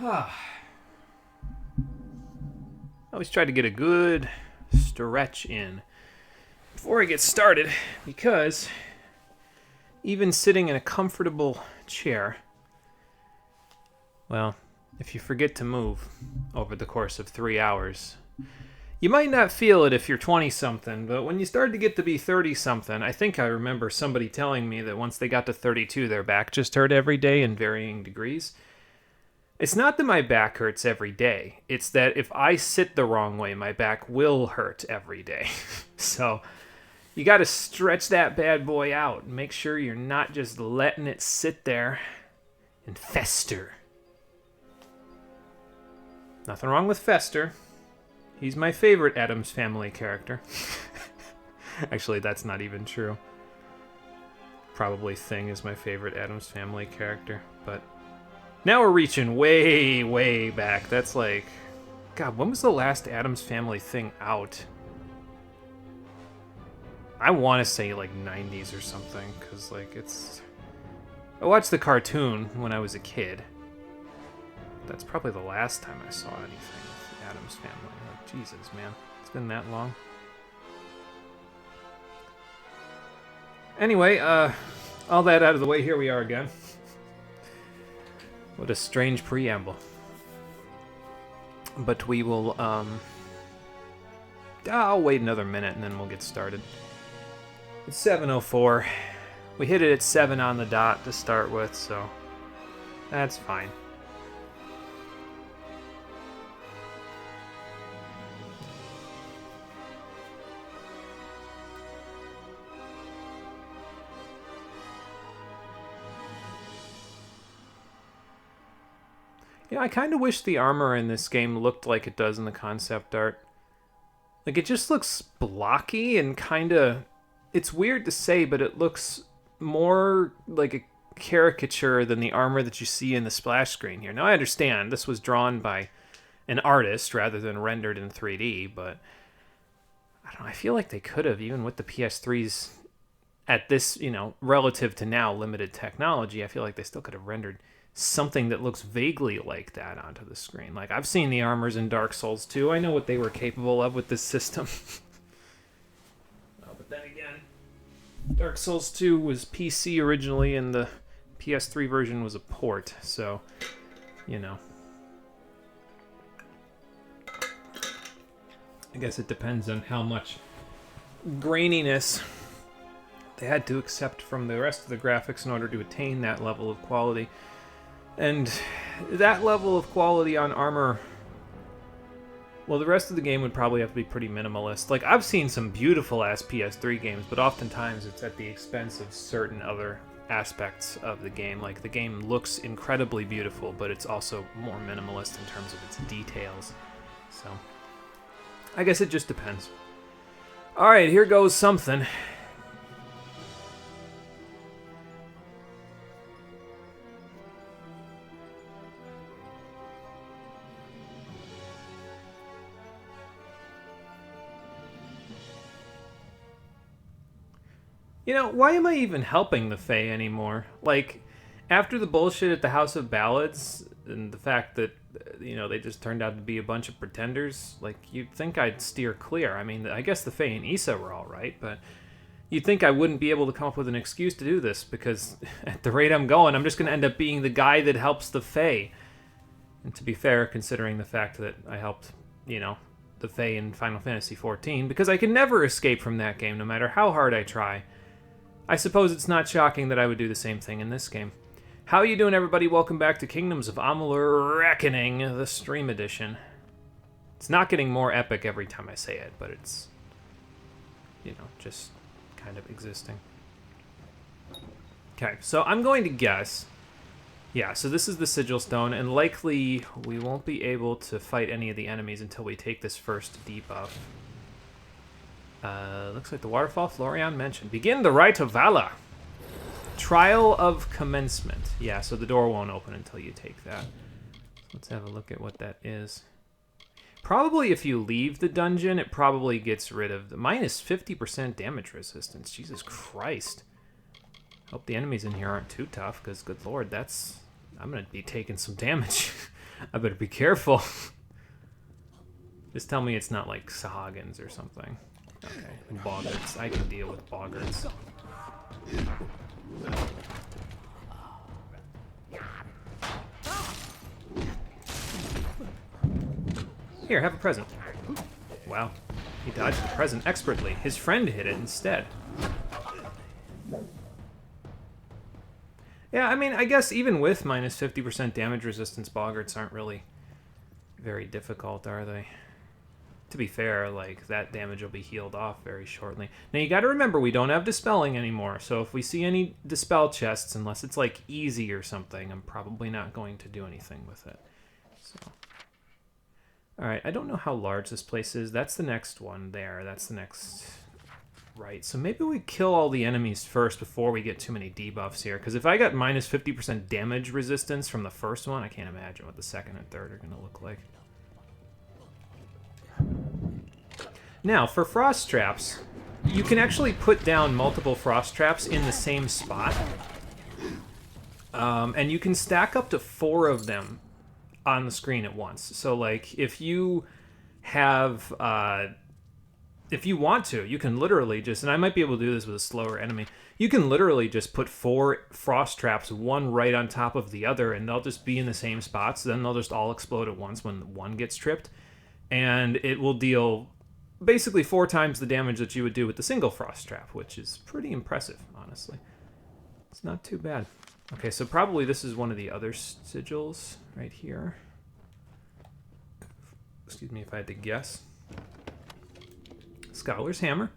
I always try to get a good stretch in before I get started because even sitting in a comfortable chair, well, if you forget to move over the course of 3 hours, you might not feel it if you're 20-something, but when you start to get to be 30-something, I think I remember somebody telling me that once they got to 32, their back just hurt every day in varying degrees. It's not that my back hurts every day. It's that if I sit the wrong way, my back will hurt every day. So you got to stretch that bad boy out and make sure you're not just letting it sit there and fester. Nothing wrong with Fester. He's my favorite Addams Family character. Actually, that's not even true. Probably Thing is my favorite Addams Family character, but now we're reaching way, way back. That's like, God, when was the last Addams Family thing out? I want to say like 90s or something, because like it's... I watched the cartoon when I was a kid. That's probably the last time I saw anything with the Addams Family. Like, Jesus, man. It's been that long. Anyway, all that out of the way, here we are again. What a strange preamble. But we will, I'll wait another minute and then we'll get started. It's 7:04. We hit it at 7 on the dot to start with, so that's fine. Yeah, I kind of wish the armor in this game looked like it does in the concept art. Like, it just looks blocky and kind of... It's weird to say, but it looks more like a caricature than the armor that you see in the splash screen here. Now, I understand this was drawn by an artist rather than rendered in 3D, but... I don't know, I feel like they could have, even with the PS3's... At this, relative to now, limited technology, I feel like they still could have rendered something that looks vaguely like that onto the screen. Like, I've seen the armors in Dark Souls 2. I know what they were capable of with this system. But then again, Dark Souls 2 was PC originally, and the PS3 version was a port, so, I guess it depends on how much graininess they had to accept from the rest of the graphics in order to attain that level of quality. And that level of quality on armor, well, the rest of the game would probably have to be pretty minimalist. Like, I've seen some beautiful-ass PS3 games, but oftentimes it's at the expense of certain other aspects of the game. Like, the game looks incredibly beautiful, but it's also more minimalist in terms of its details. So, I guess it just depends. Alright, here goes something. Why am I even helping the Fae anymore? Like, after the bullshit at the House of Ballads, and the fact that, they just turned out to be a bunch of pretenders, like, you'd think I'd steer clear. I mean, I guess the Fae and Issa were alright, but you'd think I wouldn't be able to come up with an excuse to do this, because at the rate I'm going, I'm just going to end up being the guy that helps the Fae. And to be fair, considering the fact that I helped, the Fae in Final Fantasy XIV, because I can never escape from that game, no matter how hard I try. I suppose it's not shocking that I would do the same thing in this game. How you doing, everybody? Welcome back to Kingdoms of Amalur Reckoning, the stream edition. It's not getting more epic every time I say it, but it's, just kind of existing. Okay, so I'm going to guess... Yeah, so this is the Sigil Stone, and likely we won't be able to fight any of the enemies until we take this first debuff. Looks like the waterfall Florian mentioned. Begin the rite of Valor. Trial of commencement. Yeah, so the door won't open until you take that. Let's have a look at what that is. Probably if you leave the dungeon, it probably gets rid of the minus 50% damage resistance. Jesus Christ. Hope the enemies in here aren't too tough, because good lord, I'm going to be taking some damage. I better be careful. Just tell me it's not like Sahagins or something. Okay, boggarts. I can deal with boggarts. Here, have a present. Wow, he dodged the present expertly. His friend hit it instead. Yeah, I mean, I guess even with minus 50% damage resistance, boggarts aren't really very difficult, are they? To be fair, like, that damage will be healed off very shortly. Now, you gotta remember, we don't have Dispelling anymore, so if we see any Dispel chests, unless it's, like, easy or something, I'm probably not going to do anything with it. So. Alright, I don't know how large this place is. That's the next one there. That's the next... Right, so maybe we kill all the enemies first before we get too many debuffs here, because if I got minus 50% damage resistance from the first one, I can't imagine what the second and third are going to look like. Now, for frost traps, you can actually put down multiple frost traps in the same spot, and you can stack up to 4 of them on the screen at once. So, like, if you have... if you want to, you can literally just, and I might be able to do this with a slower enemy, you can literally just put 4 frost traps, one right on top of the other, and they'll just be in the same spots. Then they'll just all explode at once when one gets tripped. And it will deal basically 4 times the damage that you would do with the single frost trap, which is pretty impressive, honestly. It's not too bad. Okay, so probably this is one of the other sigils right here. Excuse me if I had to guess. Scholar's Hammer.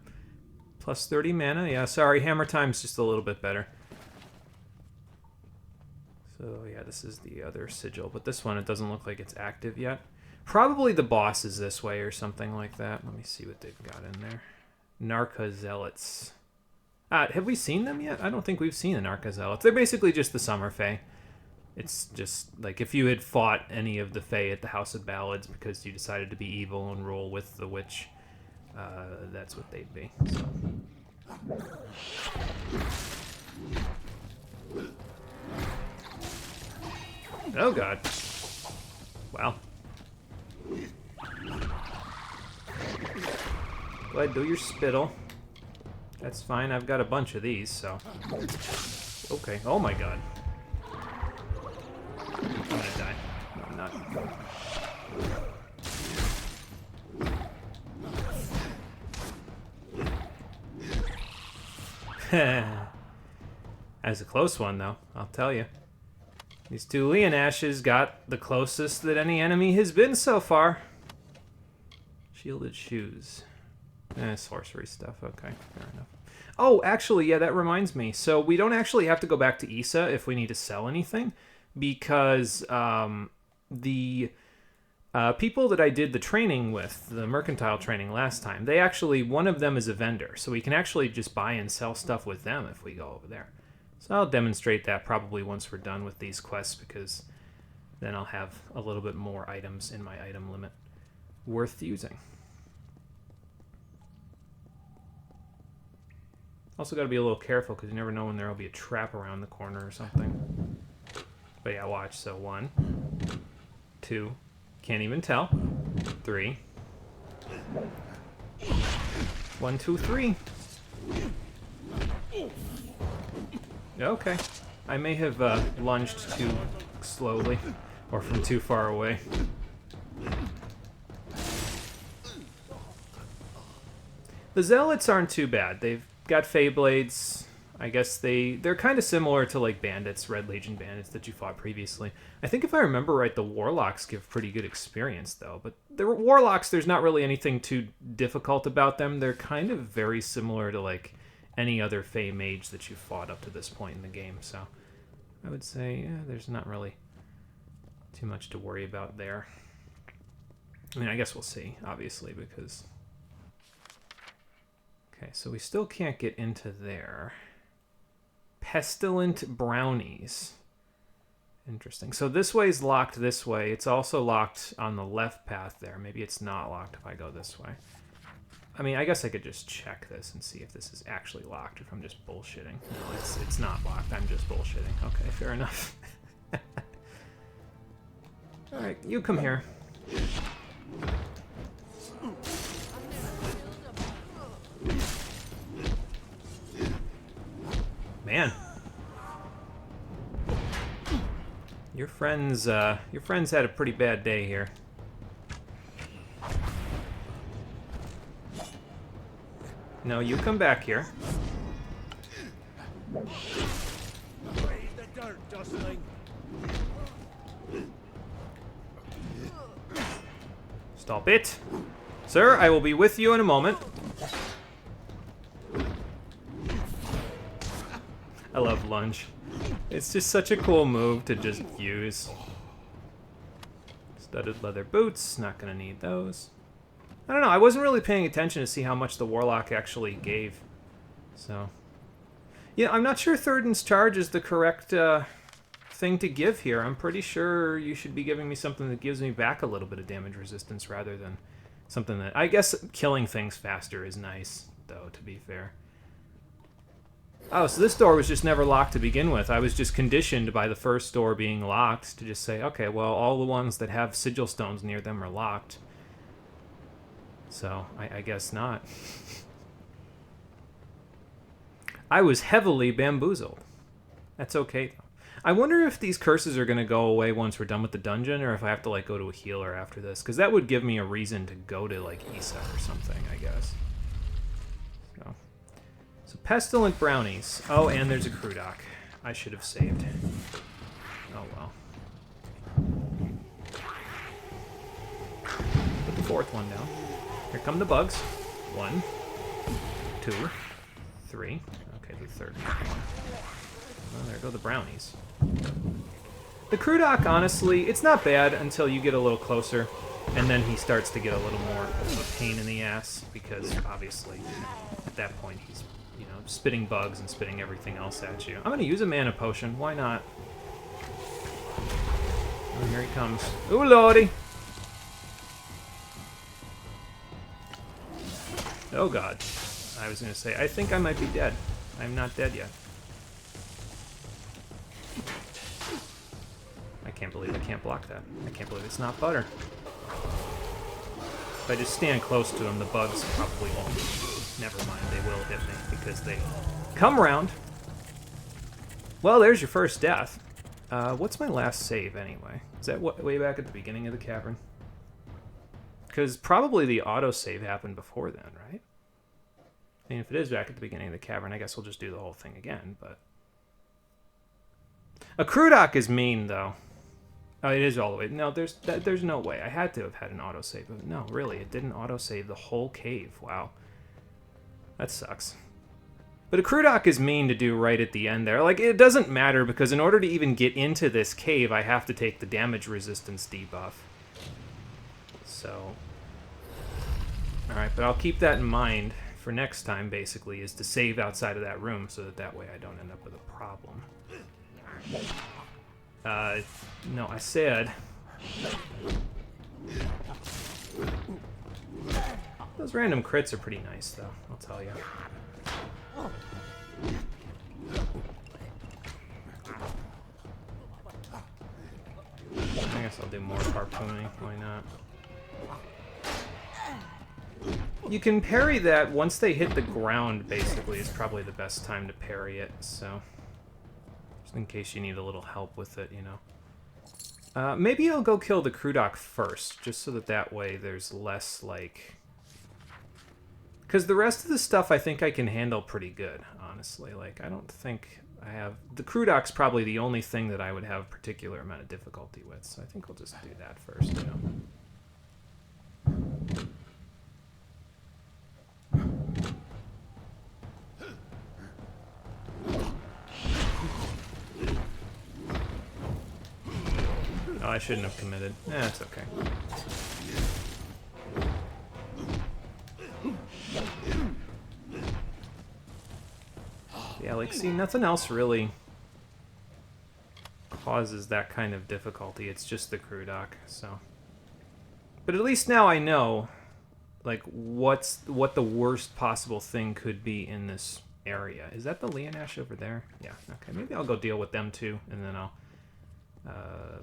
Plus 30 mana. Yeah, sorry, hammer time's just a little bit better. So, yeah, this is the other sigil. But this one, it doesn't look like it's active yet. Probably the boss is this way or something like that. Let me see what they've got in there. Narca Zealots. Have we seen them yet? I don't think we've seen the Narca Zealots. They're basically just the Summer Fae. It's just, like, if you had fought any of the Fae at the House of Ballads because you decided to be evil and roll with the witch... that's what they'd be. So. Oh god. Wow. Go ahead, do your spittle. That's fine, I've got a bunch of these, so... Okay, oh my god. I'm gonna die. No, I'm not. That's a close one, though, I'll tell you. These 2 Leonashes got the closest that any enemy has been so far. Shielded shoes. Sorcery stuff, okay, fair enough. Oh, actually, yeah, that reminds me. So we don't actually have to go back to Issa if we need to sell anything, because the people that I did the training with, the mercantile training last time, they actually, one of them is a vendor, so we can actually just buy and sell stuff with them if we go over there. So I'll demonstrate that probably once we're done with these quests, because then I'll have a little bit more items in my item limit worth using. Also got to be a little careful, because you never know when there will be a trap around the corner or something. But yeah, watch. So 1, 2... Can't even tell. 3. 1, 2, 3. Okay. I may have lunged too slowly, or from too far away. The Zealots aren't too bad. They've got Fey Blades. I guess they're kind of similar to, like, bandits, Red Legion bandits that you fought previously. I think if I remember right, the Warlocks give pretty good experience, though. But the Warlocks, there's not really anything too difficult about them. They're kind of very similar to, like, any other Fey mage that you've fought up to this point in the game. So I would say, yeah, there's not really too much to worry about there. I mean, I guess we'll see, obviously, because... Okay, so we still can't get into there. Pestilent Brownies. Interesting. So this way is locked this way. It's also locked on the left path there. Maybe it's not locked if I go this way. I mean, I guess I could just check this and see if this is actually locked or if I'm just bullshitting. No, it's not locked. I'm just bullshitting. Okay, fair enough. Alright, you come here. Man. Your friends had a pretty bad day here. No, you come back here. Stop it. Sir, I will be with you in a moment. I love lunge. It's just such a cool move to just use. Studded leather boots, not gonna need those. I don't know, I wasn't really paying attention to see how much the Warlock actually gave. So, yeah, I'm not sure Thurden's Charge is the correct thing to give here. I'm pretty sure you should be giving me something that gives me back a little bit of damage resistance rather than something that... I guess killing things faster is nice, though, to be fair. Oh, so this door was just never locked to begin with. I was just conditioned by the first door being locked to just say, okay, well, all the ones that have sigil stones near them are locked. So, I guess not. I was heavily bamboozled. That's okay, though. I wonder if these curses are going to go away once we're done with the dungeon, or if I have to, like, go to a healer after this. Because that would give me a reason to go to, like, Isa or something, I guess. So, pestilent brownies. Oh, and there's a Crudock. I should have saved. Oh, well. Put the fourth one down. Here come the bugs. 1, 2, 3. Okay, the third one. Oh, there go the brownies. The Crudock, honestly, it's not bad until you get a little closer, and then he starts to get a little more of a pain in the ass, because, obviously, at that point, he's, you know, spitting bugs and spitting everything else at you. I'm going to use a mana potion. Why not? Oh, here he comes. Ooh, lordy! Oh, God. I was going to say, I think I might be dead. I'm not dead yet. I can't believe I can't block that. I can't believe it's not butter. If I just stand close to him, the bugs probably won't. Never mind, they will hit me because they come around. Well, there's your first death. What's my last save, anyway? Is that way back at the beginning of the cavern? Because probably the autosave happened before then, right? I mean, if it is back at the beginning of the cavern, I guess we'll just do the whole thing again, but... A Crudock is mean, though. Oh, it is all the way... No, there's no way. I had to have had an autosave. No, really, it didn't autosave the whole cave. Wow. That sucks. But a Crudock is mean to do right at the end there. Like, it doesn't matter, because in order to even get into this cave, I have to take the damage resistance debuff. So... Alright, but I'll keep that in mind for next time, basically, is to save outside of that room, so that way I don't end up with a problem. No, I said... Those random crits are pretty nice, though, I'll tell you. I guess I'll do more harpooning, why not? You can parry that once they hit the ground, basically, is probably the best time to parry it, so... Just in case you need a little help with it, you know. Maybe I'll go kill the Crudock first, just so that way there's less, like... Because the rest of the stuff I think I can handle pretty good, honestly. Like, I don't think I have... The Crudock's probably the only thing that I would have a particular amount of difficulty with, so I think we'll just do that first, you know. Oh, I shouldn't have committed. Eh, it's okay. Yeah, like, see, nothing else really causes that kind of difficulty. It's just the Crudock, so... But at least now I know, like, what the worst possible thing could be in this area. Is that the Leonash over there? Yeah, okay. Maybe I'll go deal with them, too, and then I'll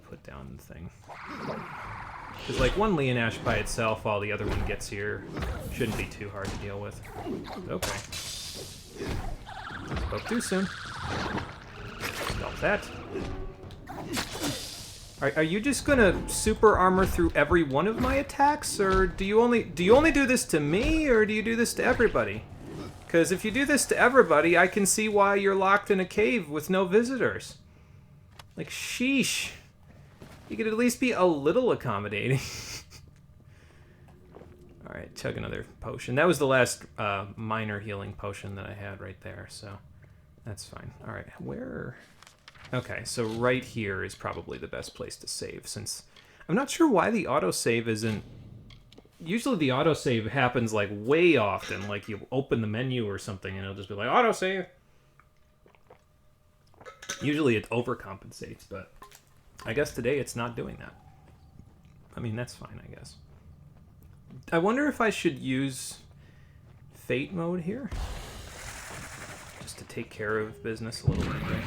put down the thing. Because, like, one Leonash by itself while the other one gets here shouldn't be too hard to deal with. Okay. Spoke too soon. Stop that. Are you just gonna super armor through every one of my attacks, or do you only do this to me, or do you do this to everybody? Because if you do this to everybody, I can see why you're locked in a cave with no visitors. Like, sheesh. You could at least be a little accommodating. Alright, chug another potion. That was the last minor healing potion that I had right there, so that's fine. Alright, where... Okay, so right here is probably the best place to save, since... I'm not sure why the autosave isn't... Usually the autosave happens, like, way often. Like, you open the menu or something, and it'll just be like, autosave! Usually it overcompensates, but I guess today it's not doing that. I mean, that's fine, I guess. I wonder if I should use Fate mode here? Just to take care of business a little bit, right?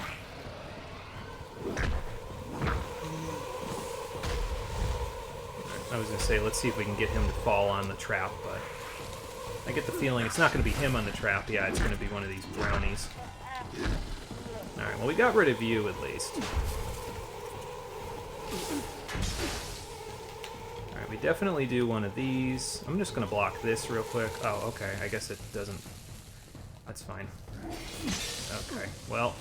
I was going to say, let's see if we can get him to fall on the trap, but I get the feeling it's not going to be him on the trap. Yeah, it's going to be one of these brownies. Alright, well, we got rid of you, at least. Alright, we definitely do one of these. I'm just going to block this real quick. Oh, okay, I guess it doesn't... That's fine. Okay, well...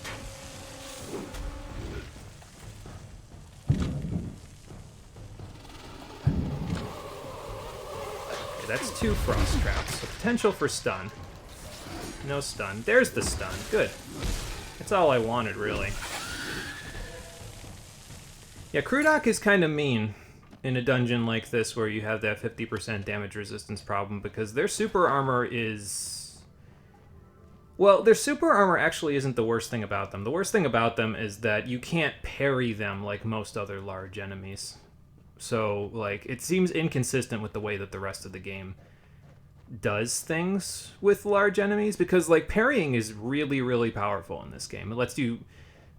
Okay, that's 2 frost traps, so potential for stun. No stun. There's the stun. Good. That's all I wanted, really. Yeah, Krudok is kind of mean in a dungeon like this where you have that 50% damage resistance problem, because their super armor is... Well, their super armor actually isn't the worst thing about them. The worst thing about them is that you can't parry them like most other large enemies. So, like, it seems inconsistent with the way that the rest of the game does things with large enemies, because, like, parrying is really, really powerful in this game. It lets you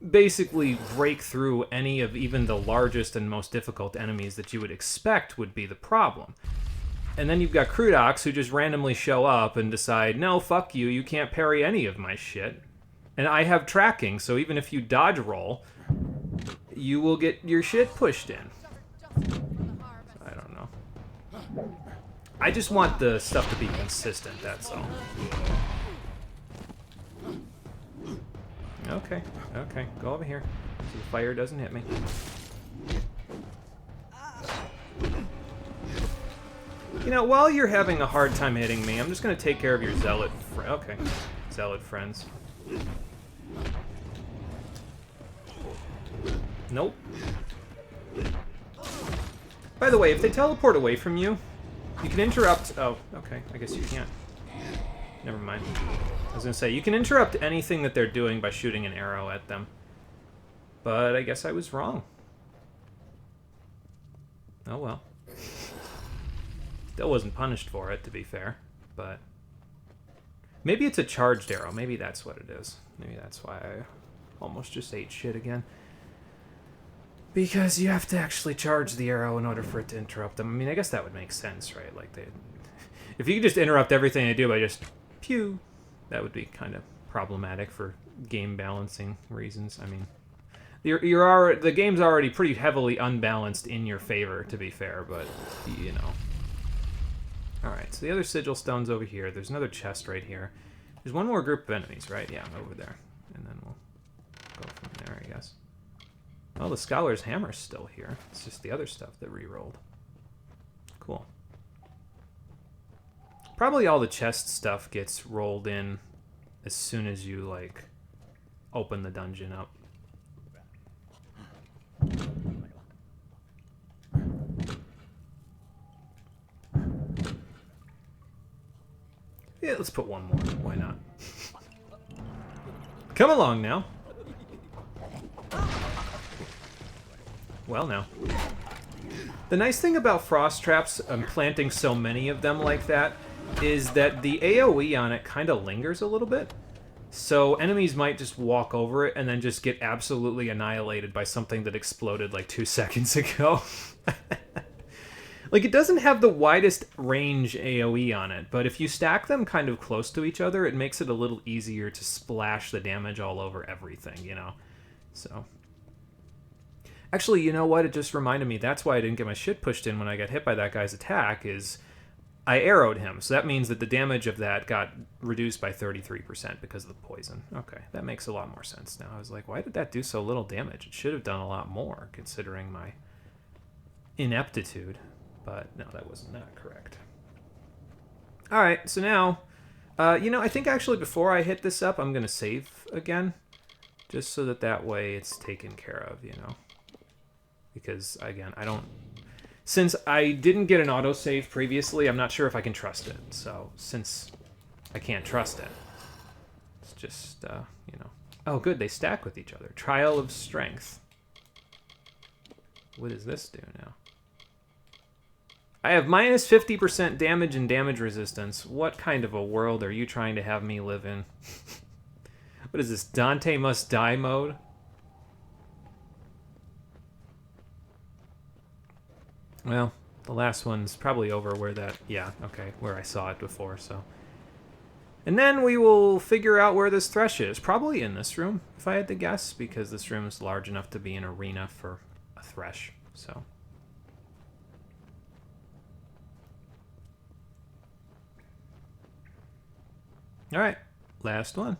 basically break through any of even the largest and most difficult enemies that you would expect would be the problem. And then you've got Krudoks who just randomly show up and decide, no, fuck you, you can't parry any of my shit. And I have tracking, so even if you dodge roll, you will get your shit pushed in. I don't know. I just want the stuff to be consistent, that's all. Okay, okay, go over here so the fire doesn't hit me. You know, while you're having a hard time hitting me, I'm just going to take care of your zealot okay, zealot friends. Nope. By the way, if they teleport away from you, you can interrupt... Oh, okay, I guess you can't. Never mind. I was going to say, you can interrupt anything that they're doing by shooting an arrow at them. But I guess I was wrong. Oh well. Still wasn't punished for it, to be fair. But maybe it's a charged arrow. Maybe that's what it is. Maybe that's why I almost just ate shit again. Because you have to actually charge the arrow in order for it to interrupt them. I mean, I guess that would make sense, right? Like, if you could just interrupt everything they do by just pew, that would be kind of problematic for game balancing reasons. I mean, the game's already pretty heavily unbalanced in your favor, to be fair, but, you know. Alright, so the other sigil stone's over here. There's another chest right here. There's one more group of enemies, right? Yeah, over there. And then we'll go from there, I guess. Well, the Scholar's Hammer's still here. It's just the other stuff that re-rolled. Cool. Probably all the chest stuff gets rolled in as soon as you, like, open the dungeon up. Yeah, let's put one more. Why not? Come along now. Well, now. The nice thing about frost traps and planting so many of them like that is that the AoE on it kind of lingers a little bit. So enemies might just walk over it and then just get absolutely annihilated by something that exploded like 2 seconds ago. Like, it doesn't have the widest range AoE on it, but if you stack them kind of close to each other, it makes it a little easier to splash the damage all over everything, you know? So. Actually, you know what? It just reminded me, that's why I didn't get my shit pushed in when I got hit by that guy's attack, is I arrowed him. So that means that the damage of that got reduced by 33% because of the poison. Okay, that makes a lot more sense now. I was like, why did that do so little damage? It should have done a lot more, considering my ineptitude. But no, that was not correct. All right, so now, I think actually before I hit this up, I'm going to save again. Just so that way it's taken care of, Because, again, since I didn't get an autosave previously, I'm not sure if I can trust it. So, since I can't trust it, it's just, Oh, good, they stack with each other. Trial of Strength. What does this do now? I have minus 50% damage and damage resistance. What kind of a world are you trying to have me live in? What is this, Dante Must Die mode? Well, the last one's probably over where where I saw it before, so. And then we will figure out where this thresh is. Probably in this room, if I had to guess, because this room is large enough to be an arena for a thresh, so. Alright, last one.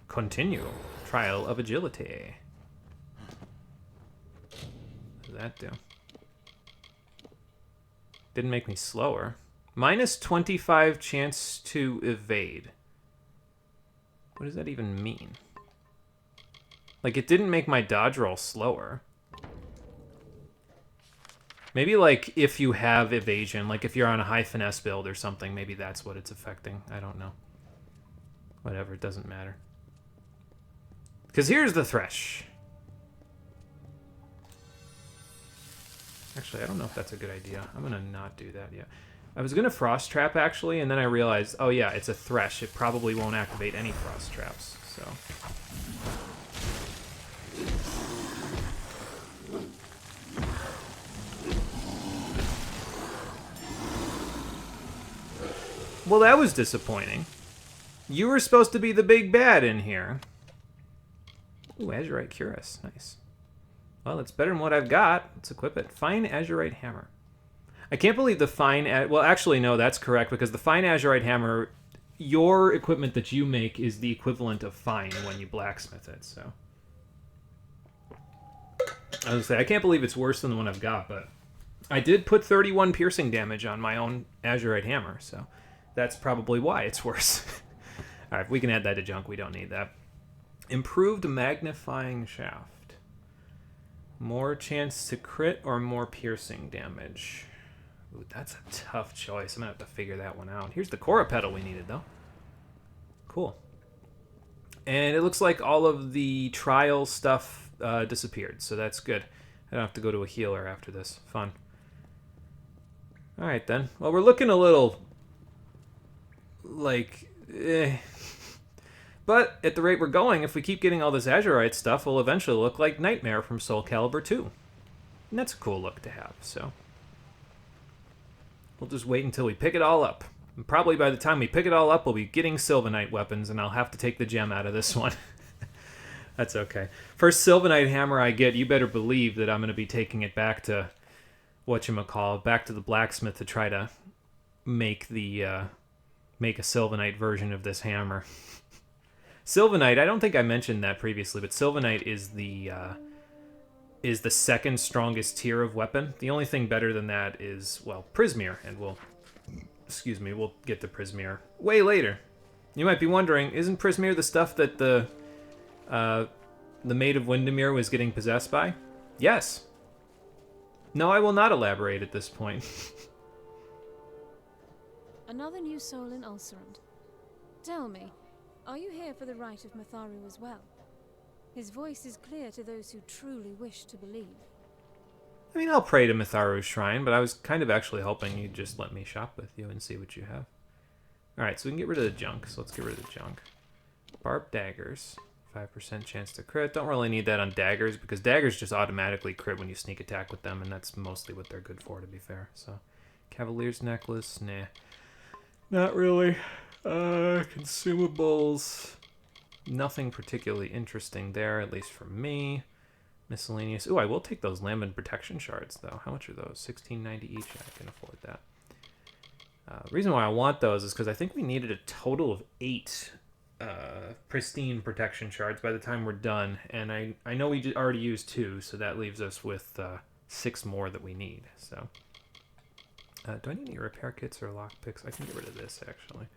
Continue. Trial of Agility. What does that do? Didn't make me slower. Minus 25 chance to evade. What does that even mean? Like, it didn't make my dodge roll slower. Maybe, like, if you have evasion, like if you're on a high finesse build or something, maybe that's what it's affecting. I don't know. Whatever, it doesn't matter. Because here's the thresh. Actually, I don't know if that's a good idea. I'm going to not do that yet. I was going to frost trap, actually, and then I realized, oh yeah, it's a thresh. It probably won't activate any frost traps, so. Well, that was disappointing. You were supposed to be the big bad in here. Ooh, Azurite Cuirass. Nice. Well, it's better than what I've got. Let's equip it. Fine Azurite Hammer. I can't believe the fine... Well, actually, no, that's correct, because the fine Azurite Hammer, your equipment that you make is the equivalent of fine when you blacksmith it, so... I was going to say, I can't believe it's worse than the one I've got, but I did put 31 piercing damage on my own Azurite Hammer, so that's probably why it's worse. All right, we can add that to junk. We don't need that. Improved Magnifying Shaft. More chance to crit or more piercing damage? Ooh, that's a tough choice. I'm going to have to figure that one out. Here's the Cora Petal we needed, though. Cool. And it looks like all of the trial stuff disappeared, so that's good. I don't have to go to a healer after this. Fun. All right, then. Well, we're looking a little... like... But at the rate we're going, if we keep getting all this Azurite stuff, we'll eventually look like Nightmare from Soul Calibur 2. And that's a cool look to have, so... We'll just wait until we pick it all up. And probably by the time we pick it all up, we'll be getting Sylvanite weapons, and I'll have to take the gem out of this one. That's okay. First Sylvanite hammer I get, you better believe that I'm going to be taking it back to... whatchamacallit, back to the blacksmith to try to make the... make a Sylvanite version of this hammer. Sylvanite, I don't think I mentioned that previously, but Sylvanite is the second strongest tier of weapon. The only thing better than that is, well, Prismeer, and we'll get to Prismeer way later. You might be wondering, isn't Prismeer the stuff that the Maid of Windermere was getting possessed by? Yes. No, I will not elaborate at this point. Another new soul in Ulcerant. Tell me, are you here for the rite of Matharu as well? His voice is clear to those who truly wish to believe. I mean, I'll pray to Matharu's shrine, but I was kind of actually hoping you'd just let me shop with you and see what you have. Alright, so we can get rid of the junk. So let's get rid of the junk. Barbed daggers. 5% chance to crit. Don't really need that on daggers, because daggers just automatically crit when you sneak attack with them, and that's mostly what they're good for, to be fair. So, Cavalier's necklace, nah. Not really. Consumables. Nothing particularly interesting there, at least for me. Miscellaneous. Ooh, I will take those Lambent protection shards, though. How much are those? $16.90 each. I can afford that. The reason why I want those is because I think we needed a total of 8 pristine protection shards by the time we're done, and I know we already used 2, so that leaves us with 6 more that we need. So, do I need any repair kits or lockpicks? I can get rid of this, actually.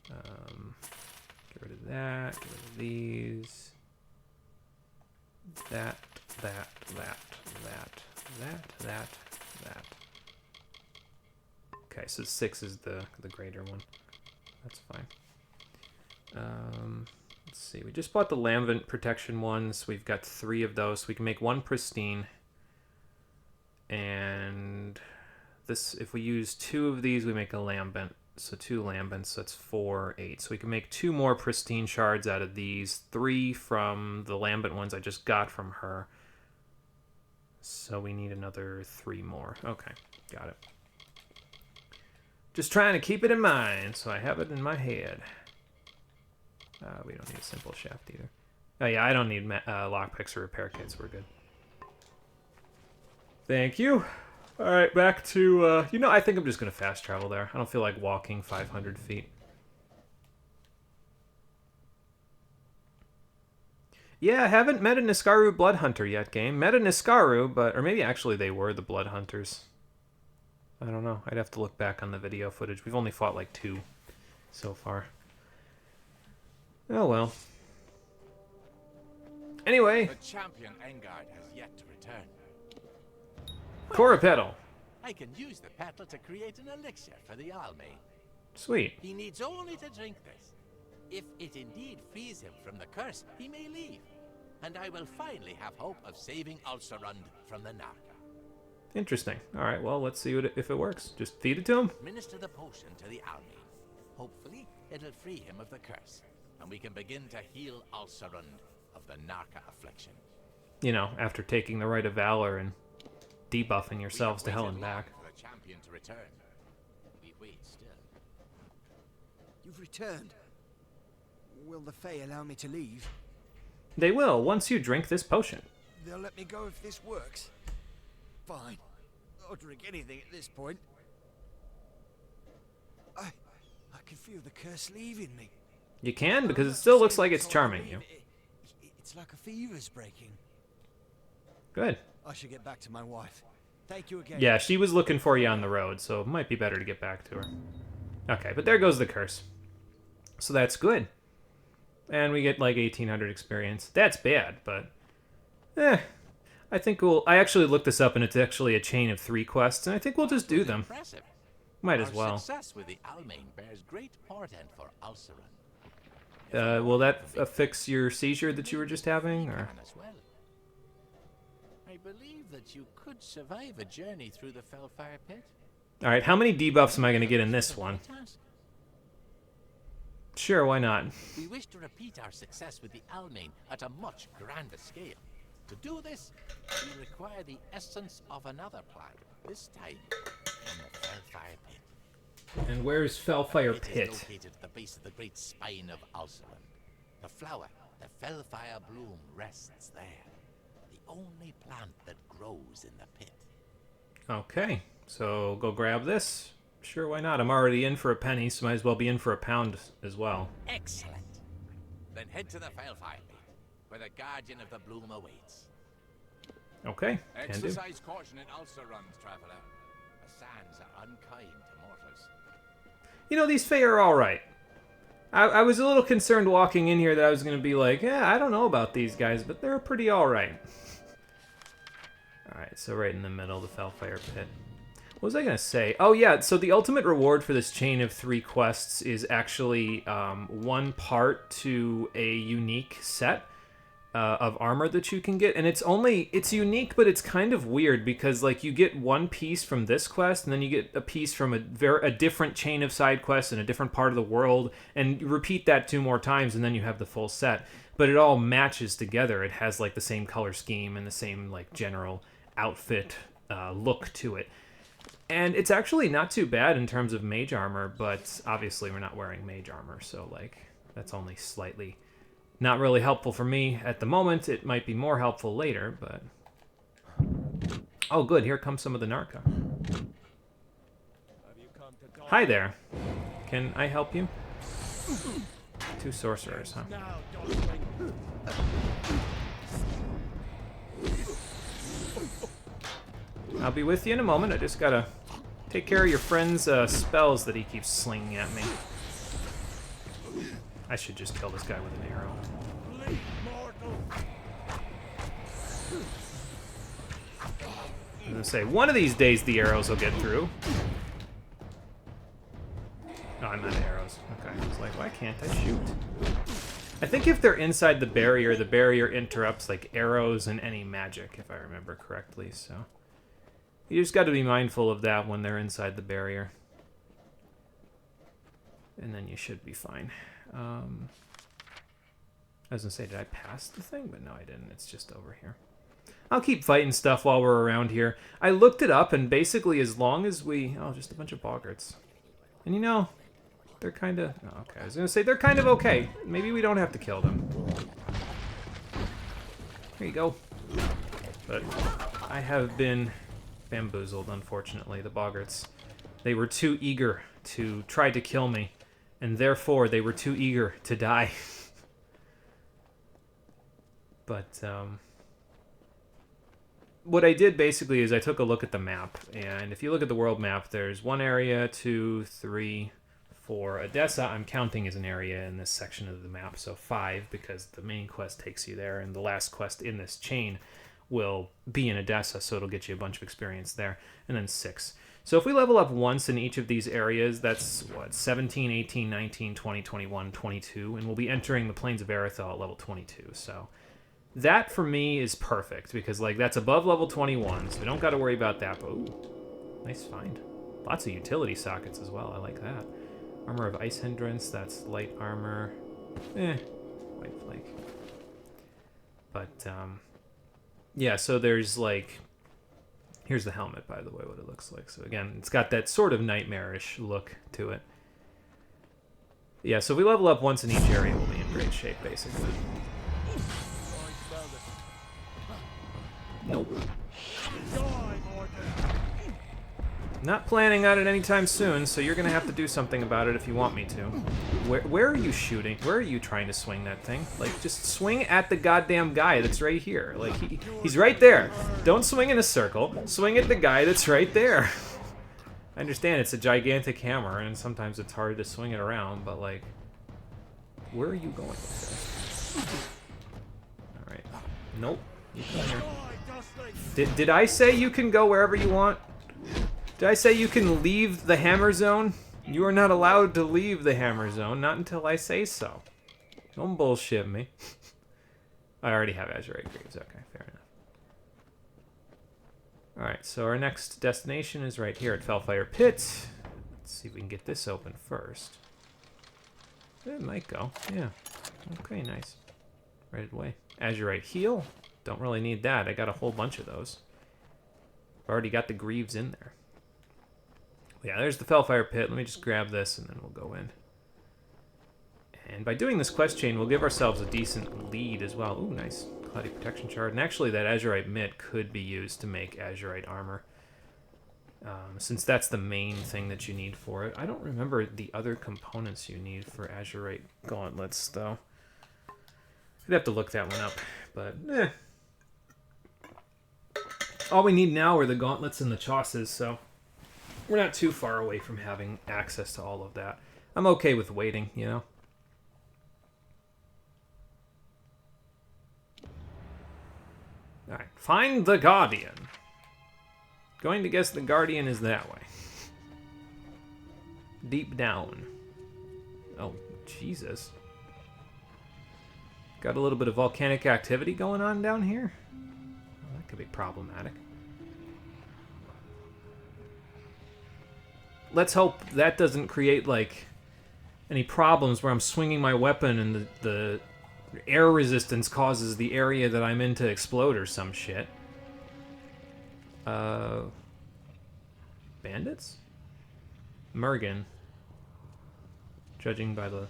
Get rid of that. Get rid of these. That. Okay, so 6 is the greater one. That's fine. Let's see. We just bought the Lambent protection ones. We've got 3 of those. So we can make 1 pristine. And this, if we use 2 of these, we make a Lambent. So 2 Lambents, that's 4, 8. So we can make 2 more pristine shards out of these. 3 from the Lambent ones I just got from her. So we need another 3 more. Okay, got it. Just trying to keep it in mind, so I have it in my head. We don't need a simple shaft either. Oh yeah, I don't need lockpicks or repair kits. We're good. Thank you. All right, back to, I think I'm just going to fast travel there. I don't feel like walking 500 feet. Yeah, I haven't met a Niskaru Blood Hunter yet, game. Met a Niskaru, but... Or maybe actually they were the Blood Hunters. I don't know. I'd have to look back on the video footage. We've only fought like 2 so far. Oh well. Anyway. The champion Engard has yet to return. Cora Petal. I can use the petal to create an elixir for the Almain. Sweet. He needs only to drink this. If it indeed frees him from the curse, he may leave. And I will finally have hope of saving Ulcerund from the Narca. Interesting. Alright, well, let's see if it works. Just feed it to him. Minister the potion to the Almain. Hopefully, it'll free him of the curse. And we can begin to heal Ulcerund of the Narca affliction. You know, after taking the Rite of Valor and debuffing yourselves to hell and back. For the champion to return. We wait still. You've returned. Will the Fae allow me to leave? They will, once you drink this potion. They'll let me go if this works. Fine. I'll drink anything at this point. I can feel the curse leaving me. You can, because it still looks like it's charming you. It's like a fever's breaking. Good. I should get back to my wife. Thank you again. Yeah, she was looking for you on the road, so it might be better to get back to her. Okay, but there goes the curse. So that's good. And we get like 1800 experience. That's bad, but... I think we'll... I actually looked this up, and it's actually a chain of 3 quests, and I think we'll just do them. Impressive. Might as well. Our success with the Almain bears great portent for Ulcerund. Will that fix your seizure that you were just having, or...? As well. I believe that you could survive a journey through the Fellfire Pit. Alright, how many debuffs am I going to get in this one? Sure, why not? We wish to repeat our success with the Almain at a much grander scale. To do this, we require the essence of another plant, this time in the Fellfire Pit. And where's Fellfire It Pit? is located at the base of the great spine of Ulcerund. The flower, the Fellfire bloom, rests there. The only plant that grows in the pit. Okay, so go grab this. Sure, why not? I'm already in for a penny, so might as well be in for a pound as well. Excellent. Then head to the Fellfire Pit, where the Guardian of the Bloom awaits. Okay, can do. Exercise caution in Ulcerund, traveler. The sands are unkind to mortals. You know, these Fae are alright. I was a little concerned walking in here that I was going to be like, I don't know about these guys, but they're pretty alright. Alright, so right in the middle, the Fellfire Pit. What was I going to say? Oh yeah, so the ultimate reward for this chain of 3 quests is actually 1 part to a unique set. of armor that you can get, and it's unique, but it's kind of weird because like you get one piece from this quest, and then you get a piece from a different chain of side quests in a different part of the world, and you repeat that 2 more times, and then you have the full set. But it all matches together. It has like the same color scheme and the same like general outfit look to it. And it's actually not too bad in terms of mage armor, but obviously we're not wearing mage armor, so like that's only slightly not really helpful for me at the moment. It might be more helpful later, but... Oh, good. Here comes some of the Narca. Hi there. Can I help you? 2 sorcerers, huh? I'll be with you in a moment. I just gotta take care of your friend's spells that he keeps slinging at me. I should just kill this guy with an arrow. I was gonna say, one of these days the arrows will get through. Oh, I'm out of arrows. Okay, I was like, why can't I shoot? I think if they're inside the barrier interrupts like arrows and any magic, if I remember correctly, so... You just gotta be mindful of that when they're inside the barrier. And then you should be fine. I was gonna say, did I pass the thing? But no, I didn't. It's just over here. I'll keep fighting stuff while we're around here. I looked it up, and basically as long as we... Oh, just a bunch of boggarts. And you know, they're kind of... Oh, okay, I was gonna say, they're kind of okay. Maybe we don't have to kill them. Here you go. But I have been bamboozled, unfortunately. The boggarts. They were too eager to try to kill me. And therefore, they were too eager to die. But, what I did basically is I took a look at the map. And if you look at the world map, there's 1 area, 2, 3, 4. Edessa, I'm counting as an area in this section of the map. So 5, because the main quest takes you there. And the last quest in this chain will be in Edessa, so it'll get you a bunch of experience there. And then 6. So if we level up once in each of these areas, that's, what, 17, 18, 19, 20, 21, 22, and we'll be entering the Plains of Arethel at level 22. So that, for me, is perfect, because, like, that's above level 21, so we don't got to worry about that. But, ooh, nice find. Lots of utility sockets as well. I like that. Armor of Ice Hindrance, that's light armor. White flake. But, yeah, so there's, like... Here's the helmet, by the way, what it looks like. So again, it's got that sort of nightmarish look to it. Yeah, so if we level up once in each area, we'll be in great shape, basically. Nope. Not planning on it anytime soon, so you're going to have to do something about it if you want me to. Where are you shooting? Where are you trying to swing that thing? Like, just swing at the goddamn guy that's right here. Like, he's right there. Don't swing in a circle. Swing at the guy that's right there. I understand it's a gigantic hammer, and sometimes it's hard to swing it around, but, like, where are you going with this? Alright. Nope. You come here. Did I say you can go wherever you want? Did I say you can leave the hammer zone? You are not allowed to leave the hammer zone, not until I say so. Don't bullshit me. I already have Azurite Greaves. Okay, fair enough. Alright, so our next destination is right here at Fellfire Pit. Let's see if we can get this open first. It might go. Yeah. Okay, nice. Right away. Azurite Heal. Don't really need that. I got a whole bunch of those. I've already got the Greaves in there. Yeah, there's the Fellfire Pit. Let me just grab this, and then we'll go in. And by doing this quest chain, we'll give ourselves a decent lead as well. Ooh, nice. Cloudy Protection Shard. And actually, that Azurite Mitt could be used to make Azurite Armor. Since that's the main thing that you need for it. I don't remember the other components you need for Azurite Gauntlets, though. I'd have to look that one up, but all we need now are the gauntlets and the chausses, so we're not too far away from having access to all of that. I'm okay with waiting, you know? Alright, find the Guardian. Going to guess the Guardian is that way. Deep down. Oh, Jesus. Got a little bit of volcanic activity going on down here. Well, that could be problematic. Let's hope that doesn't create, like, any problems where I'm swinging my weapon and the air resistance causes the area that I'm in to explode or some shit. Bandits? Mergen. Judging by the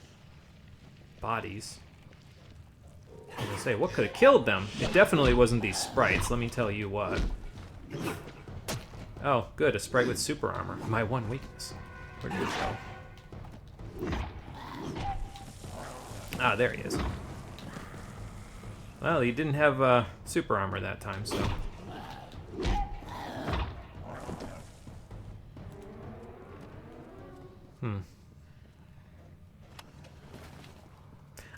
bodies. I was gonna say, what could have killed them? It definitely wasn't these sprites, let me tell you what. Oh, good, a sprite with super armor. My one weakness. Where did it go? Ah, there he is. Well, he didn't have super armor that time, so...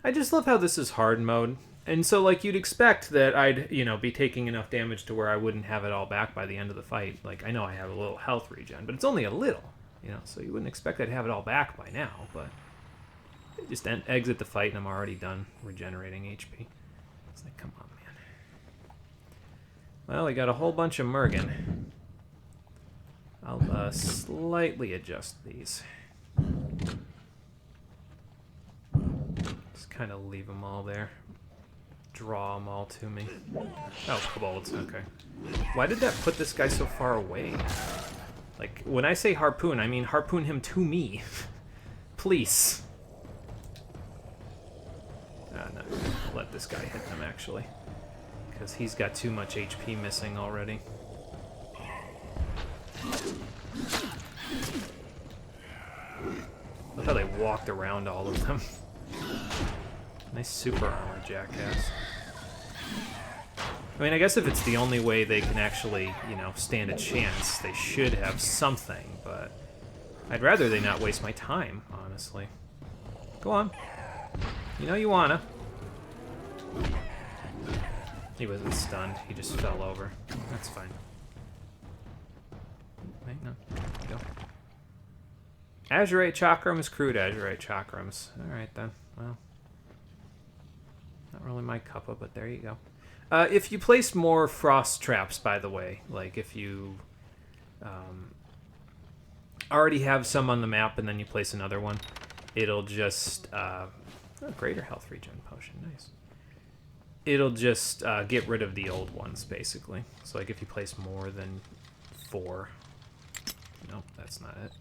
I just love how this is hard mode. And so, like, you'd expect that I'd, you know, be taking enough damage to where I wouldn't have it all back by the end of the fight. Like, I know I have a little health regen, but it's only a little, you know, so you wouldn't expect I'd have it all back by now, but... I just exit the fight and I'm already done regenerating HP. It's like, come on, man. Well, I got a whole bunch of Mergen. I'll slightly adjust these. Just kind of leave them all there. Draw them all to me. Oh, kobolds, okay. Why did that put this guy so far away? Like, when I say harpoon, I mean harpoon him to me. Please. No, let this guy hit them, actually. Because he's got too much HP missing already. Look how they walked around all of them. Nice super armor, jackass. I mean, I guess if it's the only way they can actually, you know, stand a chance, they should have something, but I'd rather they not waste my time, honestly. Go on. You know you wanna. He wasn't stunned, he just fell over. That's fine. Wait, no. Go. Azurite Chakrams, crude Azurite Chakrams. Alright then, well. Not really my cuppa, but there you go. If you place more frost traps, by the way, like if you already have some on the map and then you place another one, it'll just... greater health regen potion, nice. It'll just get rid of the old ones, basically. So, like, if you place more than 4... Nope, that's not it.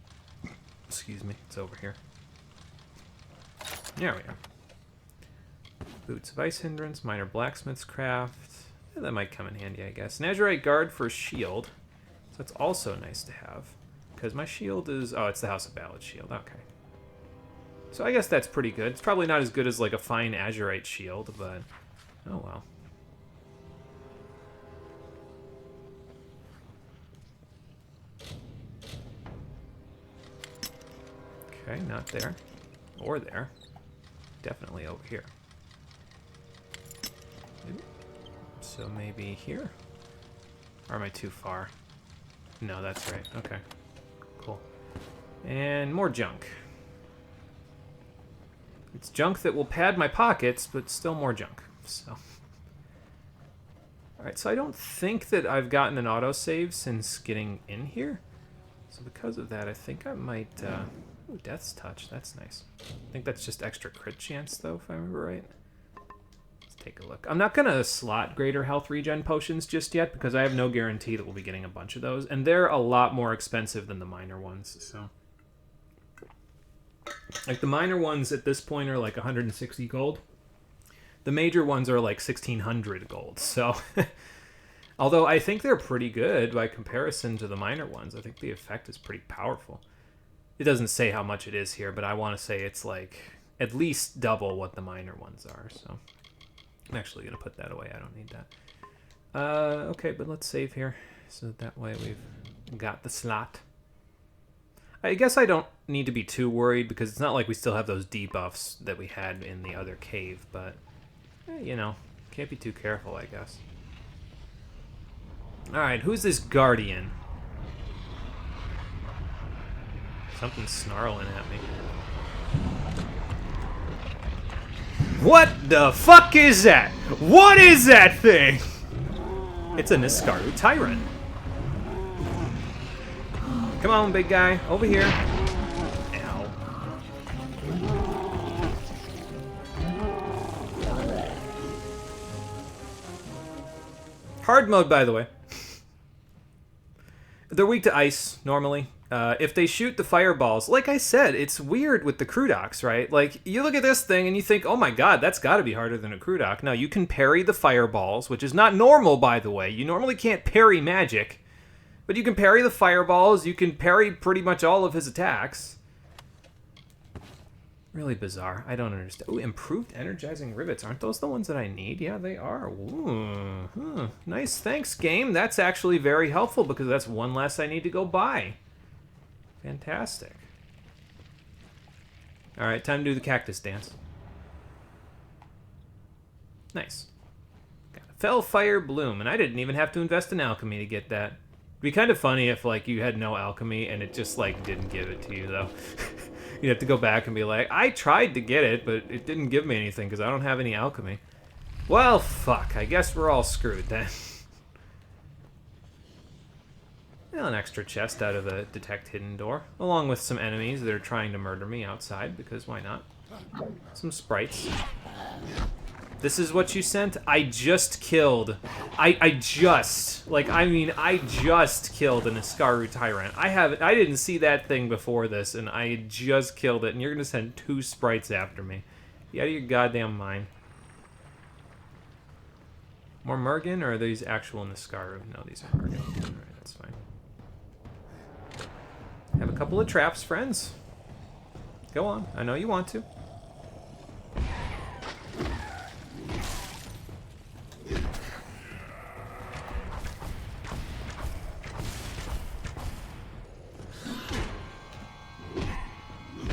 Excuse me, it's over here. There we are. Boots of Ice Hindrance, Minor Blacksmith's Craft. Yeah, that might come in handy, I guess. An Azurite Guard for a shield. So that's also nice to have. Because my shield is... Oh, it's the House of Ballad shield, okay. So I guess that's pretty good. It's probably not as good as, like, a fine Azurite shield, but... Oh, well. Okay, not there. Or there. Definitely over here. So maybe here? Or am I too far? No, that's right. Okay. Cool. And more junk. It's junk that will pad my pockets, but still more junk. So. Alright, so I don't think that I've gotten an autosave since getting in here. So because of that, I think I might... Ooh, Death's Touch. That's nice. I think that's just extra crit chance, though, if I remember right. Let's take a look. I'm not going to slot greater health regen potions just yet, because I have no guarantee that we'll be getting a bunch of those. And they're a lot more expensive than the minor ones, so... Like, the minor ones at this point are like 160 gold. The major ones are like 1,600 gold, so... Although I think they're pretty good by comparison to the minor ones. I think the effect is pretty powerful. It doesn't say how much it is here, but I want to say it's like at least double what the minor ones are, so... I'm actually going to put that away. I don't need that. Okay, but let's save here, so that way we've got the slot. I guess I don't need to be too worried, because it's not like we still have those debuffs that we had in the other cave, but, you know, can't be too careful, I guess. Alright, who's this guardian? Something's snarling at me. What the fuck is that? What is that thing? It's a Niskaru Tyrant. Come on, big guy. Over here. Ow. Hard mode, by the way. They're weak to ice, normally. If they shoot the fireballs, like I said, it's weird with the Crudocs, right? Like, you look at this thing and you think, oh my god, that's gotta be harder than a Crudoc. No, you can parry the fireballs, which is not normal, by the way. You normally can't parry magic. But you can parry the fireballs, you can parry pretty much all of his attacks. Really bizarre. I don't understand. Ooh, improved energizing rivets. Aren't those the ones that I need? Yeah, they are. Ooh, huh. Nice, thanks, game. That's actually very helpful because that's one less I need to go buy. Fantastic. Alright, time to do the cactus dance. Nice. Got a Fellfire Bloom, and I didn't even have to invest in alchemy to get that. It'd be kind of funny if, like, you had no alchemy and it just, like, didn't give it to you, though. You'd have to go back and be like, I tried to get it, but it didn't give me anything because I don't have any alchemy. Well, fuck. I guess we're all screwed then. Well, an extra chest out of the detect hidden door, along with some enemies that are trying to murder me outside, because why not? Some sprites. This is what you sent? I just killed. I just killed an Niskaru Tyrant. I didn't see that thing before this, and I just killed it, and you're gonna send 2 sprites after me. You out of your goddamn mind. More Mergen, or are these actual Niskaru? No, these are Mergen. Alright, that's fine. Have a couple of traps, friends. Go on. I know you want to.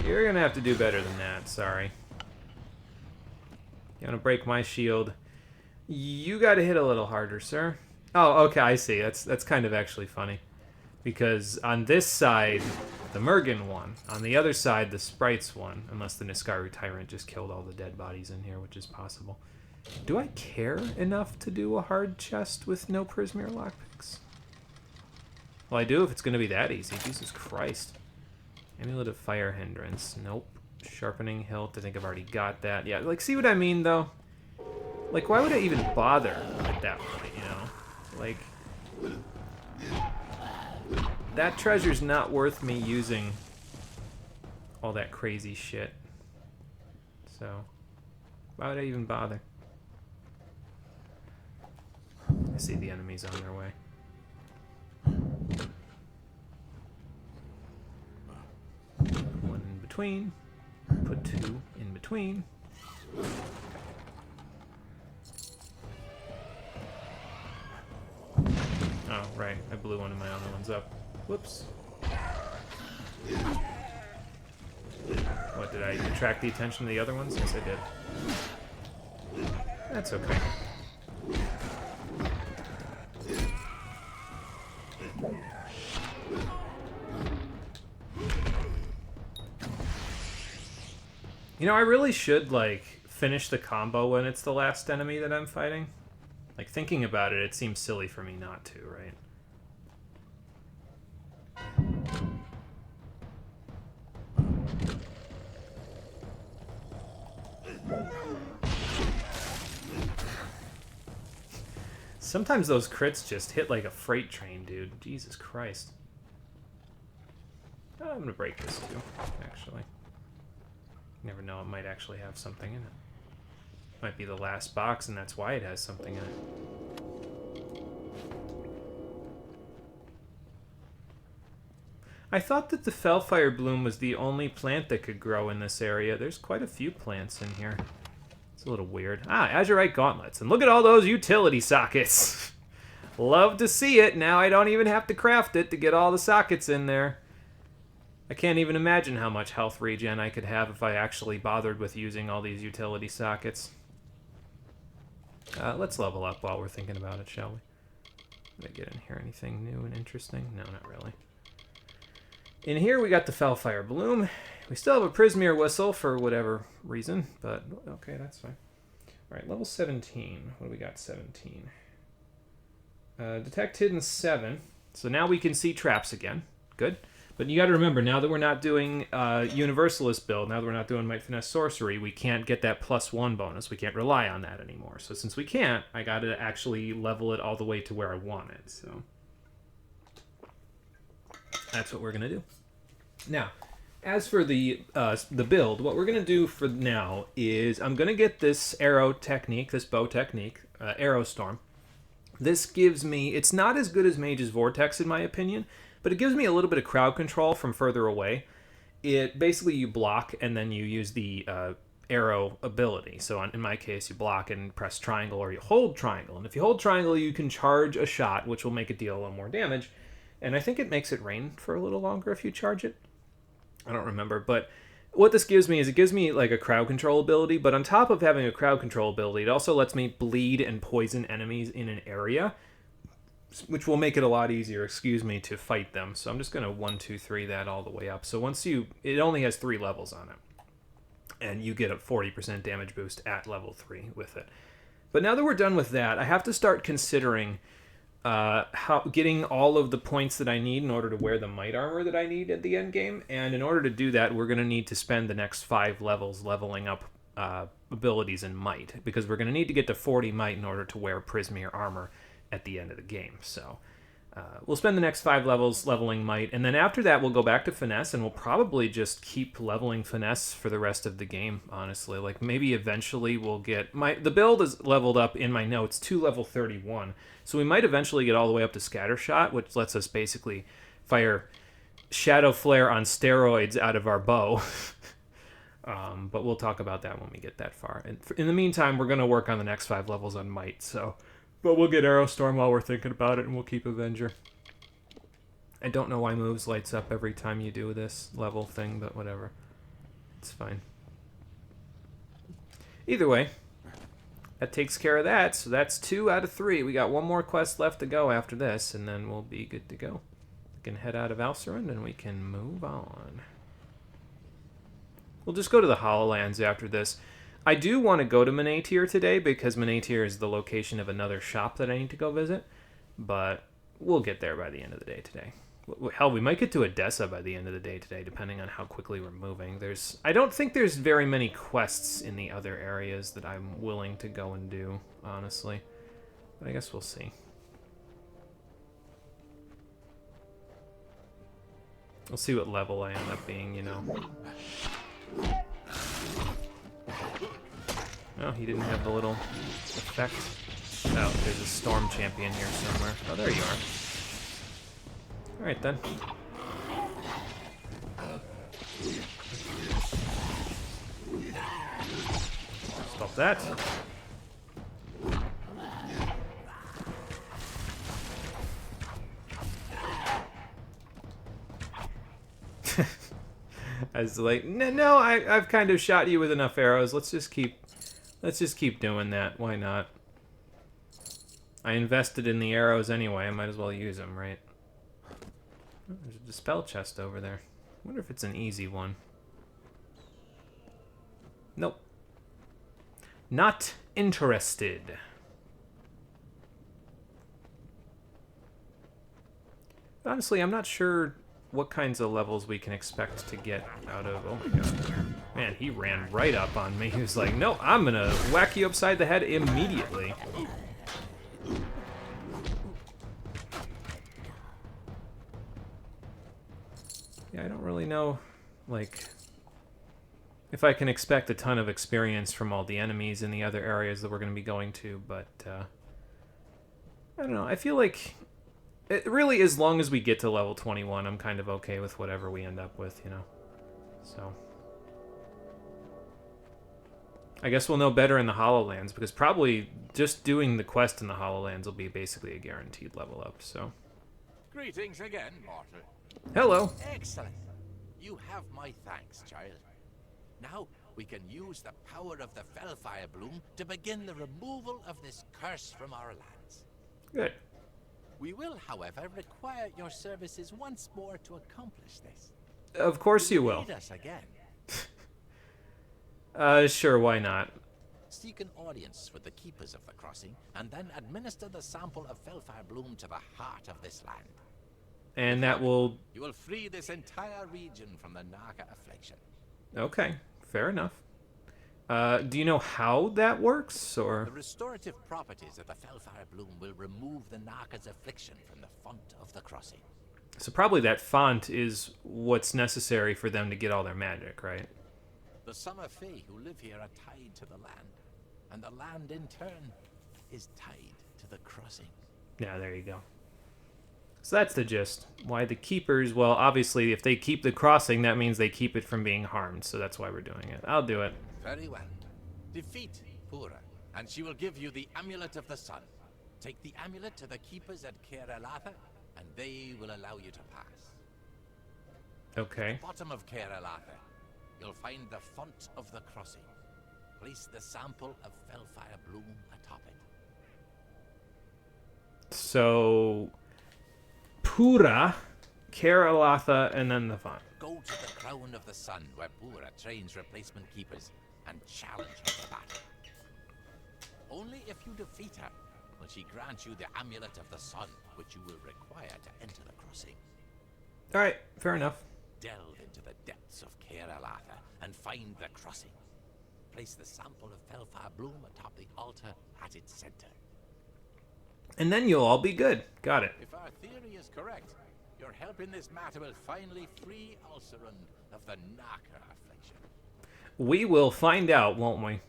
You're gonna have to do better than that, sorry. You wanna break my shield? You gotta hit a little harder, sir. Oh, okay, I see. That's kind of actually funny. Because on this side, the Mergen won. On the other side, the Sprites won. Unless the Niskaru Tyrant just killed all the dead bodies in here, which is possible. Do I care enough to do a hard chest with no Prismere lockpicks? Well, I do if it's going to be that easy. Jesus Christ. Amulet of Fire Hindrance. Nope. Sharpening Hilt. I think I've already got that. Yeah, like, see what I mean, though? Like, why would I even bother at that point, you know? Like... that treasure's not worth me using all that crazy shit. So, why would I even bother? I see the enemies on their way. Put 1 in between. Put 2 in between. Oh, right. I blew one of my other ones up. Whoops. What, did I attract the attention of the other ones? Yes, I did. That's okay. You know, I really should, like, finish the combo when it's the last enemy that I'm fighting. Like, thinking about it, it seems silly for me not to, right? Sometimes those crits just hit like a freight train, dude. Jesus Christ. Oh, I'm gonna break this too, actually. You never know, it might actually have something in it. Might be the last box, and that's why it has something in it. I thought that the Fellfire Bloom was the only plant that could grow in this area. There's quite a few plants in here. It's a little weird. Ah, Azurite Gauntlets. And look at all those utility sockets. Love to see it. Now I don't even have to craft it to get all the sockets in there. I can't even imagine how much health regen I could have if I actually bothered with using all these utility sockets. Let's level up while we're thinking about it, shall we? Did I get in here anything new and interesting? No, not really. In here we got the Fellfire Bloom. We still have a Prismeer Whistle for whatever reason, but okay, that's fine. Alright, level 17. What do we got? 17. Detect Hidden 7. So now we can see traps again. Good. But you got to remember, now that we're not doing Universalist build, now that we're not doing Might Finesse Sorcery, we can't get that +1 bonus. We can't rely on that anymore. So since we can't, I got to actually level it all the way to where I want it. So that's what we're going to do. Now, as for the build, what we're going to do for now is I'm going to get this arrow technique, this bow technique, Arrow Storm. This gives me, it's not as good as Mage's Vortex in my opinion, but it gives me a little bit of crowd control from further away. It basically, you block and then you use the arrow ability. So in my case, you block and press triangle, or you hold triangle. And if you hold triangle, you can charge a shot, which will make it deal a little more damage. And I think it makes it rain for a little longer if you charge it. I don't remember, but what this gives me is it gives me like a crowd control ability, but on top of having a crowd control ability, it also lets me bleed and poison enemies in an area, which will make it a lot easier, to fight them. So I'm just going to 1, 2, 3 that all the way up. So it only has 3 levels on it, and you get a 40% damage boost at level 3 with it. But now that we're done with that, I have to start considering getting all of the points that I need in order to wear the might armor that I need at the end game. And in order to do that, we're going to need to spend the next 5 levels leveling up abilities in might, because we're going to need to get to 40 might in order to wear Prismeer armor at the end of the game. So we'll spend the next 5 levels leveling might, and then after that we'll go back to finesse, and we'll probably just keep leveling finesse for the rest of the game, honestly. Like, maybe eventually we'll get the build is leveled up in my notes to level 31, so we might eventually get all the way up to Scattershot, which lets us basically fire Shadow Flare on steroids out of our bow. But we'll talk about that when we get that far. And in the meantime, we're going to work on the next 5 levels on might, so... But we'll get Arrow Storm while we're thinking about it, and we'll keep Avenger. I don't know why moves lights up every time you do this level thing, but whatever. It's fine. Either way, that takes care of that, so that's 2 out of 3. We got 1 more quest left to go after this, and then we'll be good to go. We can head out of Alcerund, and we can move on. We'll just go to the Hololands after this. I do want to go to Manatir today, because Manatir is the location of another shop that I need to go visit, but we'll get there by the end of the day today. Hell, we might get to Edessa by the end of the day today, depending on how quickly we're moving. I don't think there's very many quests in the other areas that I'm willing to go and do, honestly. But I guess we'll see. We'll see what level I end up being, you know. Oh, he didn't have the little effect. Oh, there's a storm champion here somewhere. Oh, there you are. Alright then. Stop that. I was like, no, I've kind of shot you with enough arrows. Let's just keep doing that. Why not? I invested in the arrows anyway. I might as well use them, right? Oh, there's a dispel chest over there. I wonder if it's an easy one. Nope. Not interested. Honestly, I'm not sure what kinds of levels we can expect to get out of... Oh my god. Man, he ran right up on me. He was like, no, I'm gonna whack you upside the head immediately. Yeah, I don't really know, like, if I can expect a ton of experience from all the enemies in the other areas that we're going to be going to, but, I don't know. I feel like, really, as long as we get to level 21, I'm kind of okay with whatever we end up with, you know? So... I guess we'll know better in the HoloLands, because probably just doing the quest in the HoloLands will be basically a guaranteed level up, so... Greetings again, mortal. Hello. Excellent. You have my thanks, child. Now we can use the power of the Fellfire Bloom to begin the removal of this curse from our lands. Good. We will, however, require your services once more to accomplish this. Of course you will. Lead us again. Sure, why not? Seek an audience with the keepers of the crossing, and then administer the sample of Felfire Bloom to the heart of this land. And that will... You will free this entire region from the Narca affliction. Okay, fair enough. Do you know how that works, The or... restorative properties of the Felfire Bloom will remove the Narca's affliction from the font of the crossing. So probably that font is what's necessary for them to get all their magic, right? The summer fae who live here are tied to the land, and the land in turn is tied to the crossing. Yeah, there you go. So that's the gist. Why the keepers, well, obviously, if they keep the crossing, that means they keep it from being harmed, so that's why we're doing it. I'll do it. Very well. Defeat Pura, and she will give you the Amulet of the Sun. Take the amulet to the keepers at Kerelatha, and they will allow you to pass. Okay. Bottom of Kerelatha, you'll find the font of the crossing. Place the sample of Felfire Bloom atop it. So... Pura, Karalatha, and then the font. Go to the Crown of the Sun, where Pura trains replacement keepers, and challenge her to battle. Only if you defeat her will she grant you the Amulet of the Sun, which you will require to enter the crossing. Alright, fair enough. Delve into the depths of Kerelatha and find the crossing. Place the sample of Felfire Bloom atop the altar at its center. And then you'll all be good. Got it. If our theory is correct, your help in this matter will finally free Ulcerund of the Narca affliction. We will find out, won't we?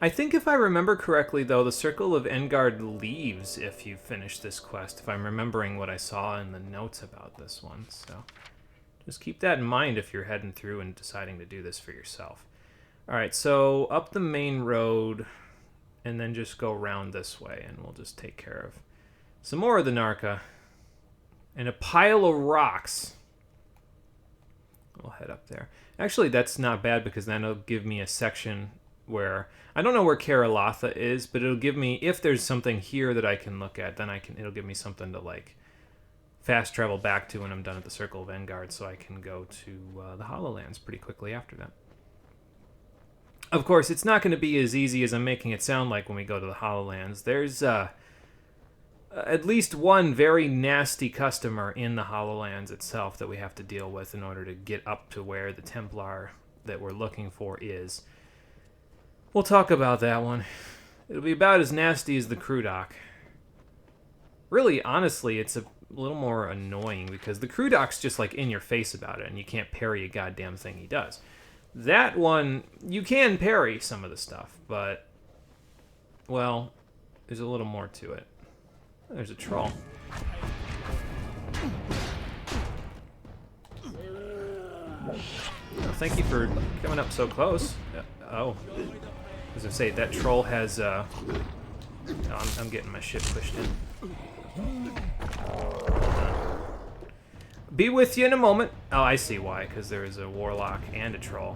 I think if I remember correctly, though, the Circle of Engard leaves if you finish this quest, if I'm remembering what I saw in the notes about this one. So just keep that in mind if you're heading through and deciding to do this for yourself. Alright, so up the main road, and then just go around this way, and we'll just take care of some more of the Narca. And a pile of rocks. We'll head up there. Actually, that's not bad, because then it'll give me a section where... I don't know where Karalatha is, but it'll give me... If there's something here that I can look at, then it'll give me something to, like, fast travel back to when I'm done at the Circle of Engard, so I can go to the HoloLands pretty quickly after that. Of course, it's not going to be as easy as I'm making it sound like when we go to the HoloLands. There's at least one very nasty customer in the HoloLands itself that we have to deal with in order to get up to where the Templar that we're looking for is. We'll talk about that one. It'll be about as nasty as the crew dock. Really, honestly, it's a little more annoying because the crew dock's just like in your face about it and you can't parry a goddamn thing he does. That one, you can parry some of the stuff, but, well, there's a little more to it. There's a troll. Oh, thank you for coming up so close. Oh, as I say, that troll has, oh, I'm getting my shit pushed in. Be with you in a moment. Oh, I see why, because there is a warlock and a troll.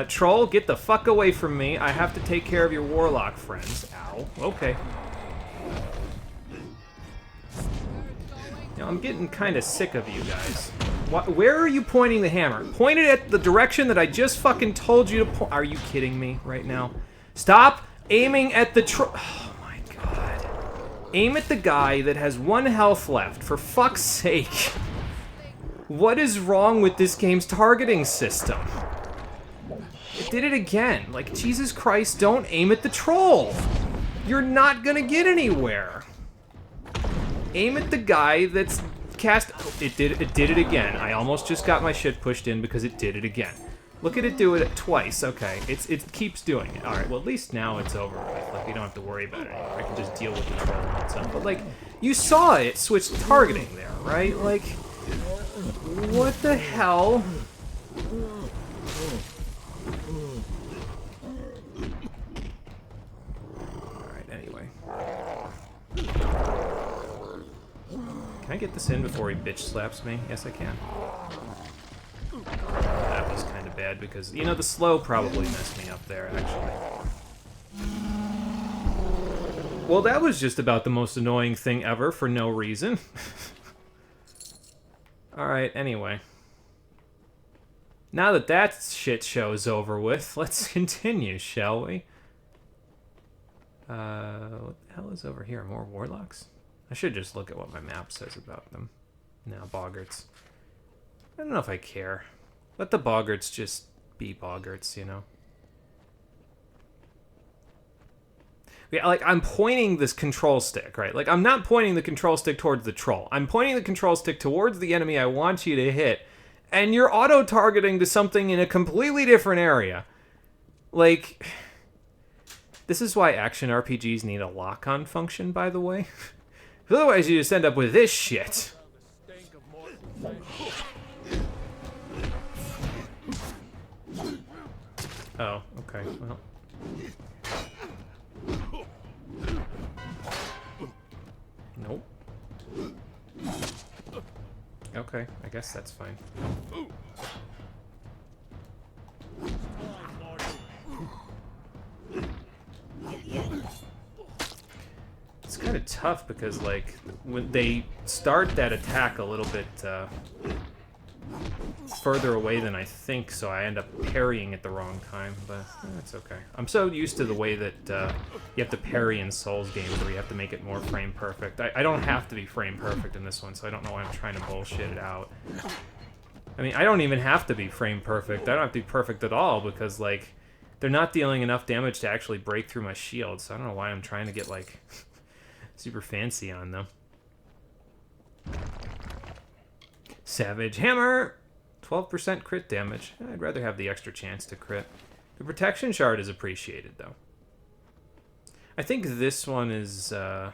Troll, get the fuck away from me. I have to take care of your warlock friends. Ow. Okay. You know, I'm getting kind of sick of you guys. Where are you pointing the hammer? Point it at the direction that I just fucking told you to point. Are you kidding me right now? Stop aiming at the troll. Oh my god. Aim at the guy that has 1 health left, for fuck's sake. What is wrong with this game's targeting system? It did it again. Like, Jesus Christ, don't aim at the troll. You're not gonna get anywhere. Aim at the guy that's cast... Oh, it did it again. I almost just got my shit pushed in because it did it again. Look at it do it twice. Okay, it keeps doing it. Alright, well, at least now it's over with. Like, we don't have to worry about it anymore. I can just deal with the troll on its own. But, like, you saw it switch targeting there, right? Like, what the hell? Alright, anyway. Can I get this in before he bitch slaps me? Yes, I can. That was kind of bad because, you know, the slow probably messed me up there, actually. Well, that was just about the most annoying thing ever for no reason. Alright, anyway. Now that that shit show is over with, let's continue, shall we? What the hell is over here? More warlocks? I should just look at what my map says about them. No, boggarts. I don't know if I care. Let the boggarts just be boggarts, you know? Yeah, like, I'm pointing this control stick, right? Like, I'm not pointing the control stick towards the troll. I'm pointing the control stick towards the enemy I want you to hit, and you're auto-targeting to something in a completely different area. Like, this is why action RPGs need a lock-on function, by the way. Otherwise, you just end up with this shit. Oh, okay, well. Nope. Okay, I guess that's fine. It's kind of tough because, like, when they start that attack a little bit further away than I think, so I end up parrying at the wrong time, but that's okay. I'm so used to the way that you have to parry in Souls games where you have to make it more frame perfect. I don't have to be frame perfect in this one, so I don't know why I'm trying to bullshit it out. I mean, I don't even have to be frame perfect. I don't have to be perfect at all because, like, they're not dealing enough damage to actually break through my shield, so I don't know why I'm trying to get, like, super fancy on them. Savage Hammer! 12% crit damage. I'd rather have the extra chance to crit. The protection shard is appreciated, though. I think this one is, yeah,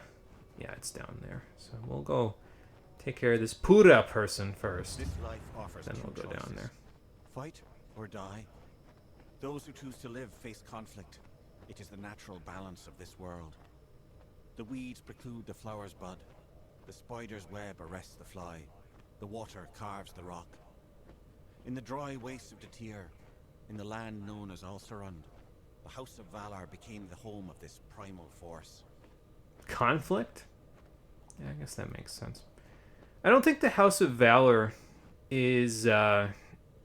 it's down there. So we'll go take care of this Pura person first. This life offers Then we'll go choices. down there. Fight or die. Those who choose to live face conflict. It is the natural balance of this world. The weeds preclude the flower's bud. The spider's web arrests the fly. The water carves the rock. In the dry wastes of Datir, in the land known as Ulcerund, the House of Valor became the home of this primal force. Conflict? Yeah, I guess that makes sense. I don't think the House of Valor is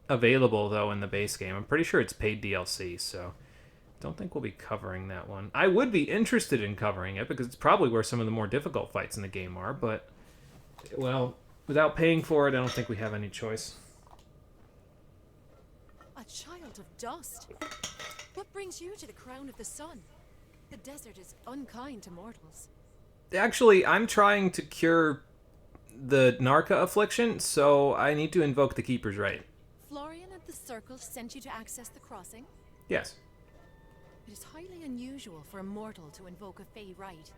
available, though, in the base game. I'm pretty sure it's paid DLC, so don't think we'll be covering that one. I would be interested in covering it, because it's probably where some of the more difficult fights in the game are, but, well, without paying for it, I don't think we have any choice. A child of dust. What brings you to the crown of the sun? The desert is unkind to mortals. Actually, I'm trying to cure the Narca affliction, so I need to invoke the Keeper's Right. Florian and the Circle sent you to access the crossing? Yes. It is highly unusual for a mortal to invoke a Fey right,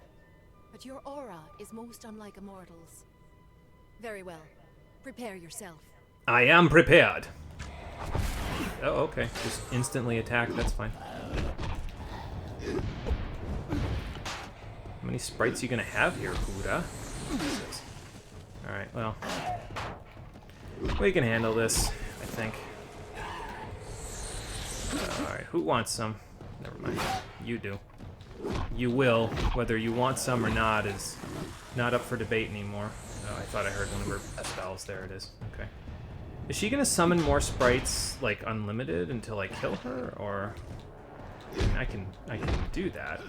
but your aura is most unlike a mortal's. Very well. Prepare yourself. I am prepared. Oh, okay. Just instantly attack. That's fine. How many sprites are you gonna have here, Huda? Alright, well. We can handle this, I think. Alright, who wants some? Never mind. You do. You will. Whether you want some or not is not up for debate anymore. Oh, I thought I heard one of her spells. There it is. Okay. Is she gonna summon more sprites, like, unlimited until I kill her? Or... I mean, I can do that.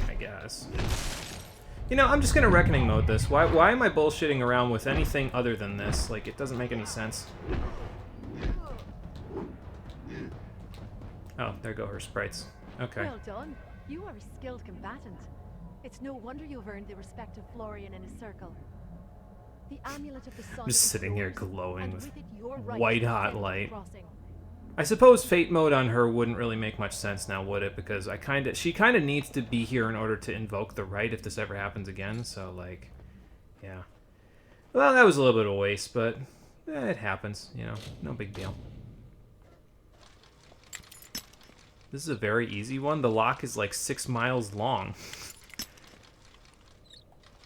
I guess. You know, I'm just gonna Reckoning mode this. Why am I bullshitting around with anything other than this? Like, it doesn't make any sense. Oh, there go her sprites. Okay. Well done. You are a skilled combatant. It's no wonder you've earned the respect of Florian and his circle. The amulet of the sun. I'm just is sitting here yours, glowing and with it your right white to hot defend the light. crossing. I suppose fate mode on her wouldn't really make much sense now, would it? Because she kind of needs to be here in order to invoke the right if this ever happens again. So, like, yeah. Well, that was a little bit of a waste, but it happens. You know, no big deal. This is a very easy one. The lock is like 6 miles long.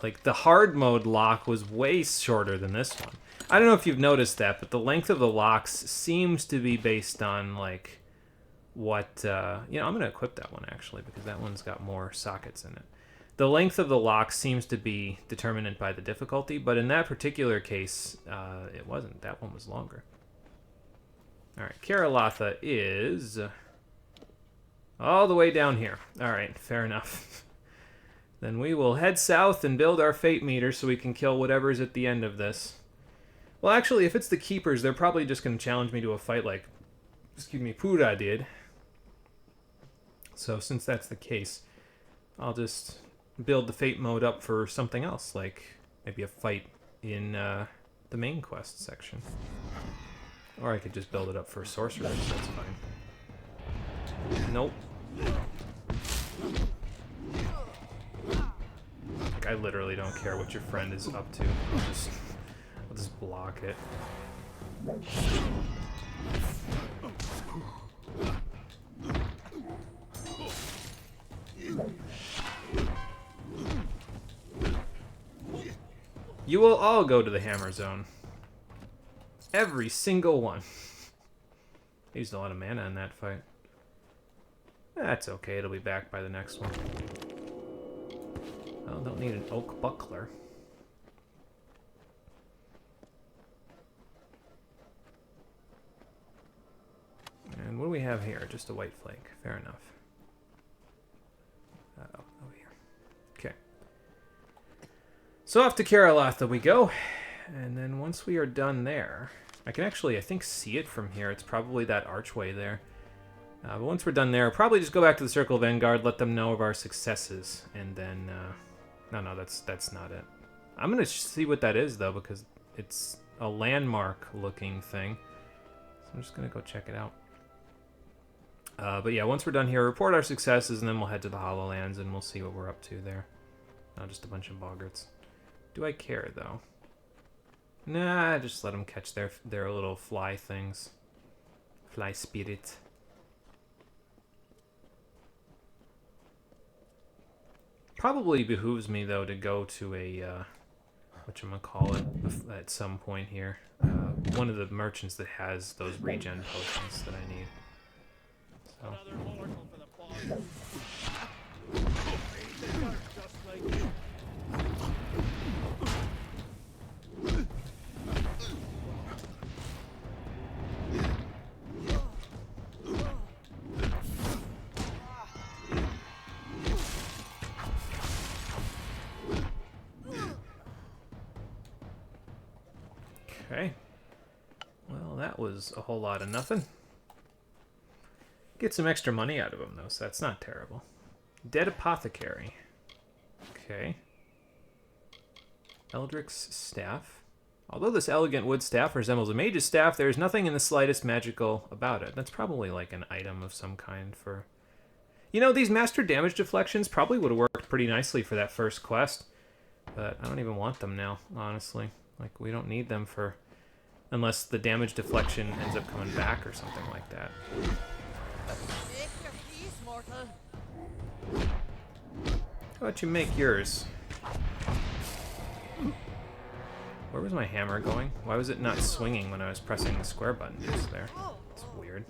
Like, the hard mode lock was way shorter than this one. I don't know if you've noticed that, but the length of the locks seems to be based on, like, what, you know, I'm going to equip that one actually because that one's got more sockets in it. The length of the lock seems to be determined by the difficulty, but in that particular case, it wasn't. That one was longer. All right, Karalatha is all the way down here. All right, fair enough. Then we will head south and build our fate meter so we can kill whatever's at the end of this. Well, actually, if it's the Keepers, they're probably just going to challenge me to a fight like, excuse me, Pura did. So since that's the case, I'll just build the fate mode up for something else, like maybe a fight in the main quest section. Or I could just build it up for sorcerers, that's fine. Nope. Like, I literally don't care what your friend is up to. I'll just block it. You will all go to the Hammer Zone. Every single one. I used a lot of mana in that fight. That's okay, it'll be back by the next one. Well, don't need an oak buckler. And what do we have here? Just a white flake. Fair enough. Over here. Okay. So off to Karalatha we go. And then once we are done there, I can actually, I think, see it from here. It's probably that archway there. But once we're done there, probably just go back to the Circle of Vanguard, let them know of our successes, and then... No, that's not it. I'm going to see what that is, though, because it's a landmark-looking thing. So I'm just going to go check it out. But yeah, once we're done here, report our successes, and then we'll head to the Hollowlands, and we'll see what we're up to there. Not just a bunch of boggarts. Do I care, though? Nah, just let them catch their little fly things. Fly spirit. Probably behooves me, though, to go to a, whatchamacallit, at some point here. One of the merchants that has those regen potions that I need. So. Okay. Well, that was a whole lot of nothing. Get some extra money out of him, though, so that's not terrible. Dead Apothecary. Okay. Eldrick's Staff. Although this elegant wood staff resembles a mage's staff, there is nothing in the slightest magical about it. That's probably like an item of some kind for... You know, these master damage deflections probably would have worked pretty nicely for that first quest. But I don't even want them now, honestly. Like, we don't need them for... Unless the damage deflection ends up coming back or something like that. How about you make yours? Where was my hammer going? Why was it not swinging when I was pressing the square button just there? It's weird.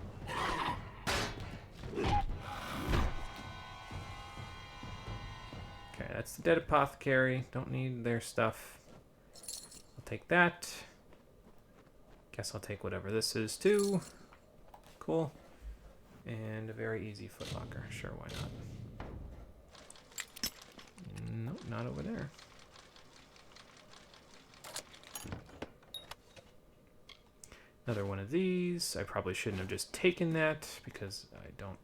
Okay, that's the Dead Apothecary. Don't need their stuff. I'll take that. Guess I'll take whatever this is too. Cool. And a very easy footlocker. Sure, why not? Nope, not over there. Another one of these. I probably shouldn't have just taken that because I don't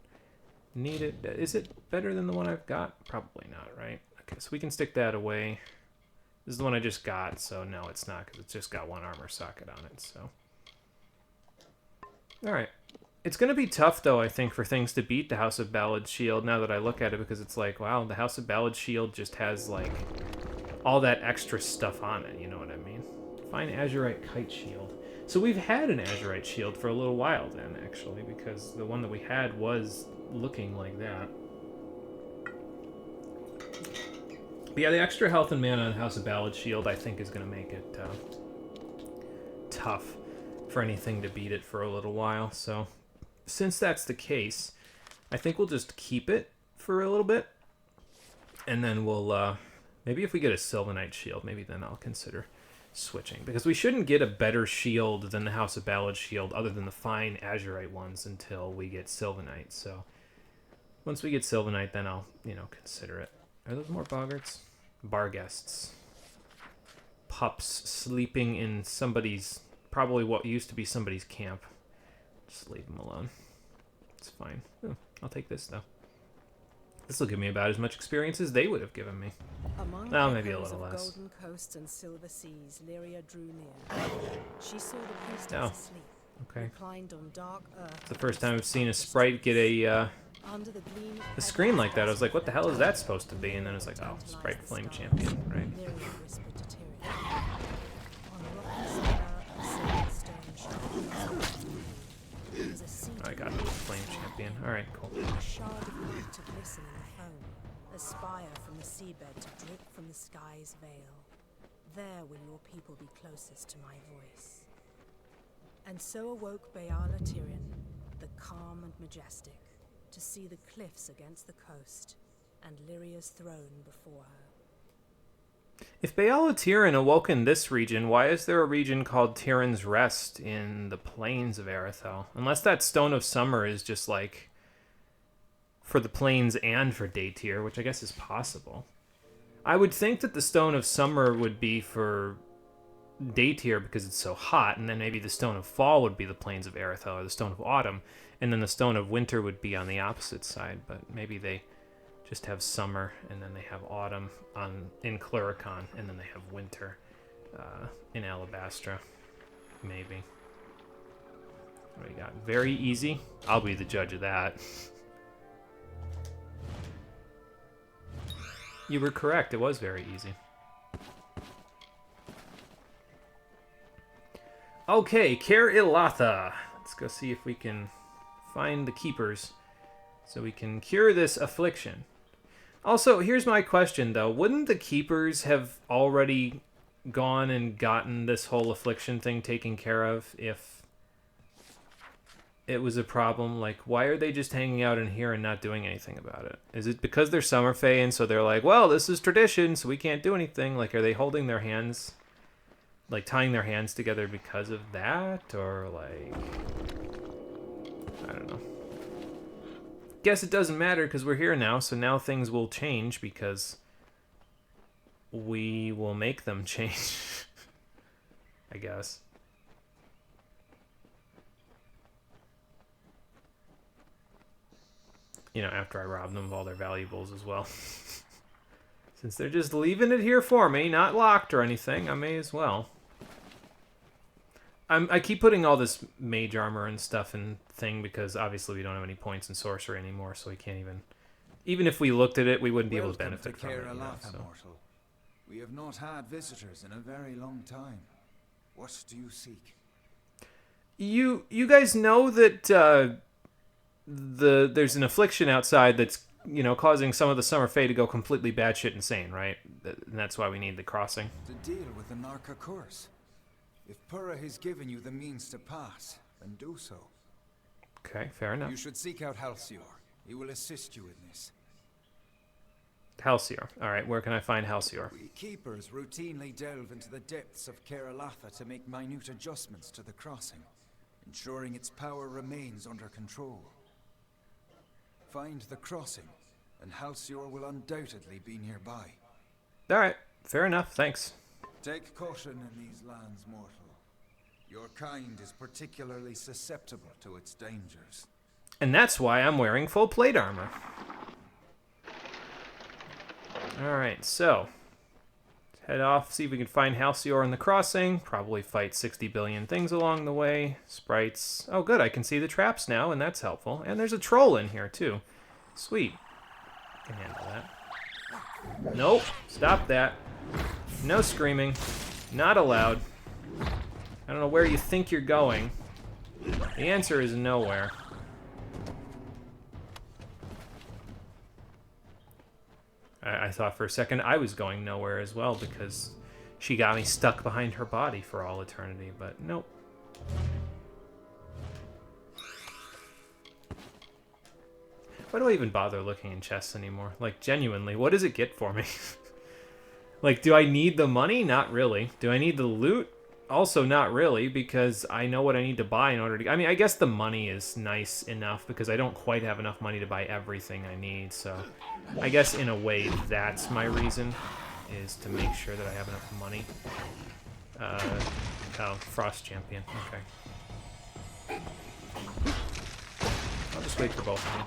need it. Is it better than the one I've got? Probably not, right? Okay, so we can stick that away. This is the one I just got, so no, it's not because it's just got one armor socket on it, so. Alright. It's going to be tough, though, I think, for things to beat the House of Ballad's shield now that I look at it, because it's like, wow, the House of Ballad's shield just has, like, all that extra stuff on it, you know what I mean? Fine Azurite Kite Shield. So we've had an Azurite shield for a little while then, actually, because the one that we had was looking like that. But yeah, the extra health and mana on House of Ballad's shield, I think, is going to make it tough for anything to beat it for a little while, so... since that's the case, I think we'll just keep it for a little bit. And then we'll, maybe if we get a Sylvanite shield, maybe then I'll consider switching. Because we shouldn't get a better shield than the House of Ballad shield, other than the fine Azurite ones, until we get Sylvanite. So once we get Sylvanite, then I'll, consider it. Are those more boggarts? Barguests. Pups sleeping in somebody's, probably what used to be somebody's camp. Just leave them alone. It's fine. Oh, I'll take this, though. This will give me about as much experience as they would have given me. Among Oh, maybe a echoes little of less. golden coasts and silver seas, Lyria drew near. She saw the priestess Oh, asleep, okay. reclined on dark earth. It's the first time I've seen a sprite get a Under the gleam of screen like that. I was like, what the hell is that heaven's supposed to be? And then it's like, oh, tantalized Sprite the Flame stars. Champion, right? Lyria whispered to Tyrion. On a rocky spire, a silver stone shard. There was a seat I got it. Flame Champion. Alright, cool. a shard of light to glisten in the foam, a spire from the seabed to drip from the sky's veil. There will your people be closest to my voice. And so awoke Beala Tyrion, the calm and majestic, to see the cliffs against the coast, and Lyria's throne before her. If Beala Tyrion awoke in this region, why is there a region called Tyrion's Rest in the plains of Arethel? Unless that Stone of Summer is just like for the plains and for Daytyr, which I guess is possible. I would think that the Stone of Summer would be for Daytyr because it's so hot, and then maybe the Stone of Fall would be the plains of Arethel, or the Stone of Autumn, and then the Stone of Winter would be on the opposite side, but maybe they just have summer, and then they have autumn in Cluricon, and then they have winter in Alabastra. Maybe. What do we got? Very easy. I'll be the judge of that. You were correct. It was very easy. Okay, Ker Ilatha. Let's go see if we can find the keepers so we can cure this affliction. Also, here's my question, though. Wouldn't the keepers have already gone and gotten this whole affliction thing taken care of if it was a problem? Like, why are they just hanging out in here and not doing anything about it? Is it because they're Summerfey and so they're like, well, this is tradition, so we can't do anything? Like, are they holding their hands, like, tying their hands together because of that? Or, like, I don't know. Guess it doesn't matter because we're here now, so now things will change because we will make them change. I guess. You know, after I rob them of all their valuables as well. Since they're just leaving it here for me, not locked or anything, I may as well. I keep putting all this mage armor and stuff in thing because obviously we don't have any points in sorcery anymore, so we can't even if we looked at it, we wouldn't be able to benefit from it. So. Mortal. We have not had visitors in a very long time. What do you seek? You guys know that there's an affliction outside that's causing some of the Summer Fae to go completely batshit insane, right? And that's why we need the crossing. To deal with the Narca curse. If Pura has given you the means to pass, then do so. Okay, fair enough. You should seek out Halcyon. He will assist you in this. Halcyon. All right, where can I find Halcyon? We keepers routinely delve into the depths of Keralatha to make minute adjustments to the crossing, ensuring its power remains under control. Find the crossing, and Halcyon will undoubtedly be nearby. All right, fair enough. Thanks. Take caution in these lands, mortal. Your kind is particularly susceptible to its dangers. And that's why I'm wearing full plate armor. Alright, so let's head off, see if we can find Halcyon in the crossing. Probably fight 60 billion things along the way. Sprites. Oh good, I can see the traps now, and that's helpful. And there's a troll in here too. Sweet. Can handle that. Nope. Stop that. No screaming. Not allowed. I don't know where you think you're going. The answer is nowhere. I thought for a second I was going nowhere as well because she got me stuck behind her body for all eternity, but nope. Why do I even bother looking in chests anymore? Like, genuinely, what does it get for me? Like, do I need the money? Not really. Do I need the loot? Also not really, because I know what I need to buy in order to... I mean, I guess the money is nice enough, because I don't quite have enough money to buy everything I need, so... I guess, in a way, that's my reason, is to make sure that I have enough money. Oh, Frost Champion, okay. I'll just wait for both of you.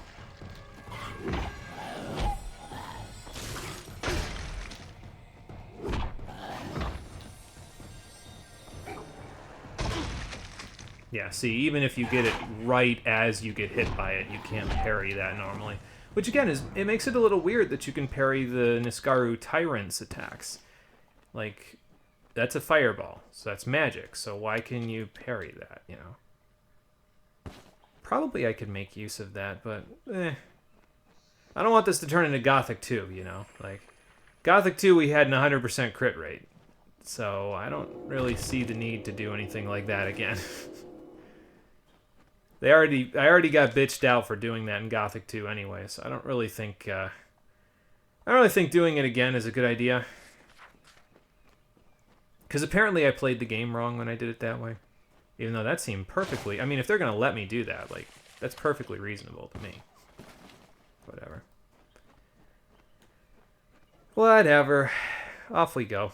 Yeah, see, even if you get it right as you get hit by it, you can't parry that normally. Which, again, it makes it a little weird that you can parry the Niskaru Tyrant's attacks. Like, that's a fireball, so that's magic, so why can you parry that, you know? Probably I could make use of that, but, I don't want this to turn into Gothic 2, you know? Like, Gothic 2 we had an 100% crit rate, so I don't really see the need to do anything like that again. I already got bitched out for doing that in Gothic 2 anyway, so I don't really think doing it again is a good idea. Because apparently I played the game wrong when I did it that way. Even though that seemed perfectly... I mean, if they're going to let me do that, like, that's perfectly reasonable to me. Whatever. Whatever. Off we go.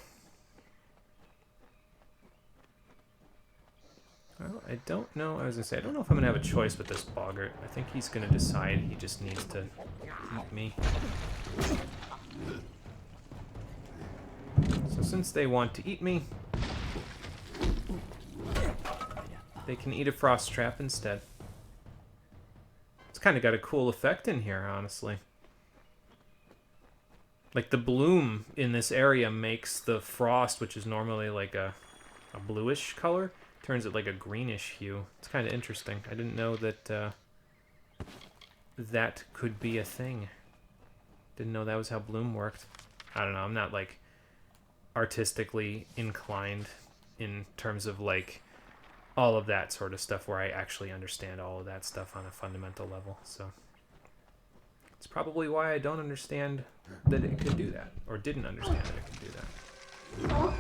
Well, I don't know. I was going to say, I don't know if I'm going to have a choice with this boggart. I think he's going to decide he just needs to eat me. So since they want to eat me, they can eat a frost trap instead. It's kind of got a cool effect in here, honestly. Like, the bloom in this area makes the frost, which is normally like a bluish color, turns it like a greenish hue. It's kind of interesting. I didn't know that that could be a thing. Didn't know that was how bloom worked. I don't know. I'm not, like, artistically inclined in terms of, like, all of that sort of stuff where I actually understand all of that stuff on a fundamental level. So it's probably why I don't understand that it could do that, or didn't understand that it could do that.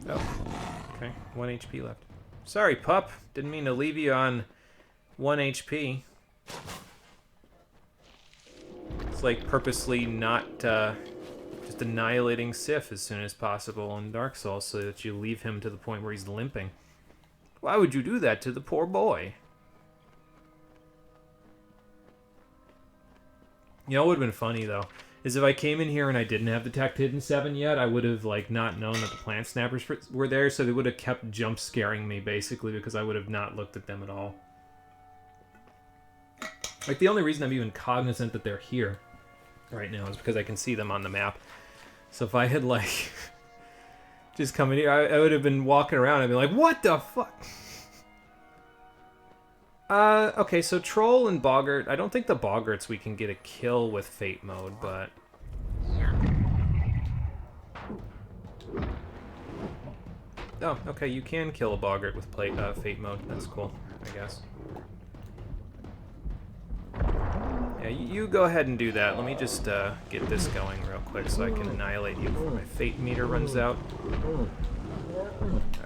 Oh, okay. 1 HP left. Sorry, pup. Didn't mean to leave you on 1 HP. It's like purposely not just annihilating Sif as soon as possible in Dark Souls so that you leave him to the point where he's limping. Why would you do that to the poor boy? You know what would have been funny, though, is if I came in here and I didn't have Detect Hidden 7 yet, I would have, like, not known that the plant snappers were there, so they would have kept jump scaring me, basically, because I would have not looked at them at all. Like, the only reason I'm even cognizant that they're here right now is because I can see them on the map. So if I had, like, just come in here, I would have been walking around and be like, what the fuck? Okay, so Troll and Boggart. I don't think the Boggarts we can get a kill with Fate mode, but... Oh, okay, you can kill a Boggart with Fate mode. That's cool, I guess. Yeah, you go ahead and do that. Let me just get this going real quick so I can annihilate you before my Fate meter runs out.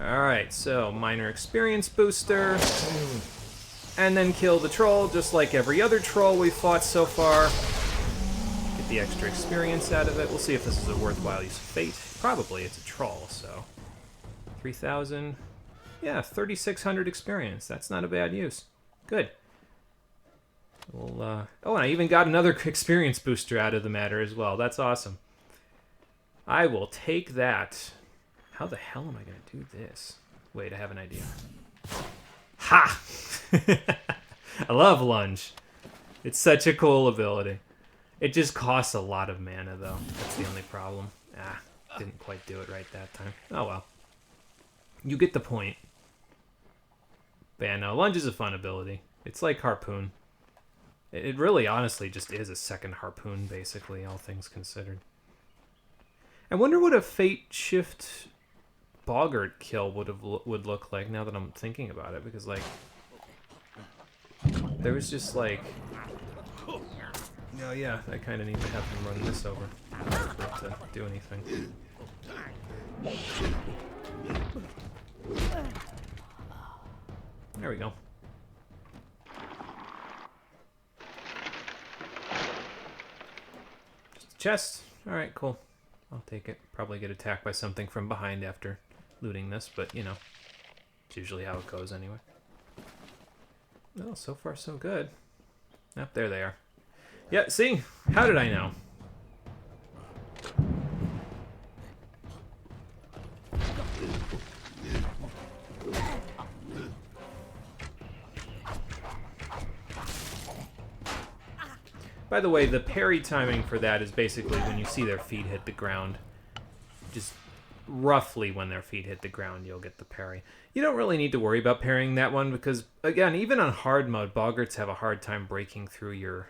Alright, so minor experience booster. And then kill the troll, just like every other troll we've fought so far. Get the extra experience out of it. We'll see if this is a worthwhile use of Fate. Probably, it's a troll, so... 3,000... Yeah, 3,600 experience. That's not a bad use. Good. We'll, oh, and I even got another experience booster out of the matter as well. That's awesome. I will take that. How the hell am I going to do this? Wait, I have an idea. Ha! I love Lunge. It's such a cool ability. It just costs a lot of mana, though. That's the only problem. Ah, didn't quite do it right that time. Oh, well. You get the point. But yeah, no, Lunge is a fun ability. It's like Harpoon. It really, honestly, just is a second Harpoon, basically, all things considered. I wonder what a Fate Shift Boggart kill would look like now that I'm thinking about it, because like there was just like, oh yeah, I kind of need to have him run this over for it to do anything. There we go. Just a chest. Alright, cool. I'll take it. Probably get attacked by something from behind after looting this, but you know, it's usually how it goes anyway. Well, so far so good. Yep, there they are. Yeah, see? How did I know? By the way, the parry timing for that is basically when you see their feet hit the ground. Just roughly when their feet hit the ground, you'll get the parry. You don't really need to worry about parrying that one because, again, even on hard mode, Boggarts have a hard time breaking through your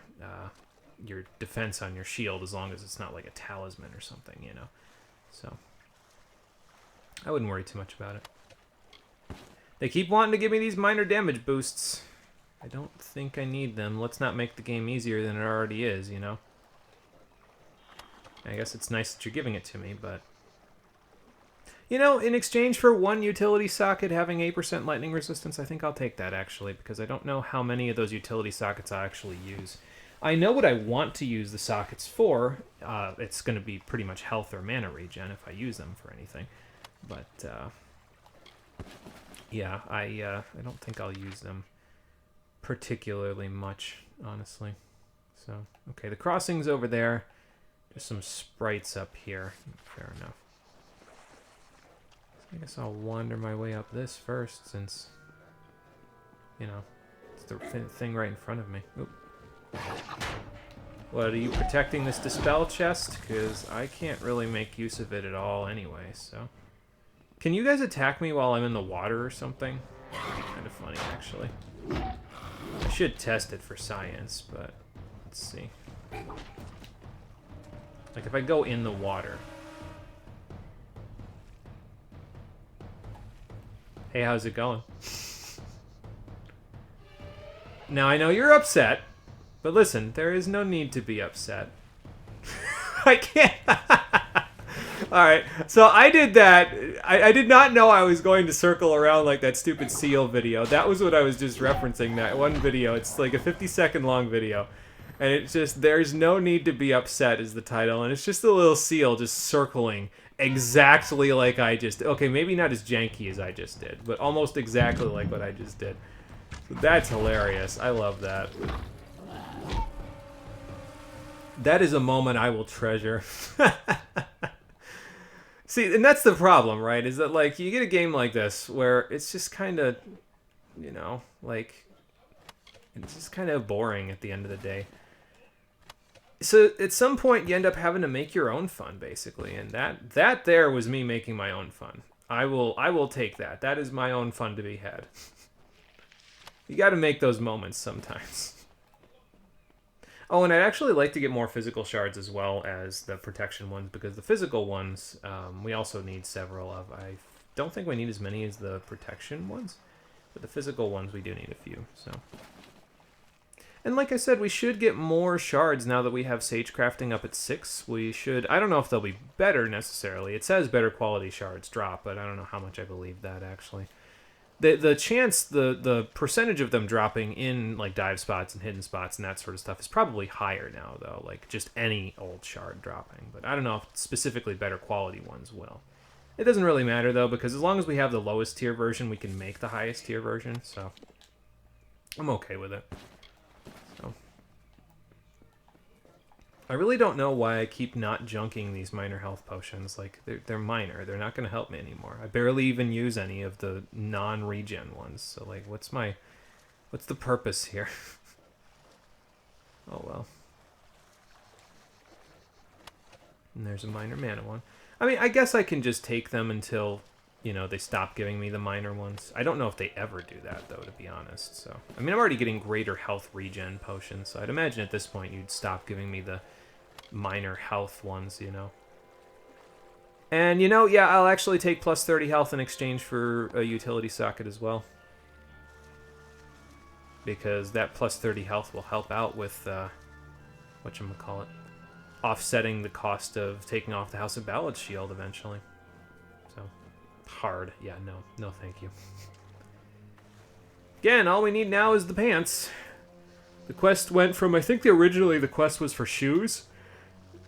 defense on your shield as long as it's not like a talisman or something, you know. So, I wouldn't worry too much about it. They keep wanting to give me these minor damage boosts. I don't think I need them. Let's not make the game easier than it already is, you know? I guess it's nice that you're giving it to me, but... You know, in exchange for one utility socket having 8% lightning resistance, I think I'll take that, actually, because I don't know how many of those utility sockets I actually use. I know what I want to use the sockets for. It's going to be pretty much health or mana regen if I use them for anything. But, yeah, I don't think I'll use them particularly much, honestly. So, okay, the crossing's over there. There's some sprites up here. Fair enough. I guess I'll wander my way up this first, since, you know, it's the thing right in front of me. Oop. What, are you protecting this dispel chest? Because I can't really make use of it at all anyway, so... Can you guys attack me while I'm in the water or something? That'd be kind of funny, actually. I should test it for science, but let's see. Like, if I go in the water... Hey, how's it going? Now, I know you're upset, but listen, there is no need to be upset. I can't... Alright, so I did that. I did not know I was going to circle around like that stupid seal video. That was what I was just referencing, that one video. It's like a 50-second long video. And it's just, there's no need to be upset is the title. And it's just a little seal just circling exactly like I just... Okay, maybe not as janky as I just did, but almost exactly like what I just did. So that's hilarious. I love that. That is a moment I will treasure. See, and that's the problem, right? Is that, like, you get a game like this where it's just kind of, you know, like, it's just kind of boring at the end of the day. So at some point you end up having to make your own fun, basically, and that there was me making my own fun. I will take that. That is my own fun to be had. You got to make those moments sometimes. Oh, and I'd actually like to get more physical shards as well as the protection ones, because the physical ones, we also need several of. I don't think we need as many as the protection ones, but the physical ones we do need a few, so. And like I said, we should get more shards now that we have Sage Crafting up at 6. We should, I don't know if they'll be better necessarily. It says better quality shards drop, but I don't know how much I believe that, actually. The chance, the percentage of them dropping in, like, dive spots and hidden spots and that sort of stuff is probably higher now, though. Like, just any old shard dropping. But I don't know if specifically better quality ones will. It doesn't really matter, though, because as long as we have the lowest tier version, we can make the highest tier version, so I'm okay with it. So I really don't know why I keep not junking these minor health potions. Like, they're minor. They're not going to help me anymore. I barely even use any of the non-regen ones. So, like, what's the purpose here? Oh, well. And there's a minor mana one. I mean, I guess I can just take them until, you know, they stop giving me the minor ones. I don't know if they ever do that, though, to be honest. So, I mean, I'm already getting greater health regen potions, so I'd imagine at this point you'd stop giving me the minor health ones, you know. And, you know, yeah, I'll actually take plus 30 health in exchange for a utility socket as well. Because that plus 30 health will help out with, whatchamacallit, offsetting the cost of taking off the House of Ballads shield eventually. So, hard. Yeah, no thank you. Again, all we need now is the pants. The quest went from, I think originally the quest was for shoes.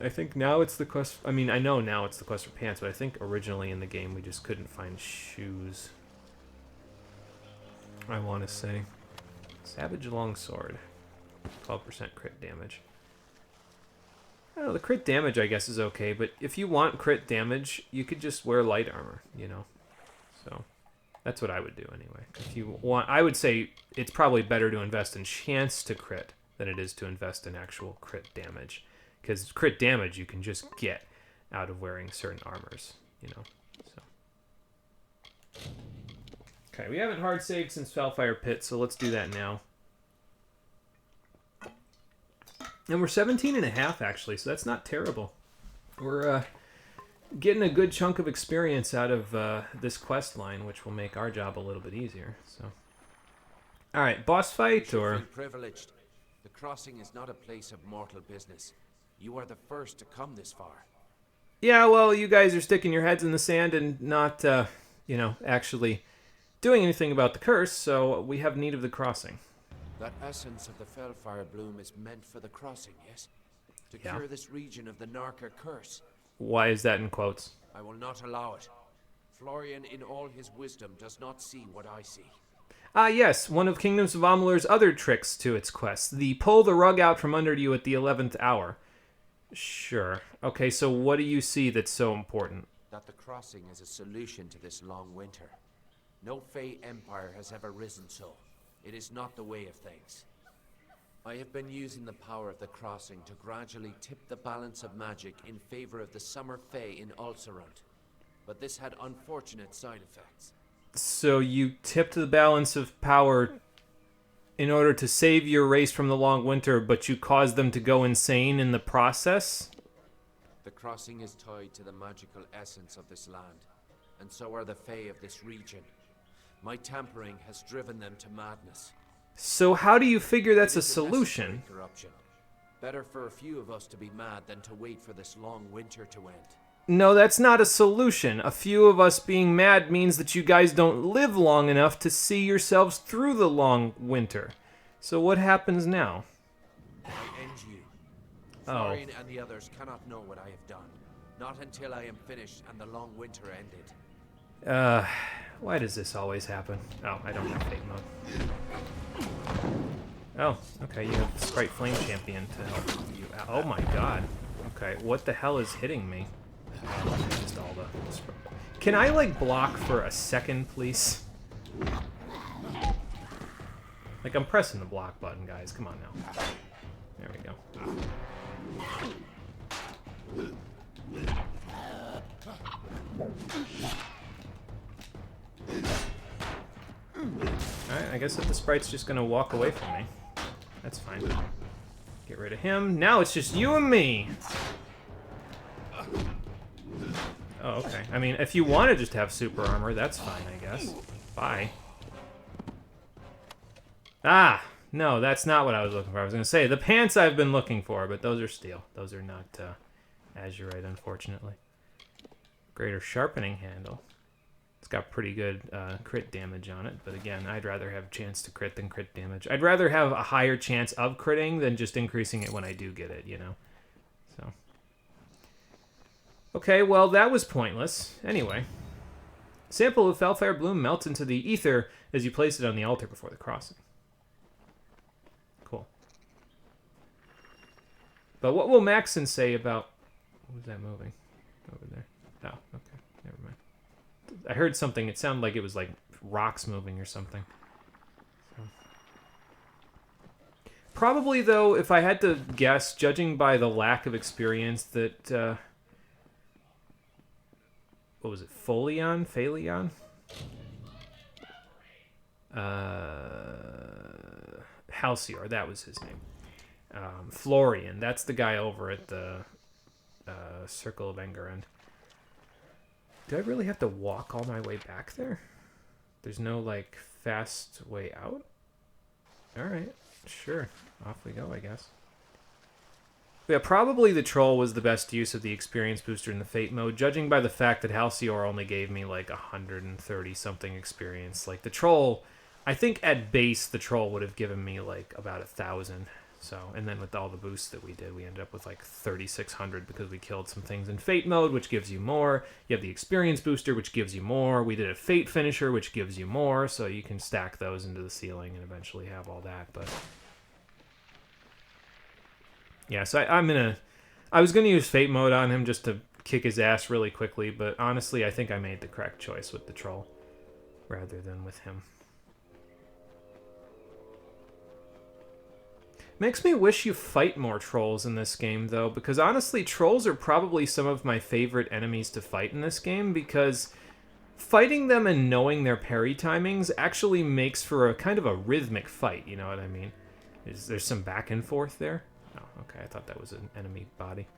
I think now it's the quest, I mean, I know now it's the quest for pants, but I think originally in the game we just couldn't find shoes. I want to say. Savage Longsword. 12% crit damage. I don't know, the crit damage I guess is okay, but if you want crit damage, you could just wear light armor, you know? So, that's what I would do anyway. If you want, I would say it's probably better to invest in chance to crit than it is to invest in actual crit damage. Because crit damage you can just get out of wearing certain armors, you know? So. Okay, we haven't hard saved since Felfire Pit, so let's do that now. And we're 17 and a half, actually, so that's not terrible. We're getting a good chunk of experience out of this quest line, which will make our job a little bit easier. So, all right, boss fight or? Feel privileged. The crossing is not a place of mortal business. You are the first to come this far. Yeah, well, you guys are sticking your heads in the sand and not, you know, actually doing anything about the curse, so we have need of the crossing. That essence of the Fellfire bloom is meant for the crossing, yes? To cure this region of the Narker curse. Why is that in quotes? I will not allow it. Florian, in all his wisdom, does not see what I see. Ah, yes, one of Kingdoms of Amalur's other tricks to its quest. The pull the rug out from under you at the 11th hour. Sure. Okay, so what do you see that's so important? That the crossing is a solution to this long winter. No Fey empire has ever risen so. It is not the way of things. I have been using the power of the crossing to gradually tip the balance of magic in favor of the Summer Fey in Ulcerant. But this had unfortunate side effects. So you tipped the balance of power in order to save your race from the long winter, but you caused them to go insane in the process? The crossing is tied to the magical essence of this land, and so are the Fey of this region. My tampering has driven them to madness. So how do you figure that's a solution? Corruption. Better for a few of us to be mad than to wait for this long winter to end. No, that's not a solution. A few of us being mad means that you guys don't live long enough to see yourselves through the long winter. So what happens now? I end you. Florian and the others cannot know what I have done. Not until I am finished and the long winter ended. Why does this always happen? Oh, I don't have fate mode. Oh, okay, you have Sprite Flame Champion to help you out. Oh my god. Okay, what the hell is hitting me? Just all the... Can I, like, block for a second, please? Like, I'm pressing the block button, guys. Come on now. There we go. Alright, I guess that the sprite's just gonna walk away from me. That's fine. Get rid of him. Now it's just you and me! Oh, okay. I mean, if you want to just have super armor, that's fine, I guess. Bye. Ah! No, that's not what I was looking for. I was gonna say, the pants I've been looking for, but those are steel. Those are not, azurite, unfortunately. Greater sharpening handle. It's got pretty good crit damage on it, but again, I'd rather have chance to crit than crit damage. I'd rather have a higher chance of critting than just increasing it when I do get it, you know? So. Okay, well, that was pointless. Anyway. Sample of Felfire Bloom melts into the ether as you place it on the altar before the crossing. Cool. But what will Maxon say about... What was that moving? Over there. Oh, okay. Never mind. I heard something. It sounded like it was like rocks moving or something. So. Probably, though, if I had to guess, judging by the lack of experience that... what was it? Folion? Phaleon? Halcyon, that was his name. Florian, that's the guy over at the Circle of Engerend. Do I really have to walk all my way back there? There's no, like, fast way out? Alright, sure. Off we go, I guess. Yeah, probably the Troll was the best use of the experience booster in the Fate mode, judging by the fact that Halcyon only gave me, like, 130-something experience. Like, the Troll... I think at base, the Troll would have given me, like, about 1,000. So, and then with all the boosts that we did, we ended up with, like, 3,600 because we killed some things in Fate mode, which gives you more. You have the experience booster, which gives you more. We did a Fate finisher, which gives you more. So you can stack those into the ceiling and eventually have all that, but... Yeah, so I was gonna use Fate mode on him just to kick his ass really quickly, but honestly, I think I made the correct choice with the Troll rather than with him. Makes me wish you fight more Trolls in this game, though, because honestly, Trolls are probably some of my favorite enemies to fight in this game, because fighting them and knowing their parry timings actually makes for a kind of a rhythmic fight, you know what I mean? There's some back and forth there. Oh, okay, I thought that was an enemy body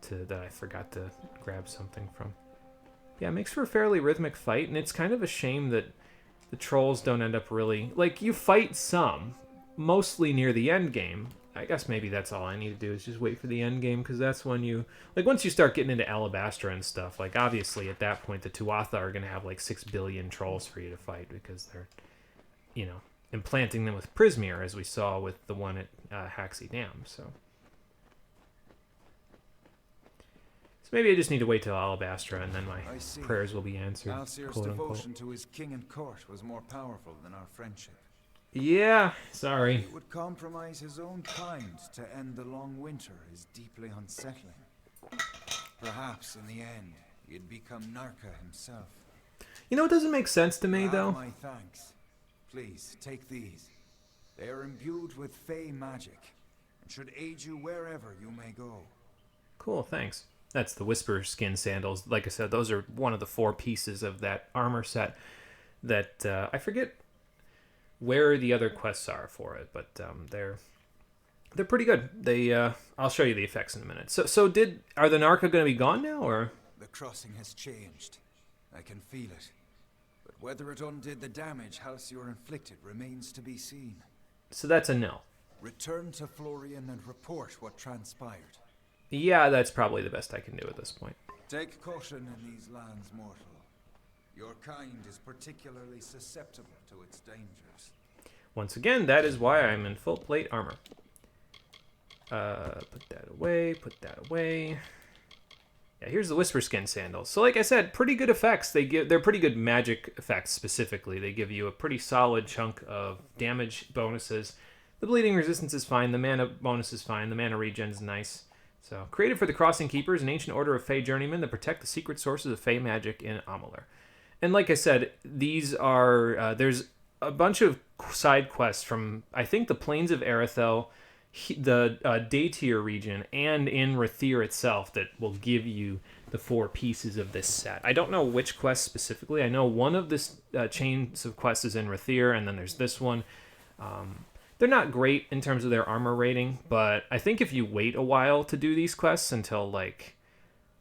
that I forgot to grab something from. Yeah, it makes for a fairly rhythmic fight, and it's kind of a shame that the Trolls don't end up really... Like, you fight some, mostly near the end game. I guess maybe that's all I need to do is just wait for the end game, because that's when you... Like, once you start getting into Alabastra and stuff, like, obviously, at that point, the Tuatha are going to have, like, 6 billion Trolls for you to fight, because they're, you know, implanting them with Prismeer, as we saw with the one at Haxie Dam, so... Maybe I just need to wait till Alabastra, and then my prayers will be answered. Alcir's devotion to his king and court was more powerful than our friendship. Yeah, sorry. He would compromise his own kind to end the long winter is deeply unsettling. Perhaps in the end, he'd become Narka himself. You know, it doesn't make sense to me, though. My thanks. Please, take these. They are imbued with Fey magic, and should aid you wherever you may go. Cool, thanks. That's the Whisper Skin Sandals. Like I said, those are one of the 4 pieces of that armor set that I forget where the other quests are for it, but they're pretty good. They I'll show you the effects in a minute. So are the Narca going to be gone now, or? The crossing has changed. I can feel it. But whether it undid the damage Halcyon inflicted remains to be seen. So that's a no. Return to Florian and report what transpired. Yeah, that's probably the best I can do at this point. Take caution in these lands, mortal. Your kind is particularly susceptible to its dangers. Once again, that is why I'm in full plate armor. Put that away, put that away. Yeah, here's the Whisper Skin Sandals. So like I said, pretty good effects. They're pretty good magic effects specifically. They give you a pretty solid chunk of damage bonuses. The bleeding resistance is fine, the mana bonus is fine, the mana regen is nice. So, created for the Crossing Keepers, an ancient order of Fey journeymen that protect the secret sources of Fey magic in Amalur. And like I said, these are, there's a bunch of side quests from, I think, the Plains of Erythel, the Daytier region, and in Rathir itself that will give you the 4 pieces of this set. I don't know which quest specifically. I know one of this chains of quests is in Rathir, and then there's this one. They're not great in terms of their armor rating, but I think if you wait a while to do these quests until, like...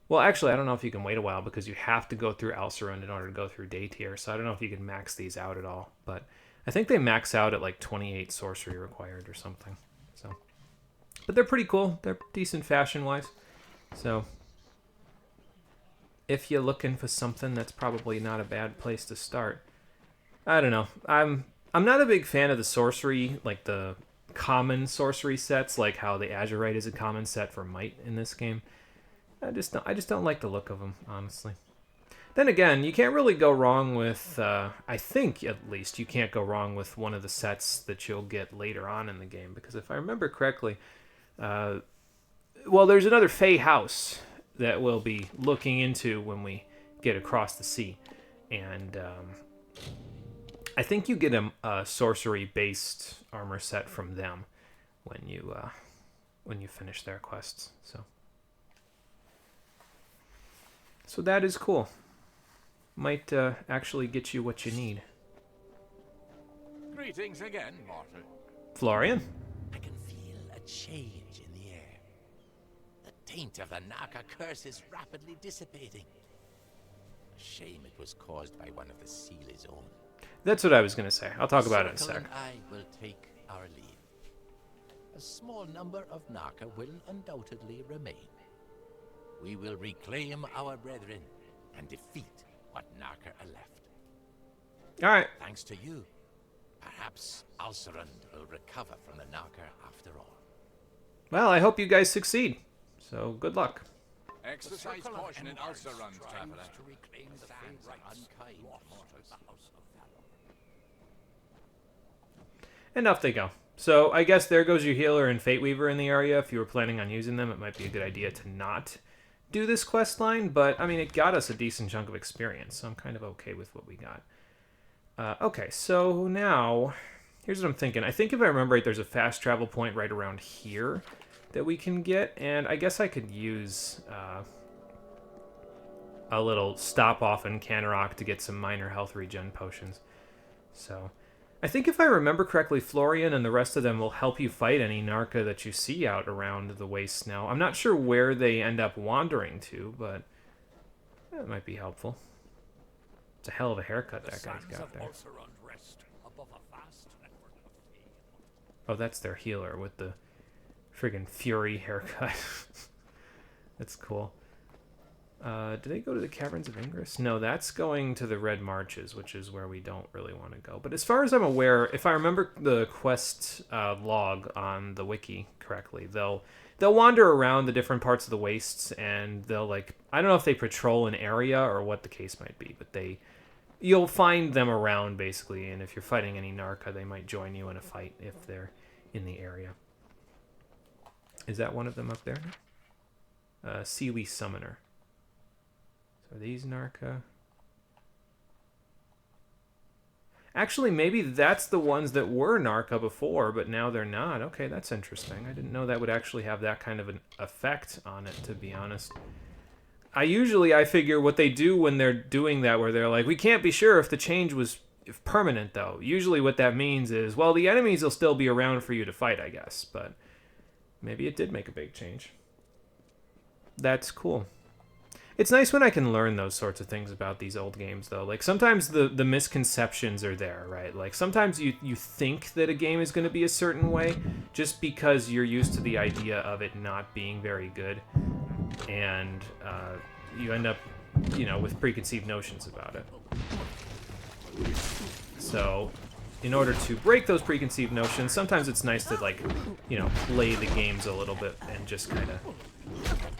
Well, actually, I don't know if you can wait a while because you have to go through Alcerund in order to go through Daytier, so I don't know if you can max these out at all. But I think they max out at, like, 28 sorcery required or something. So, but they're pretty cool. They're decent fashion-wise. So, if you're looking for something, that's probably not a bad place to start. I don't know. I'm not a big fan of the sorcery, like the common sorcery sets, like how the Azurite is a common set for Might in this game. I just don't like the look of them, honestly. Then again, you can't really go wrong with, I think at least, you can't go wrong with one of the sets that you'll get later on in the game, because if I remember correctly, well, there's another Fey house that we'll be looking into when we get across the sea, and I think you get a sorcery-based armor set from them when you finish their quests. So that is cool. Might actually get you what you need. Greetings again, mortal. Florian? I can feel a change in the air. The taint of the Naka curse is rapidly dissipating. Shame it was caused by one of the Sealy's own. That's what I was going to say. I'll talk about it in a Circle sec. and I will take our leave. A small number of Narca will undoubtedly remain. We will reclaim our brethren and defeat what Narca are left. All right. Thanks to you, perhaps Alcerund will recover from the Narca after all. Well, I hope you guys succeed. So, good luck. Exercise caution in Alcerund, traveler. To reclaim the sands unkind to mortals. And off they go. So, I guess there goes your healer and Fate Weaver in the area. If you were planning on using them, it might be a good idea to not do this quest line. But, I mean, it got us a decent chunk of experience, so I'm kind of okay with what we got. Okay, so now, here's what I'm thinking. I think if I remember right, there's a fast travel point right around here that we can get, and I guess I could use a little stop off in Canarok to get some minor health regen potions. So, I think if I remember correctly, Florian and the rest of them will help you fight any Narca that you see out around the wastes now. I'm not sure where they end up wandering to, but that might be helpful. It's a hell of a haircut that guy's got there. Oh, that's their healer with the friggin' Fury haircut. That's cool. Do they go to the Caverns of Ingress? No, that's going to the Red Marches, which is where we don't really want to go. But as far as I'm aware, if I remember the quest log on the wiki correctly, they'll wander around the different parts of the wastes, and they'll, like, I don't know if they patrol an area or what the case might be, but you'll find them around, basically, and if you're fighting any Narca, they might join you in a fight if they're in the area. Is that one of them up there? Sealy Summoner. So are these Narca? Actually, maybe that's the ones that were Narca before, but now they're not. Okay, that's interesting. I didn't know that would actually have that kind of an effect on it, to be honest. I figure what they do when they're doing that, where they're like, we can't be sure if the change was permanent, though. Usually what that means is, well, the enemies will still be around for you to fight, I guess. But maybe it did make a big change. That's cool. It's nice when I can learn those sorts of things about these old games, though. Like, sometimes the misconceptions are there, right? Like, sometimes you think that a game is going to be a certain way just because you're used to the idea of it not being very good. And you end up, with preconceived notions about it. So, in order to break those preconceived notions, sometimes it's nice to, like, play the games a little bit and just kind of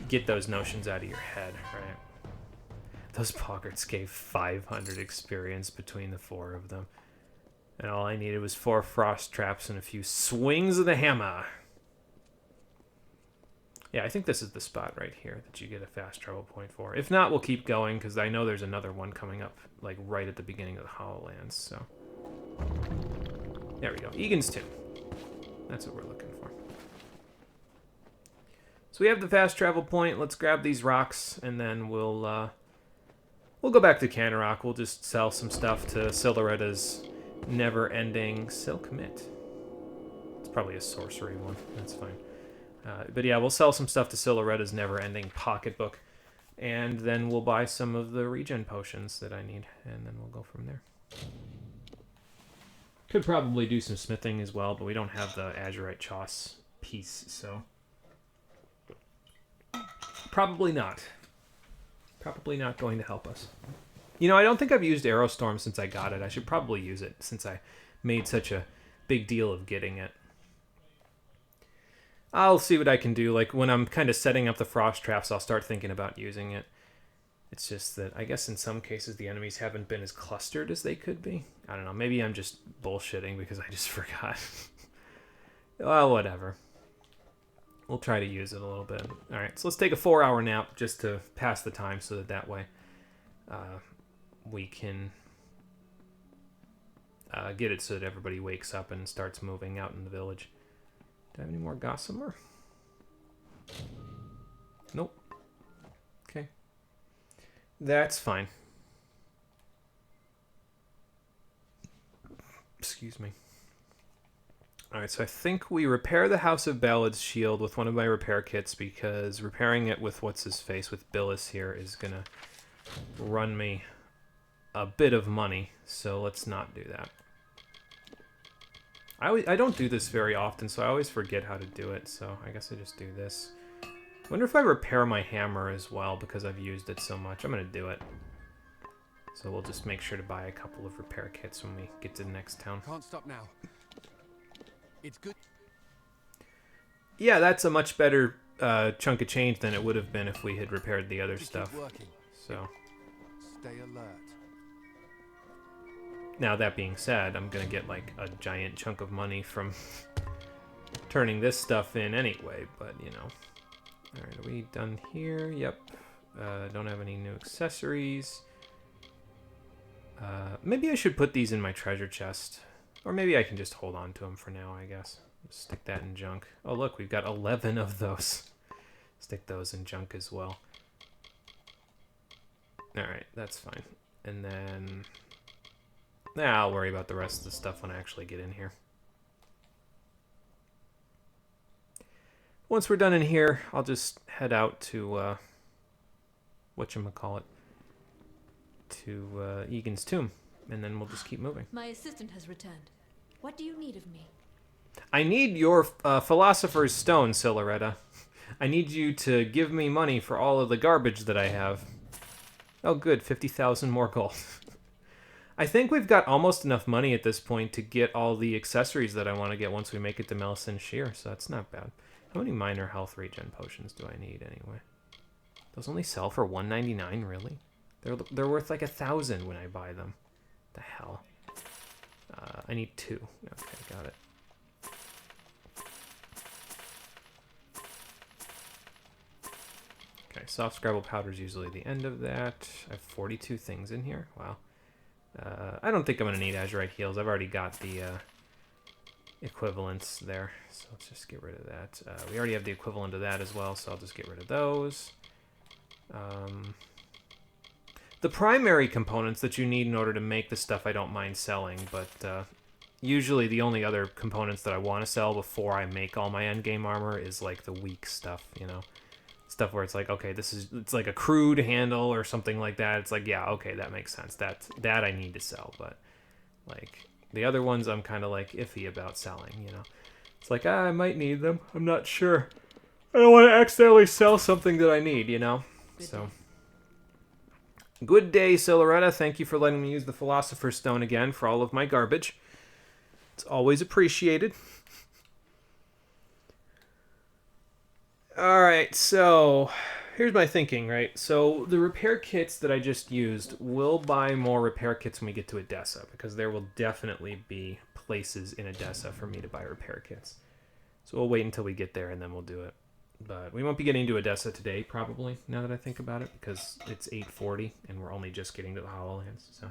get those notions out of your head, right? Those Boggarts gave 500 experience between the 4 of them. And all I needed was 4 frost traps and a few swings of the hammer. Yeah, I think this is the spot right here that you get a fast travel point for. If not, we'll keep going, because I know there's another one coming up, like, right at the beginning of the HoloLands, so. There we go. Egan's Tomb. That's what we're looking for. So we have the fast travel point. Let's grab these rocks, and then we'll go back to Canarok. We'll just sell some stuff to Siluretta's never-ending Silk Mitt. It's probably a sorcery one. That's fine. But yeah, we'll sell some stuff to Siluretta's never-ending pocketbook, and then we'll buy some of the regen potions that I need, and then we'll go from there. Could probably do some smithing as well, but we don't have the Azurite Choss piece, so probably not. Probably not going to help us. I don't think I've used Aerostorm since I got it. I should probably use it since I made such a big deal of getting it. I'll see what I can do. Like, when I'm kind of setting up the frost traps, I'll start thinking about using it. It's just that, I guess in some cases, the enemies haven't been as clustered as they could be. I don't know. Maybe I'm just bullshitting because I just forgot. Well, whatever. We'll try to use it a little bit. All right, so let's take a 4-hour nap just to pass the time so that way we can get it so that everybody wakes up and starts moving out in the village. Do I have any more Gossamer? Nope. Okay. That's fine. Excuse me. Alright, so I think we repair the House of Ballad's shield with one of my repair kits, because repairing it with what's-his-face, with Billis here, is gonna run me a bit of money, so let's not do that. I don't do this very often, so I always forget how to do it, so I guess I just do this. Wonder if I repair my hammer as well, because I've used it so much. I'm gonna do it. So we'll just make sure to buy a couple of repair kits when we get to the next town. Can't stop now. It's good. Yeah, that's a much better chunk of change than it would have been if we had repaired the other stuff. So. Stay alert. Now, that being said, I'm going to get, like, a giant chunk of money from turning this stuff in anyway, but, you know. Alright, are we done here? Yep. Don't have any new accessories. Maybe I should put these in my treasure chest. Or maybe I can just hold on to them for now, I guess. Just stick that in junk. Oh, look, we've got 11 of those. Stick those in junk as well. Alright, that's fine. And then... Nah, I'll worry about the rest of the stuff when I actually get in here. Once we're done in here, I'll just head out to, whatchamacallit, to Egan's tomb, and then we'll just keep moving. My assistant has returned. What do you need of me? I need your Philosopher's Stone, Siloretta. I need you to give me money for all of the garbage that I have. Oh, good, 50,000 more gold. I think we've got almost enough money at this point to get all the accessories that I want to get once we make it to Melisande Shear, so that's not bad. How many minor health regen potions do I need anyway? Those only sell for $199, really? They're worth like 1,000 when I buy them. The hell? I need 2. Okay, got it. Okay, soft scrabble powder is usually the end of that. I have 42 things in here. Wow. I don't think I'm going to need Azurite heals. I've already got the equivalents there, so let's just get rid of that. We already have the equivalent of that as well, so I'll just get rid of those. The primary components that you need in order to make the stuff I don't mind selling, but usually the only other components that I want to sell before I make all my endgame armor is like the weak stuff, you know? Stuff where it's like, okay, it's like a crude handle or something like that. It's like, yeah, okay, that makes sense. That I need to sell, but like the other ones I'm kind of like iffy about selling, you know? It's like, I might need them. I'm not sure. I don't want to accidentally sell something that I need, you know? So, good day, Siloretta. Thank you for letting me use the Philosopher's Stone again for all of my garbage. It's always appreciated. Alright, so here's my thinking, right? So the repair kits that I just used, we'll buy more repair kits when we get to Edessa, because there will definitely be places in Edessa for me to buy repair kits. So we'll wait until we get there and then we'll do it. But we won't be getting to Edessa today, probably, now that I think about it, because it's 8:40 and we're only just getting to the Hollowlands, so.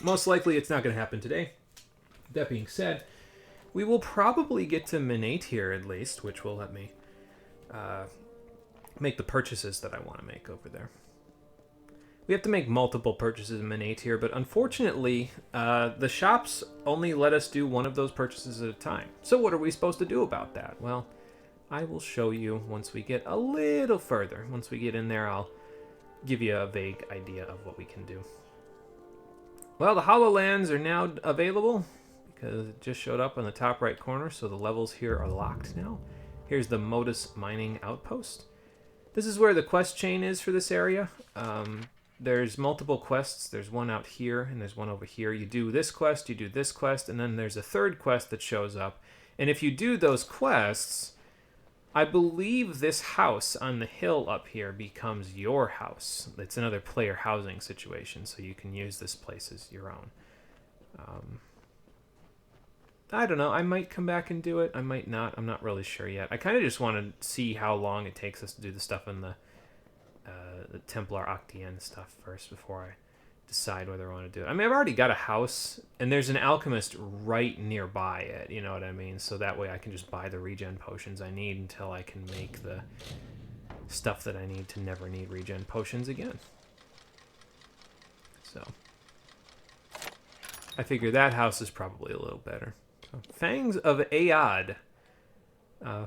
Most likely it's not going to happen today. That being said, we will probably get to Minate here at least, which will let me make the purchases that I want to make over there. We have to make multiple purchases in Minate here, but unfortunately, the shops only let us do one of those purchases at a time. So what are we supposed to do about that? Well, I will show you once we get a little further. Once we get in there, I'll give you a vague idea of what we can do. Well, the Hollowlands are now available, because it just showed up on the top right corner, so the levels here are locked now. Here's the Modus Mining Outpost. This is where the quest chain is for this area. There's multiple quests. There's one out here, and there's one over here. You do this quest, you do this quest, and then there's a third quest that shows up. And if you do those quests, I believe this house on the hill up here becomes your house. It's another player housing situation, so you can use this place as your own. I don't know. I might come back and do it. I might not. I'm not really sure yet. I kind of just want to see how long it takes us to do the stuff in the Templar Octien stuff first before I decide whether I want to do it. I mean, I've already got a house, and there's an alchemist right nearby it. You know what I mean? So that way I can just buy the regen potions I need until I can make the stuff that I need to never need regen potions again. So I figure that house is probably a little better. So, Fangs of Aad.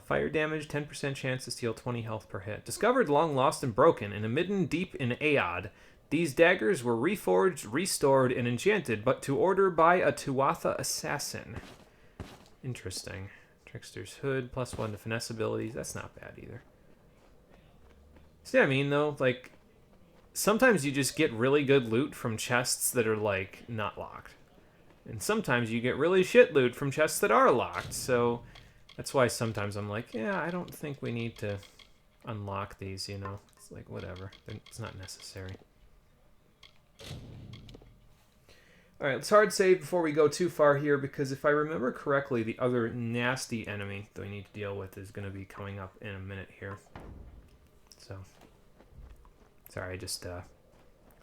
Fire damage, 10% chance to steal 20 health per hit. Discovered long lost and broken and hidden deep in Aod. These daggers were reforged, restored, and enchanted, but to order by a Tuatha assassin. Interesting. Trickster's Hood, +1 to finesse abilities. That's not bad either. See what I mean, though? Like, sometimes you just get really good loot from chests that are, like, not locked. And sometimes you get really shit loot from chests that are locked, so that's why sometimes I'm like, yeah, I don't think we need to unlock these, you know? It's like, whatever. It's not necessary. Alright, let's hard save before we go too far here, because if I remember correctly, the other nasty enemy that we need to deal with is going to be coming up in a minute here. So, sorry, I just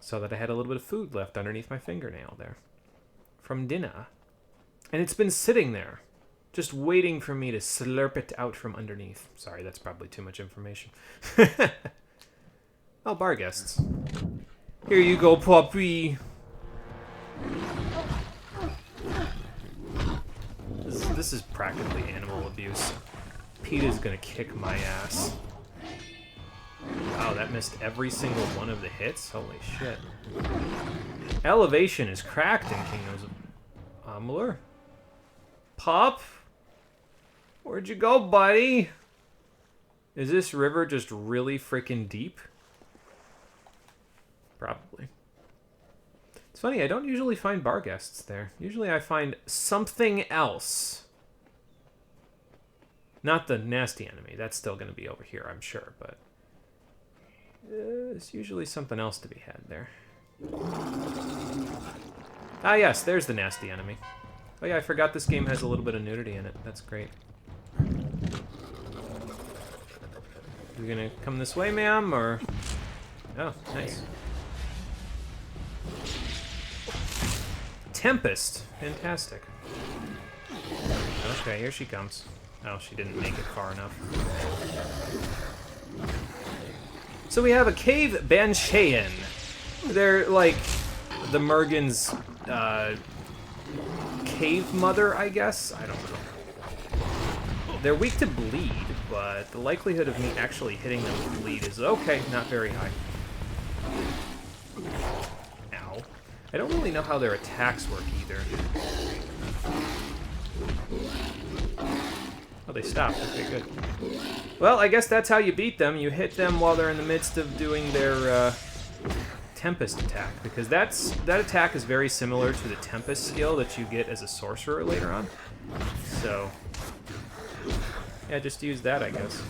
saw that I had a little bit of food left underneath my fingernail there. From dinner. And it's been sitting there, just waiting for me to slurp it out from underneath. Sorry, that's probably too much information. Oh, bar guests. Here you go, puppy. This is practically animal abuse. PETA's gonna kick my ass. Wow, that missed every single one of the hits? Holy shit. Elevation is cracked in Kingdoms of Amalur. Pup? Where'd you go, buddy? Is this river just really freaking deep? Probably. It's funny, I don't usually find bar guests there. Usually I find something else. Not the nasty enemy. That's still going to be over here, I'm sure, but there's usually something else to be had there. Ah, yes, there's the nasty enemy. Oh yeah, I forgot this game has a little bit of nudity in it. That's great. You gonna come this way, ma'am, or... Oh, nice. Tempest. Fantastic. Okay, here she comes. Oh, she didn't make it far enough. So we have a cave Banshaean. They're like the Mergen's cave mother, I guess? I don't know. They're weak to bleed, but the likelihood of me actually hitting them with bleed is okay, not very high. Ow. I don't really know how their attacks work either. Oh, they stopped. Okay, good. Well, I guess that's how you beat them. You hit them while they're in the midst of doing their Tempest attack, because that attack is very similar to the Tempest skill that you get as a sorcerer later on. So, yeah, just use that, I guess.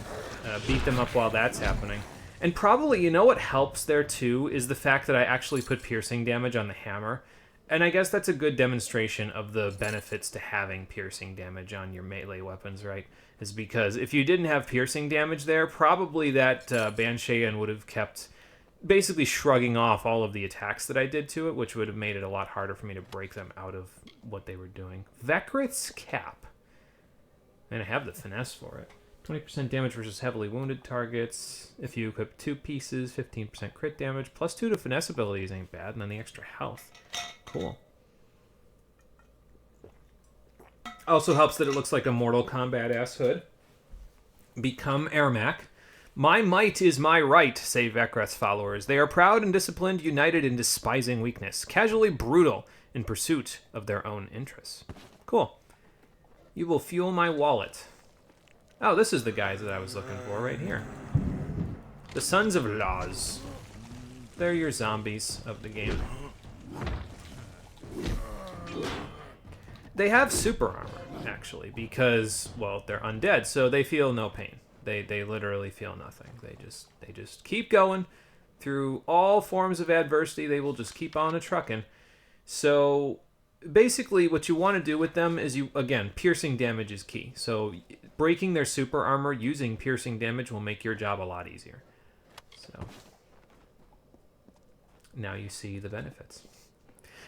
Beat them up while that's happening. And probably, you know what helps there too, is the fact that I actually put piercing damage on the hammer. And I guess that's a good demonstration of the benefits to having piercing damage on your melee weapons, right? Is because if you didn't have piercing damage there, probably that Banshaean would have kept basically shrugging off all of the attacks that I did to it, which would have made it a lot harder for me to break them out of what they were doing. Vekrith's Cap. And I have the finesse for it. 20% damage versus heavily wounded targets. If you equip 2 pieces, 15% crit damage. +2 to finesse abilities ain't bad, and then the extra health. Cool. Also helps that it looks like a Mortal Kombat ass hood. Become Ermac. My might is my right, say Vekreth's followers. They are proud and disciplined, united in despising weakness, casually brutal in pursuit of their own interests. Cool. You will fuel my wallet. Oh, this is the guys that I was looking for right here. The Sons of Laws. They're your zombies of the game. They have super armor, actually, because, well, they're undead, so they feel no pain. They literally feel nothing. They just keep going through all forms of adversity. They will just keep on a-trucking. So basically what you want to do with them is again, piercing damage is key. So breaking their super armor using piercing damage will make your job a lot easier. So now you see the benefits.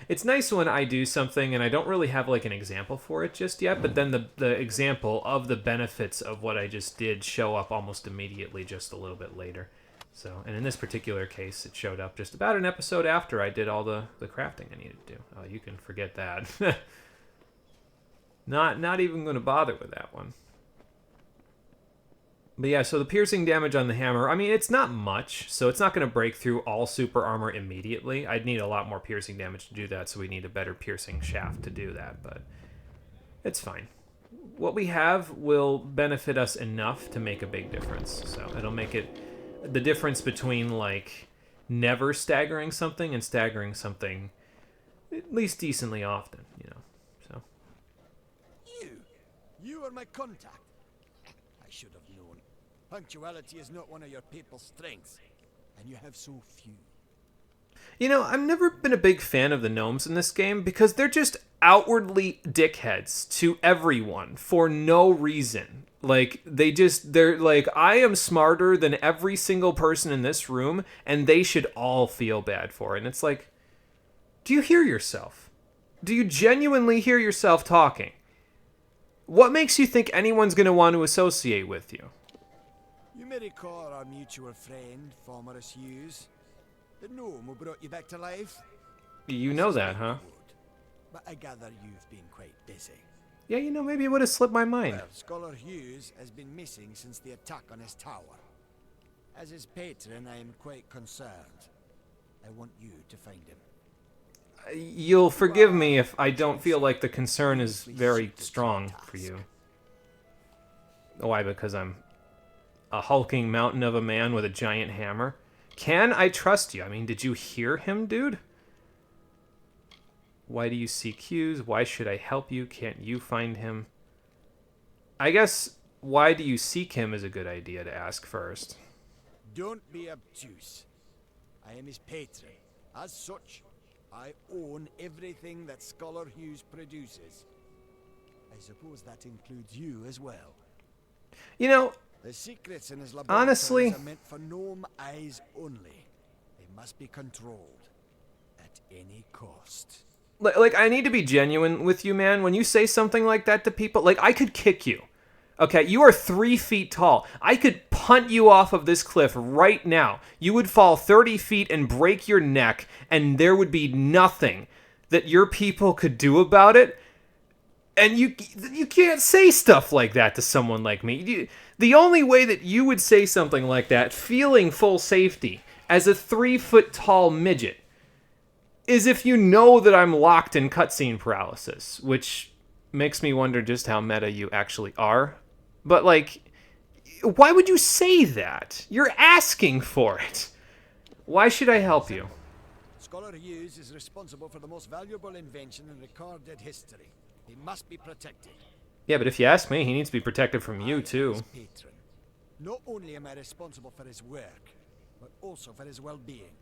It's nice when I do something and I don't really have like an example for it just yet, but then the example of the benefits of what I just did show up almost immediately just a little bit later. So, and in this particular case, it showed up just about an episode after I did all the crafting I needed to do. Oh, you can forget that. Not even going to bother with that one. But yeah, so the piercing damage on the hammer, I mean, it's not much, so it's not going to break through all super armor immediately. I'd need a lot more piercing damage to do that, so we need a better piercing shaft to do that, but it's fine. What we have will benefit us enough to make a big difference, so it'll make it the difference between, like, never staggering something and staggering something at least decently often, you know, so. You are my contact. I should have known. Punctuality is not one of your people's strengths, and you have so few. You know, I've never been a big fan of the gnomes in this game because they're just outwardly dickheads to everyone for no reason. Like, they're like, I am smarter than every single person in this room, and they should all feel bad for it. And it's like, do you hear yourself? Do you genuinely hear yourself talking? What makes you think anyone's going to want to associate with you? You may recall our mutual friend, Formerus Hughes. The gnome who brought you back to life? You know that, huh? But I gather you've been quite busy. Yeah, you know, maybe it would have slipped my mind. Well, Scholar Hughes has been missing since the attack on his tower. As his patron, I am quite concerned. I want you to find him. You'll forgive me if I don't feel like the concern is very strong for you. Why? Because I'm a hulking mountain of a man with a giant hammer? Can I trust you? I mean, did you hear him, dude? Why do you seek Hughes? Why should I help you? Can't you find him? I guess, why do you seek him is a good idea to ask first. Don't be obtuse. I am his patron. As such, I own everything that Scholar Hughes produces. I suppose that includes you as well. You know, the secrets in his laboratories honestly, are meant for gnome eyes only. They must be controlled at any cost. Like, I need to be genuine with you, man. When you say something like that to people, like, I could kick you. Okay, you are 3 feet tall. I could punt you off of this cliff right now. You would fall 30 feet and break your neck, and there would be nothing that your people could do about it. And you can't say stuff like that to someone like me. The only way that you would say something like that, feeling full safety, as a 3 foot tall midget, is if you know that I'm locked in cutscene paralysis, which makes me wonder just how meta you actually are. But, like, why would you say that? You're asking for it. Why should I help you? Scholar Hughes is responsible for the most valuable invention in recorded history. He must be protected. Yeah, but if you ask me, he needs to be protected from you, too. Patron. Not only am I responsible for his work, but also for his well-being.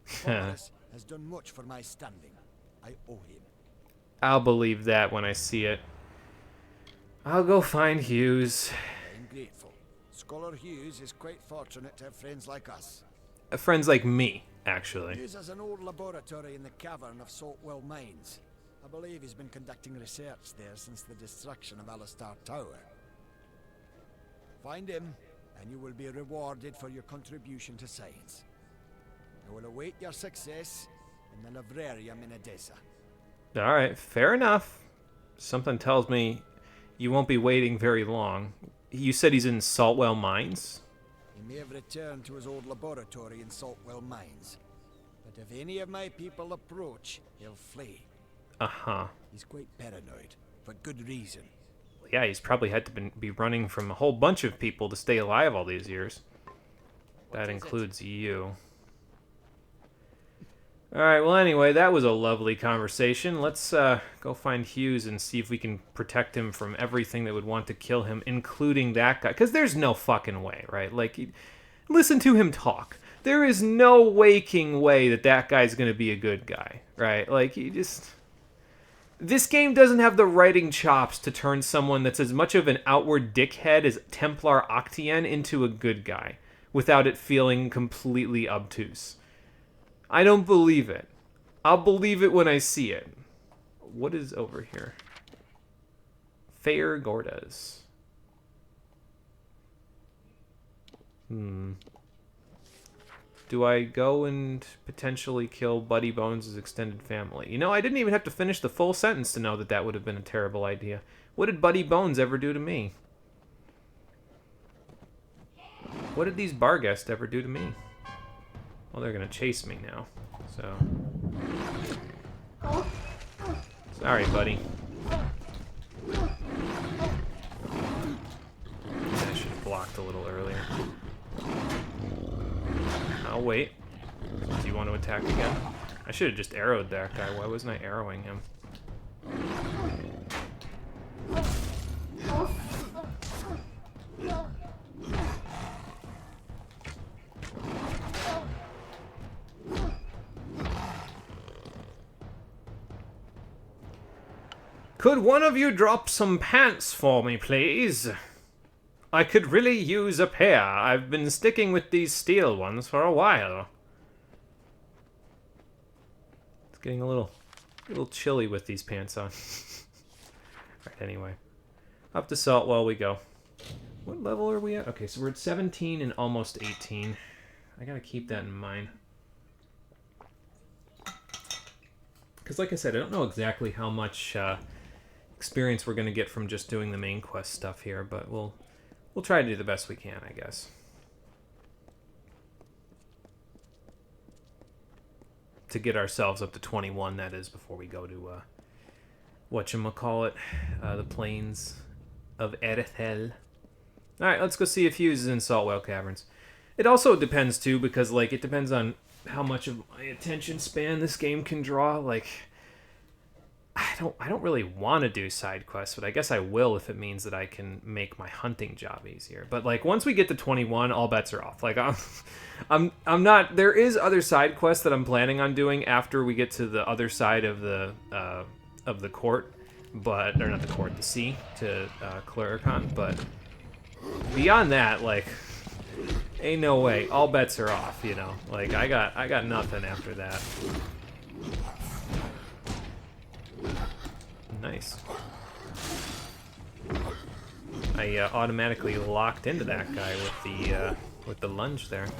Formerus has done much for my standing. I owe him. I'll believe that when I see it. I'll go find Hughes. I'm grateful. Scholar Hughes is quite fortunate to have friends like us. Friends like me, actually. Hughes has an old laboratory in the cavern of Saltwell Mines. I believe he's been conducting research there since the destruction of Alistar Tower. Find him, and you will be rewarded for your contribution to science. I will await your success in the Librarium in Edessa. Alright, fair enough. Something tells me you won't be waiting very long. You said he's in Saltwell Mines? He may have returned to his old laboratory in Saltwell Mines. But if any of my people approach, he'll flee. Uh-huh. He's quite paranoid, for good reason. Yeah, he's probably had to be running from a whole bunch of people to stay alive all these years. That includes you. Alright, well anyway, that was a lovely conversation. Let's go find Hughes and see if we can protect him from everything that would want to kill him, including that guy. Because there's no fucking way, right? Like, listen to him talk. There is no waking way that that guy's going to be a good guy, right? Like, he just... This game doesn't have the writing chops to turn someone that's as much of an outward dickhead as Templar Octien into a good guy, without it feeling completely obtuse. I don't believe it. I'll believe it when I see it. What is over here? Fair Gordas. Do I go and potentially kill Buddy Bones' extended family? You know, I didn't even have to finish the full sentence to know that that would have been a terrible idea. What did Buddy Bones ever do to me? What did these bar guests ever do to me? Well, they're gonna chase me now, so... Sorry, buddy. I should have blocked a little earlier. I'll wait. Do you want to attack again? I should have just arrowed that guy. Why wasn't I arrowing him? Could one of you drop some pants for me, please? I could really use a pair. I've been sticking with these steel ones for a while. It's getting a little chilly with these pants on. Right, anyway. Up to Saltwell we go. What level are we at? Okay, so we're at 17 and almost 18. I gotta keep that in mind. Because like I said, I don't know exactly how much experience we're going to get from just doing the main quest stuff here, but we'll try to do the best we can, I guess. To get ourselves up to 21, that is, before we go to, whatchamacallit, the plains of Erethel. Alright, let's go see if Hughes is in Saltwell Caverns. It also depends, too, because, like, it depends on how much of my attention span this game can draw. Like, I don't really want to do side quests, but I guess I will if it means that I can make my hunting job easier. But like once we get to 21, all bets are off. Like I'm not. There is other side quests that I'm planning on doing after we get to the other side of the court, but or not the court, the sea to Clericon. But beyond that, like, ain't no way. All bets are off. You know, like I got nothing after that. Nice. I automatically locked into that guy with the lunge there. So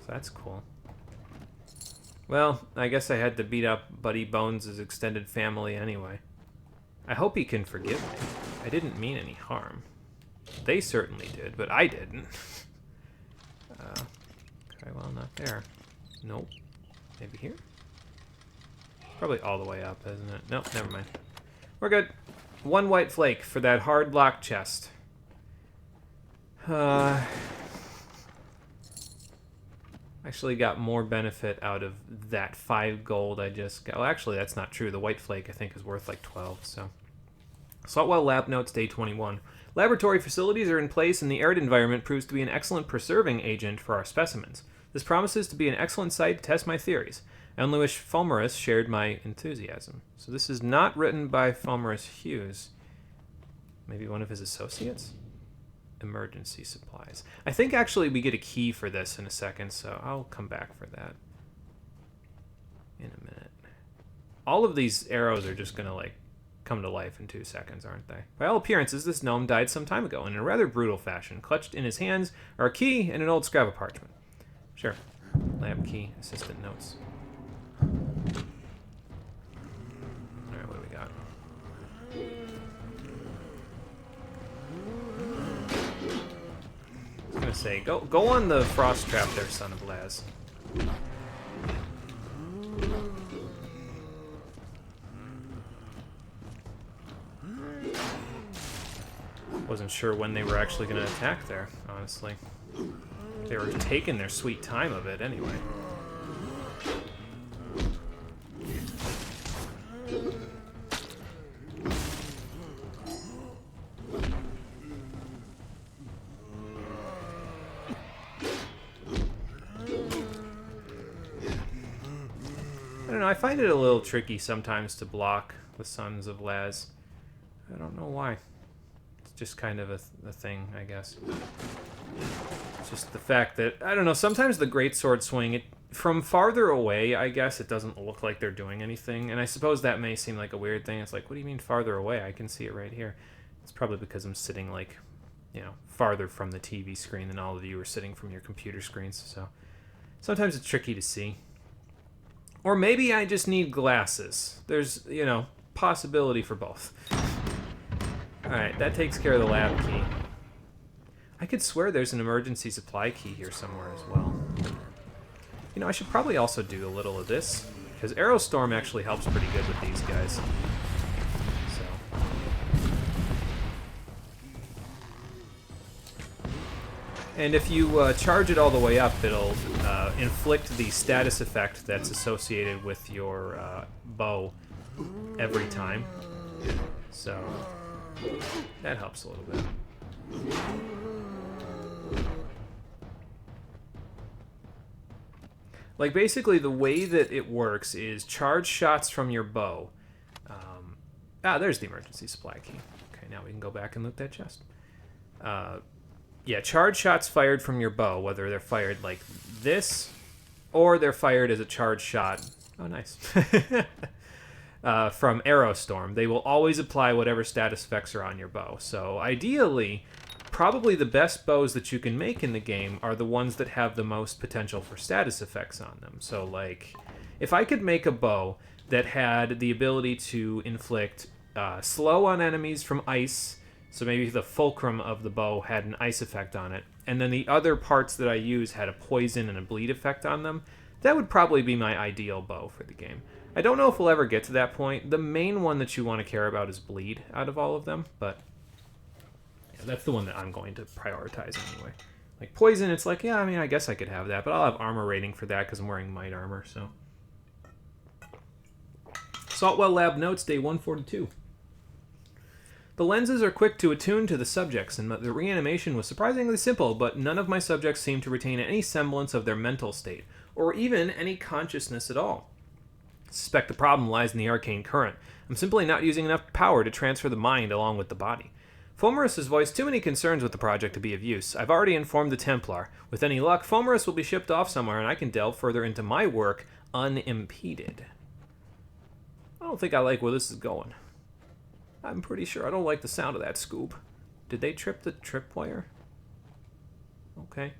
that's cool. Well, I guess I had to beat up Buddy Bones' extended family anyway. I hope he can forgive me. I didn't mean any harm. They certainly did, but I didn't. Okay, well, not there. Nope. Maybe here? Probably all the way up, isn't it? Nope, never mind. We're good. One white flake for that hard lock chest. Actually got more benefit out of that 5 gold I just got. Well, actually, that's not true. The white flake, I think, is worth like 12, so. Saltwell Lab Notes, Day 21. Laboratory facilities are in place, and the arid environment proves to be an excellent preserving agent for our specimens. This promises to be an excellent site to test my theories. I only wish Fulmerus shared my enthusiasm. So this is not written by Fulmerus Hughes. Maybe one of his associates? Emergency supplies. I think actually we get a key for this in a second, so I'll come back for that in a minute. All of these arrows are just going to, like, come to life in 2 seconds, aren't they? By all appearances, this gnome died some time ago, and in a rather brutal fashion. Clutched in his hands are a key and an old scrap of parchment. Sure. Lab key, assistant notes. Alright, what do we got? I was gonna say, go on the frost trap there, son of Laz. Wasn't sure when they were actually gonna attack there, honestly. They were taking their sweet time of it anyway. I don't know, I find it a little tricky sometimes to block the Sons of Laz. I don't know why. It's just kind of a thing, I guess. It's just the fact that, I don't know, sometimes the greatsword swing, from farther away, I guess, it doesn't look like they're doing anything. And I suppose that may seem like a weird thing. It's like, what do you mean farther away? I can see it right here. It's probably because I'm sitting, like, you know, farther from the TV screen than all of you are sitting from your computer screens. So sometimes it's tricky to see. Or maybe I just need glasses. There's, you know, possibility for both. Alright, that takes care of the lab key. I could swear there's an emergency supply key here somewhere as well. You know, I should probably also do a little of this, because Aerostorm actually helps pretty good with these guys. So. And if you charge it all the way up, it'll inflict the status effect that's associated with your bow every time. So that helps a little bit. Like, basically, the way that it works is charge shots from your bow. There's the emergency supply key. Okay, now we can go back and loot that chest. Yeah, charge shots fired from your bow, whether they're fired like this, or they're fired as a charge shot. Oh, nice. From Aerostorm. They will always apply whatever status effects are on your bow. So, ideally, probably the best bows that you can make in the game are the ones that have the most potential for status effects on them. So, like, if I could make a bow that had the ability to inflict slow on enemies from ice, so maybe the fulcrum of the bow had an ice effect on it, and then the other parts that I use had a poison and a bleed effect on them, that would probably be my ideal bow for the game. I don't know if we'll ever get to that point. The main one that you want to care about is bleed out of all of them, but yeah, that's the one that I'm going to prioritize anyway. Like poison, it's like, yeah, I mean, I guess I could have that, but I'll have armor rating for that because I'm wearing might armor, so. Saltwell Lab Notes, day 142. The lenses are quick to attune to the subjects, and the reanimation was surprisingly simple, but none of my subjects seemed to retain any semblance of their mental state, or even any consciousness at all. I suspect the problem lies in the arcane current. I'm simply not using enough power to transfer the mind along with the body. Fomerus has voiced too many concerns with the project to be of use. I've already informed the Templar. With any luck, Fomerus will be shipped off somewhere, and I can delve further into my work unimpeded. I don't think I like where this is going. I'm pretty sure I don't like the sound of that scoop. Did they trip the tripwire? Okay.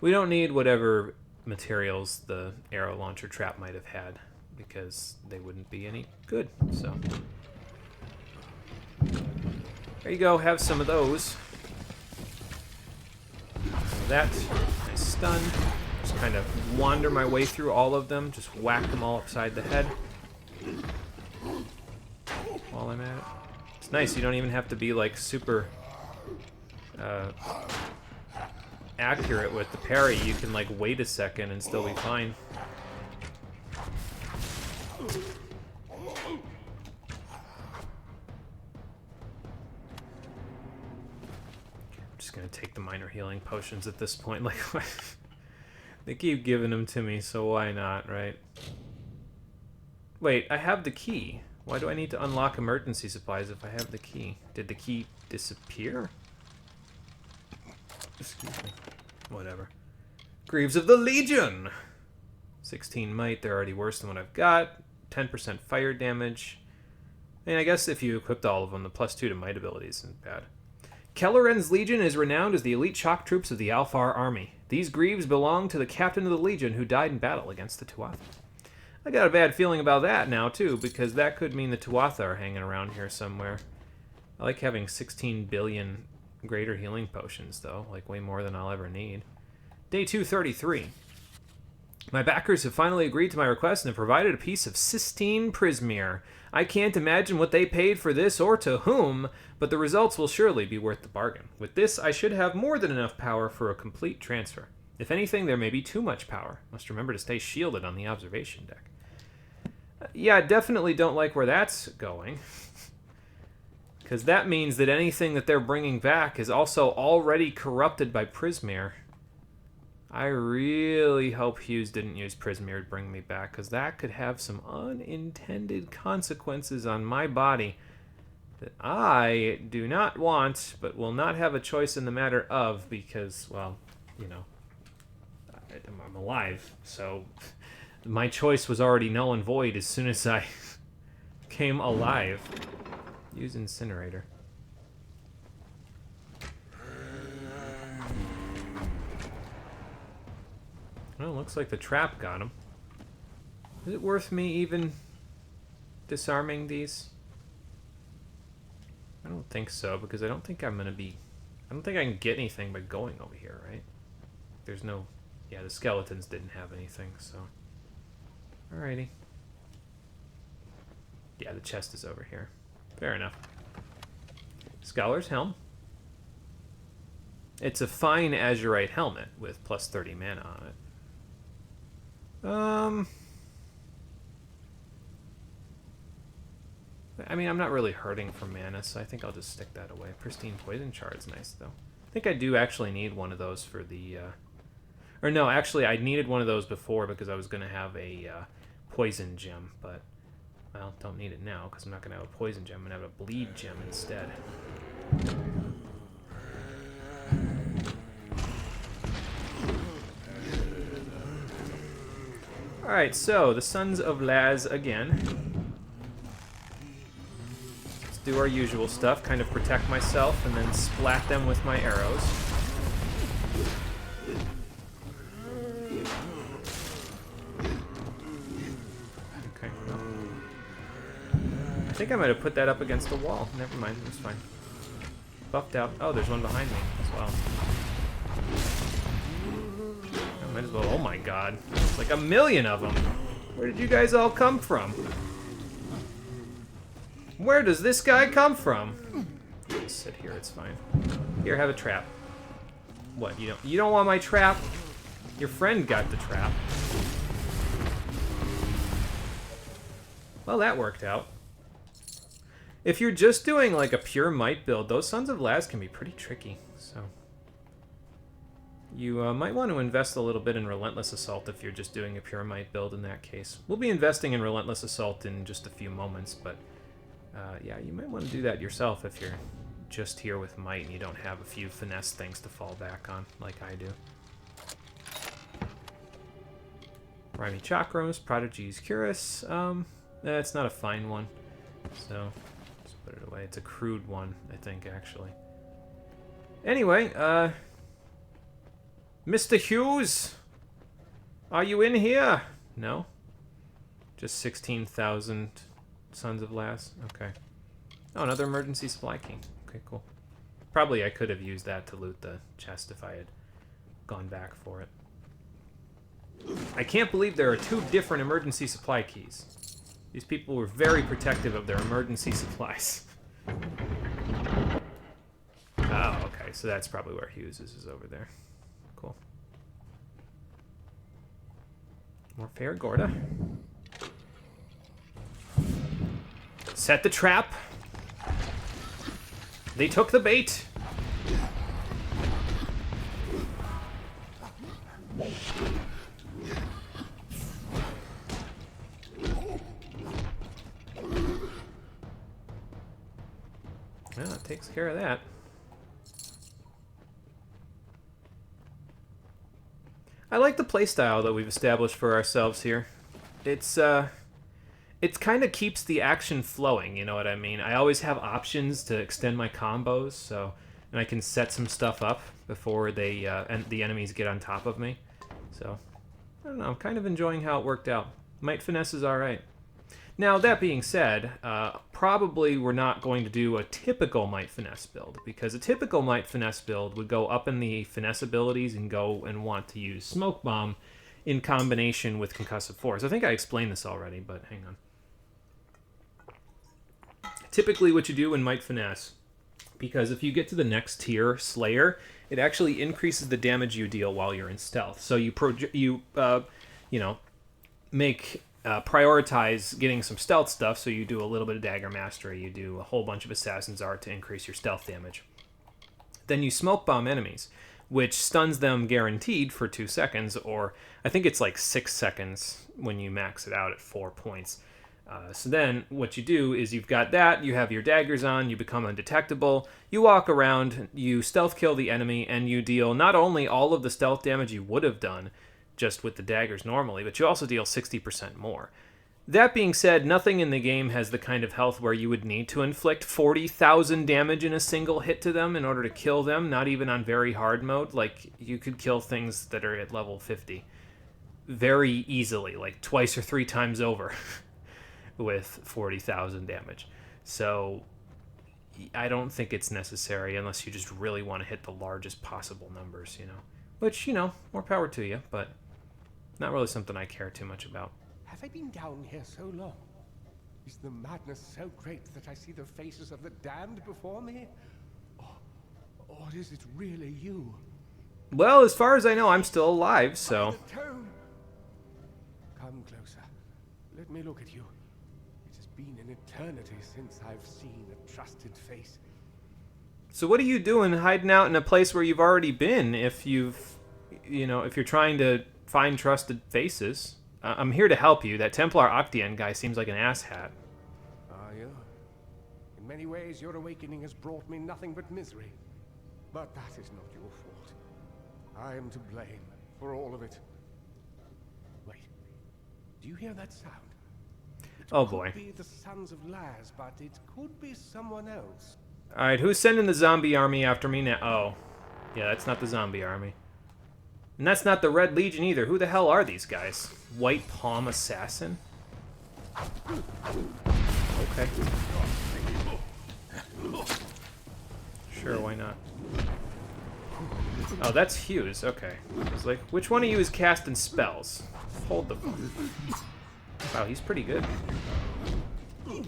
We don't need whatever materials the arrow launcher trap might have had, because they wouldn't be any good, so. There you go, have some of those. That, nice stun. Just kind of wander my way through all of them, just whack them all upside the head while I'm at it. It's nice, you don't even have to be like super accurate with the parry. You can like wait a second and still be fine. I'm just gonna take the minor healing potions at this point. Like, they keep giving them to me, so why not, right? Wait, I have the key. Why do I need to unlock emergency supplies if I have the key? Did the key disappear? Excuse me. Whatever. Greaves of the Legion! 16 might, they're already worse than what I've got. 10% fire damage. I mean, I guess if you equipped all of them, the +2 to might ability isn't bad. Kelleren's Legion is renowned as the elite shock troops of the Alfar army. These Greaves belong to the captain of the Legion who died in battle against the Tuatha. I got a bad feeling about that now, too, because that could mean the Tuatha are hanging around here somewhere. I like having 16 billion greater healing potions, though. Like, way more than I'll ever need. Day 233. My backers have finally agreed to my request and have provided a piece of Sistine Prismere. I can't imagine what they paid for this or to whom, but the results will surely be worth the bargain. With this, I should have more than enough power for a complete transfer. If anything, there may be too much power. Must remember to stay shielded on the observation deck. Yeah, I definitely don't like where that's going. Because that means that anything that they're bringing back is also already corrupted by Prismere. I really hope Hughes didn't use Prismere to bring me back, because that could have some unintended consequences on my body that I do not want, but will not have a choice in the matter of, because, well, you know, I'm alive, so my choice was already null and void as soon as I came alive. Use Incinerator. Well, looks like the trap got him. Is it worth me even disarming these? I don't think so, because I don't think I'm going to be I don't think I can get anything by going over here, right? There's no... Yeah, the skeletons didn't have anything, so... Alrighty. Yeah, the chest is over here. Fair enough. Scholar's Helm. It's a fine azurite helmet with plus 30 mana on it. I mean, I'm not really hurting for mana, so I think I'll just stick that away. Pristine Poison Shard's nice, though. I think I do actually need one of those for the... Or no, actually, I needed one of those before because I was going to have a Poison Gem, but... Well, don't need it now because I'm not going to have a Poison Gem. I'm going to have a Bleed Gem instead. Alright, so, the Sons of Laz again. Let's do our usual stuff, kind of protect myself, and then splat them with my arrows. Okay, well. I think I might have put that up against the wall. Never mind, it's fine. Buffed out. Oh, there's one behind me as well. I might as well. Oh my god. It's like a million of them. Where did you guys all come from? Where does this guy come from? Just sit here, it's fine. Here, have a trap. What, you don't want my trap? Your friend got the trap. Well, that worked out. If you're just doing like a pure might build, those Sons of Laz can be pretty tricky, so... You might want to invest a little bit in Relentless Assault if you're just doing a pure might build in that case. We'll be investing in Relentless Assault in just a few moments, but yeah, you might want to do that yourself if you're just here with might and you don't have a few finesse things to fall back on, like I do. Rhymy Chakras, Prodigy's Curus. It's not a fine one, so just put it away. It's a crude one, I think, actually. Anyway, Mr. Hughes, are you in here? No? Just 16,000 Sons of Laz? Okay. Oh, another emergency supply key. Okay, cool. Probably I could have used that to loot the chest if I had gone back for it. I can't believe there are 2 different emergency supply keys. These people were very protective of their emergency supplies. Oh, okay, so that's probably where Hughes is over there. Cool. More Fair Gorda. Set the trap. They took the bait. Well, it takes care of that. I like the playstyle that we've established for ourselves here. It kind of keeps the action flowing, you know what I mean? I always have options to extend my combos, so and I can set some stuff up before they and the enemies get on top of me. So, I don't know, I'm kind of enjoying how it worked out. Might Finesse is alright. Now, that being said, probably we're not going to do a typical Might Finesse build, because a typical Might Finesse build would go up in the Finesse abilities and go and want to use Smoke Bomb in combination with Concussive Force. I think I explained this already, but hang on. Typically what you do in Might Finesse, because if you get to the next tier, Slayer, it actually increases the damage you deal while you're in stealth. So you prioritize getting some stealth stuff, so you do a little bit of Dagger Mastery, you do a whole bunch of Assassin's Art to increase your stealth damage. Then you Smoke Bomb enemies, which stuns them guaranteed for 2 seconds, or I think it's like 6 seconds when you max it out at 4 points. So then what you do is you've got that, you have your daggers on, you become undetectable, you walk around, you stealth kill the enemy, and you deal not only all of the stealth damage you would have done just with the daggers normally, but you also deal 60% more. That being said, nothing in the game has the kind of health where you would need to inflict 40,000 damage in a single hit to them in order to kill them, not even on very hard mode. Like, you could kill things that are at level 50 very easily, like twice or 3 times over with 40,000 damage. So I don't think it's necessary unless you just really want to hit the largest possible numbers, you know. Which, you know, more power to you, but not really something I care too much about. Have I been down here so long? Is the madness so great that I see the faces of the damned before me? Or is it really you? Well, as far as I know, I'm still alive, so... Come closer. Let me look at you. It has been an eternity since I've seen a trusted face. So what are you doing hiding out in a place where you've already been if you've... You know, if you're trying to find trusted faces? I'm here to help you. That Templar Octian guy seems like an asshat. Are you? In many ways, your awakening has brought me nothing but misery. But that is not your fault. I am to blame for all of it. Wait. Do you hear that sound? Oh boy. It could be the Sons of Laz, but it could be someone else. Alright, who's sending the zombie army after me now? Oh. Yeah, that's not the zombie army. And that's not the Red Legion either. Who the hell are these guys? White Palm Assassin? Okay. Sure, why not? Oh, that's Hughes. Okay. I was like, which one of you is casting spells? Hold the phone. Wow, he's pretty good. Put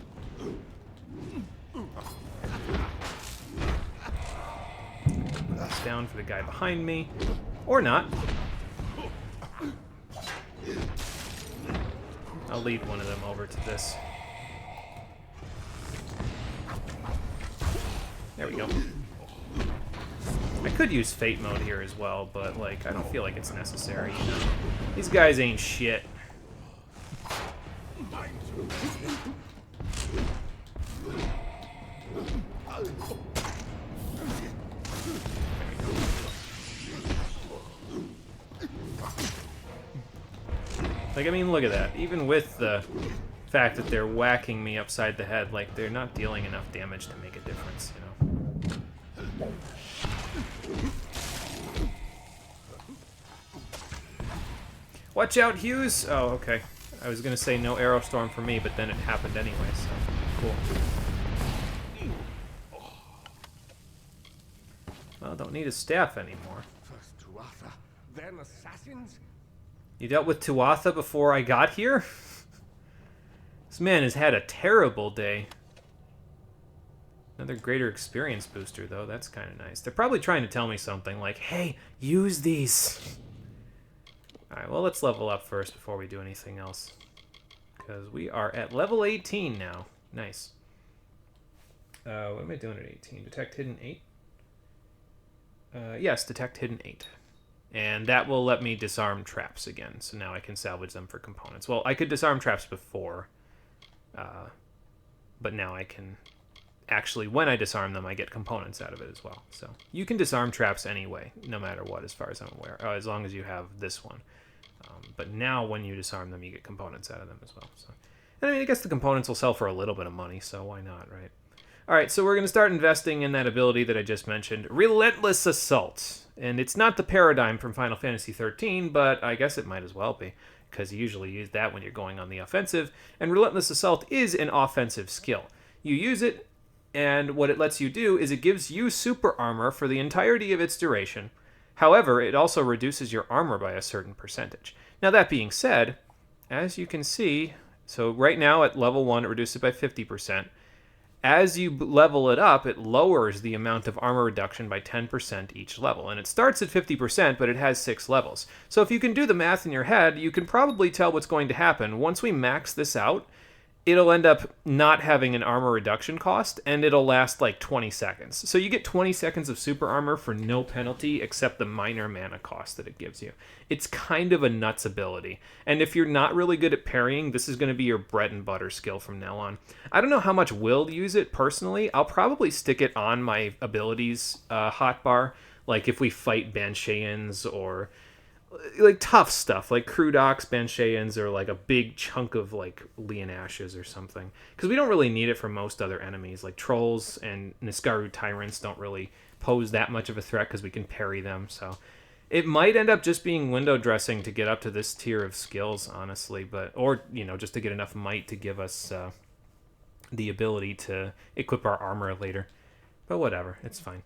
this down for the guy behind me. Or not. I'll lead one of them over to this. There we go. I could use Fate mode here as well, but, like, I don't feel like it's necessary, you know? These guys ain't shit. Like, I mean, look at that. Even with the fact that they're whacking me upside the head, like, they're not dealing enough damage to make a difference, you know? Watch out, Hughes! Oh, okay. I was gonna say no arrow storm for me, but then it happened anyway, so cool. Well, don't need a staff anymore. First Tuatha, then assassins? You dealt with Tuatha before I got here? This man has had a terrible day. Another greater experience booster, though. That's kind of nice. They're probably trying to tell me something like, hey, use these. Alright, well, let's level up first before we do anything else. Because we are at level 18 now. Nice. What am I doing at 18? Detect Hidden 8? Yes, Detect Hidden 8. And that will let me disarm traps again. So now I can salvage them for components. Well, I could disarm traps before. But now I can... Actually, when I disarm them, I get components out of it as well. So you can disarm traps anyway, no matter what, as far as I'm aware. As long as you have this one. But now, when you disarm them, you get components out of them as well. So, and I mean, I guess the components will sell for a little bit of money, so why not, right? Alright, so we're going to start investing in that ability that I just mentioned, Relentless Assault. And it's not the paradigm from Final Fantasy XIII, but I guess it might as well be, because you usually use that when you're going on the offensive, and Relentless Assault is an offensive skill. You use it, and what it lets you do is it gives you super armor for the entirety of its duration. However, it also reduces your armor by a certain percentage. Now, that being said, as you can see, so right now at level 1, it reduces it by 50%. As you level it up, it lowers the amount of armor reduction by 10% each level. And it starts at 50%, but it has 6 levels. So if you can do the math in your head, you can probably tell what's going to happen. Once we max this out, it'll end up not having an armor reduction cost, and it'll last like 20 seconds. So you get 20 seconds of super armor for no penalty except the minor mana cost that it gives you. It's kind of a nuts ability. And if you're not really good at parrying, this is going to be your bread and butter skill from now on. I don't know how much we'll use it personally. I'll probably stick it on my abilities hotbar, like if we fight Banshayans or... like tough stuff, like Crudox, Banshayans, or like a big chunk of like Leon Ashes or something. Because we don't really need it for most other enemies. Like Trolls and Niskaru Tyrants don't really pose that much of a threat because we can parry them. So it might end up just being window dressing to get up to this tier of skills, honestly. But or, you know, just to get enough might to give us the ability to equip our armor later. But whatever, it's fine.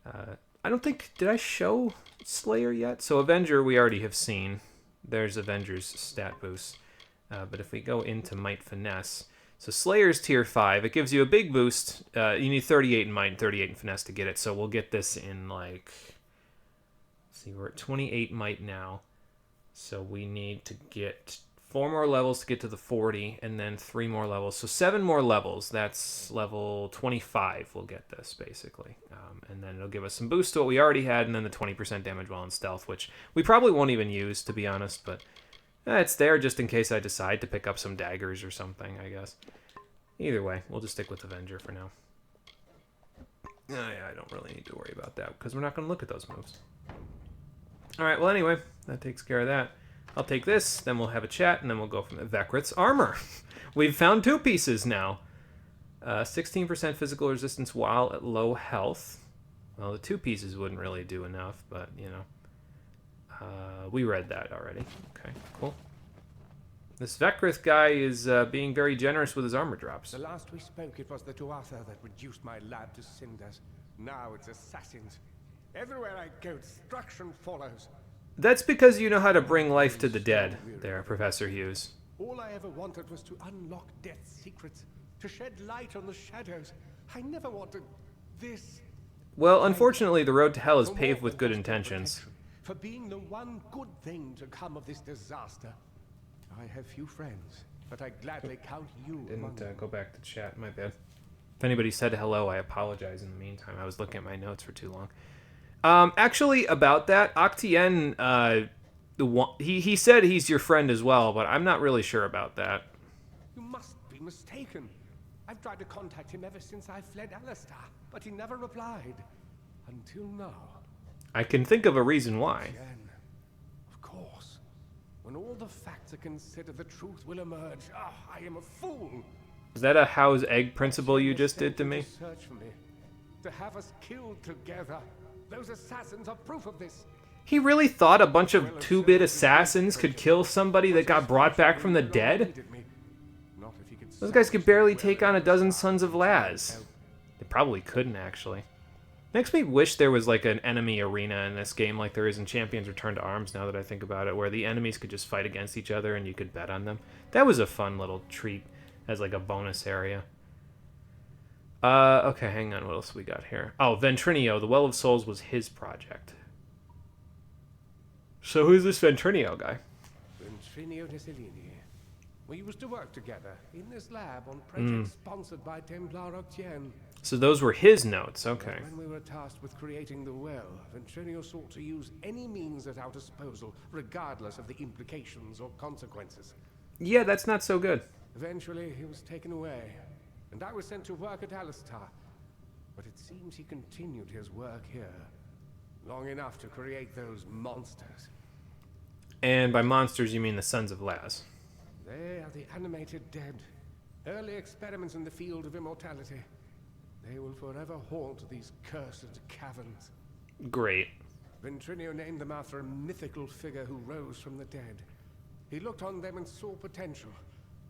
I don't think... Did I show Slayer yet? So Avenger we already have seen. There's Avenger's stat boost. But if we go into Might Finesse... So Slayer's tier 5. It gives you a big boost. You need 38 in Might and 38 in Finesse to get it. So we'll get this in like... Let's see, we're at 28 Might now. So we need to get 4 more levels to get to the 40, and then 3 more levels. So 7 more levels. That's level 25 we'll get this, basically. And then it'll give us some boost to what we already had, and then the 20% damage while in stealth, which we probably won't even use, to be honest, but it's there just in case I decide to pick up some daggers or something, I guess. Either way, we'll just stick with Avenger for now. I don't really need to worry about that, because we're not going to look at those moves. Alright, well anyway, that takes care of that. I'll take this, then we'll have a chat, and then we'll go from Vecrit's armor. We've found 2 pieces now. 16% physical resistance while at low health. Well, the 2 pieces wouldn't really do enough, but, you know. We read that already. Okay, cool. This Vecrith guy is being very generous with his armor drops. The last we spoke, it was the Tuatha that reduced my lab to cinders. Now it's assassins. Everywhere I go, destruction follows. That's because you know how to bring life to the dead, there, Professor Hughes. All I ever wanted was to unlock death's secrets, to shed light on the shadows. I never wanted this. Well, unfortunately, the road to hell is paved with good intentions. For being the one good thing to come of this disaster. I have few friends, but I gladly count you among them. Didn't go back to chat, my bad. If anybody said hello, I apologize in the meantime. I was looking at my notes for too long. Actually, about that, Octien, he said he's your friend as well, but I'm not really sure about that. You must be mistaken. I've tried to contact him ever since I fled Alistar, but he never replied. Until now. I can think of a reason why. Octien. Of course. When all the facts are considered, the truth will emerge. I am a fool. Is that a how's egg principle you just did to me? Search for me. To have us killed together. Those assassins are proof of this. He really thought a bunch of 2-bit assassins could kill somebody that got brought back from the dead? Those guys could barely take on a dozen Sons of Laz. They probably couldn't, actually. Makes me wish there was like an enemy arena in this game like there is in Champions Return to Arms, now that I think about it, where the enemies could just fight against each other and you could bet on them. That was a fun little treat as like a bonus area. Okay, hang on, what else we got here? Oh, Ventrinio, the Well of Souls was his project. So who's this Ventrinio guy? Ventrinio de Cellini. We used to work together in this lab on projects sponsored by Templar Octien. So those were his notes, okay. When we were tasked with creating the well, Ventrinio sought to use any means at our disposal, regardless of the implications or consequences. Yeah, that's not so good. Eventually, he was taken away, and I was sent to work at Alistar. But it seems he continued his work here, long enough to create those monsters. And by monsters, you mean the Sons of Laz. They are the animated dead. Early experiments in the field of immortality. They will forever haunt these cursed caverns. Great. Ventrinio named them after a mythical figure who rose from the dead. He looked on them and saw potential.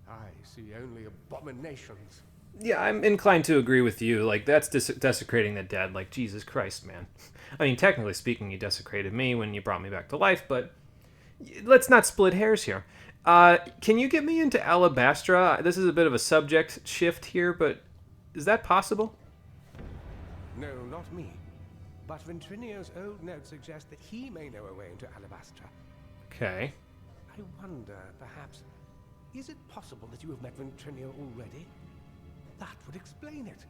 I see only abominations. Yeah, I'm inclined to agree with you. Like, that's desecrating the dead. Like, Jesus Christ, man. I mean, technically speaking, you desecrated me when you brought me back to life, but let's not split hairs here. Can you get me into Alabastra? This is a bit of a subject shift here, but is that possible? No, not me. But Ventrinio's old notes suggest that he may know a way into Alabastra. Okay. I wonder, perhaps, is it possible that you have met Ventrinio already? That would explain it.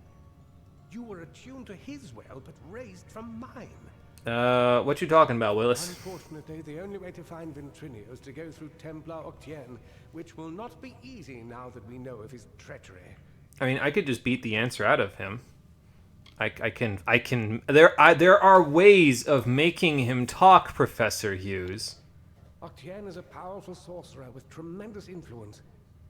You were attuned to his well, but raised from mine. What you talking about, Willis? Unfortunately, the only way to find Ventrinio is to go through Templar Octien, which will not be easy now that we know of his treachery. I mean, I could just beat the answer out of him. I can. There are ways of making him talk, Professor Hughes. Octien is a powerful sorcerer with tremendous influence.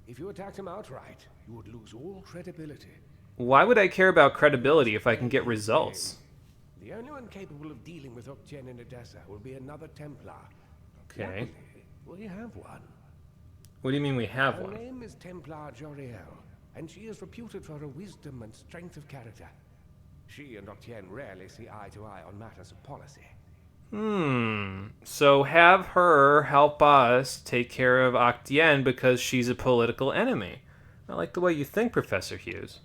If you attacked him outright, you would lose all credibility. Why would I care about credibility if I can get results? The only one capable of dealing with Octien in Edessa will be another Templar. Okay. Luckily, we have one. What do you mean we have Her one? name is Templar Joriel, and she is reputed for her wisdom and strength of character. She and Octien rarely see eye to eye on matters of policy. So have her help us take care of Octien because she's a political enemy. I like the way you think, Professor Hughes.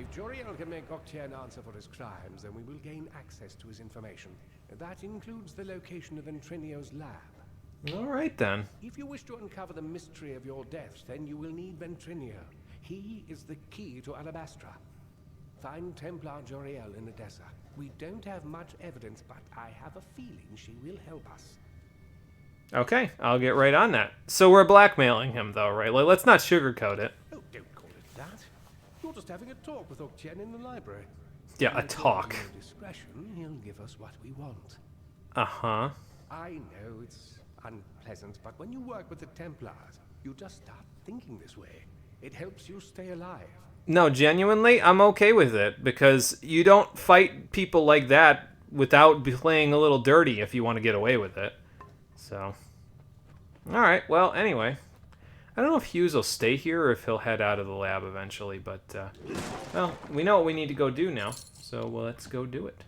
If Joriel can make Octien answer for his crimes, then we will gain access to his information. That includes the location of Ventrinio's lab. All right, then. If you wish to uncover the mystery of your death, then you will need Ventrinio. He is the key to Alabastra. Find Templar Joriel in Edessa. We don't have much evidence, but I have a feeling she will help us. Okay, I'll get right on that. So we're blackmailing him, though, right? Like, let's not sugarcoat it. Oh, don't call it that. You're just having a talk with Octien in the library. Yeah, a talk. With discretion, he'll give us what we want. Uh-huh. I know it's unpleasant, but when you work with the Templars, you just start thinking this way. It helps you stay alive. No, genuinely, I'm okay with it, because you don't fight people like that without playing a little dirty if you want to get away with it. So, alright, well, anyway. I don't know if Hughes will stay here or if he'll head out of the lab eventually, but, well, we know what we need to go do now, so let's go do it.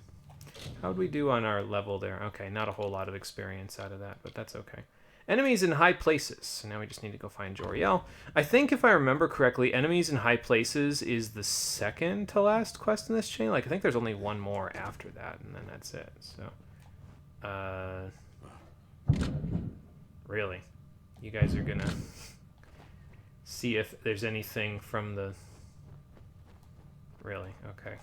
How'd we do on our level there? Okay, not a whole lot of experience out of that, but that's okay. Enemies in high places. So now we just need to go find Joriel. I think if I remember correctly, enemies in high places is the second to last quest in this chain. Like, I think there's only one more after that, and then that's it. So, really? You guys are gonna see if there's anything from the... Really? Okay.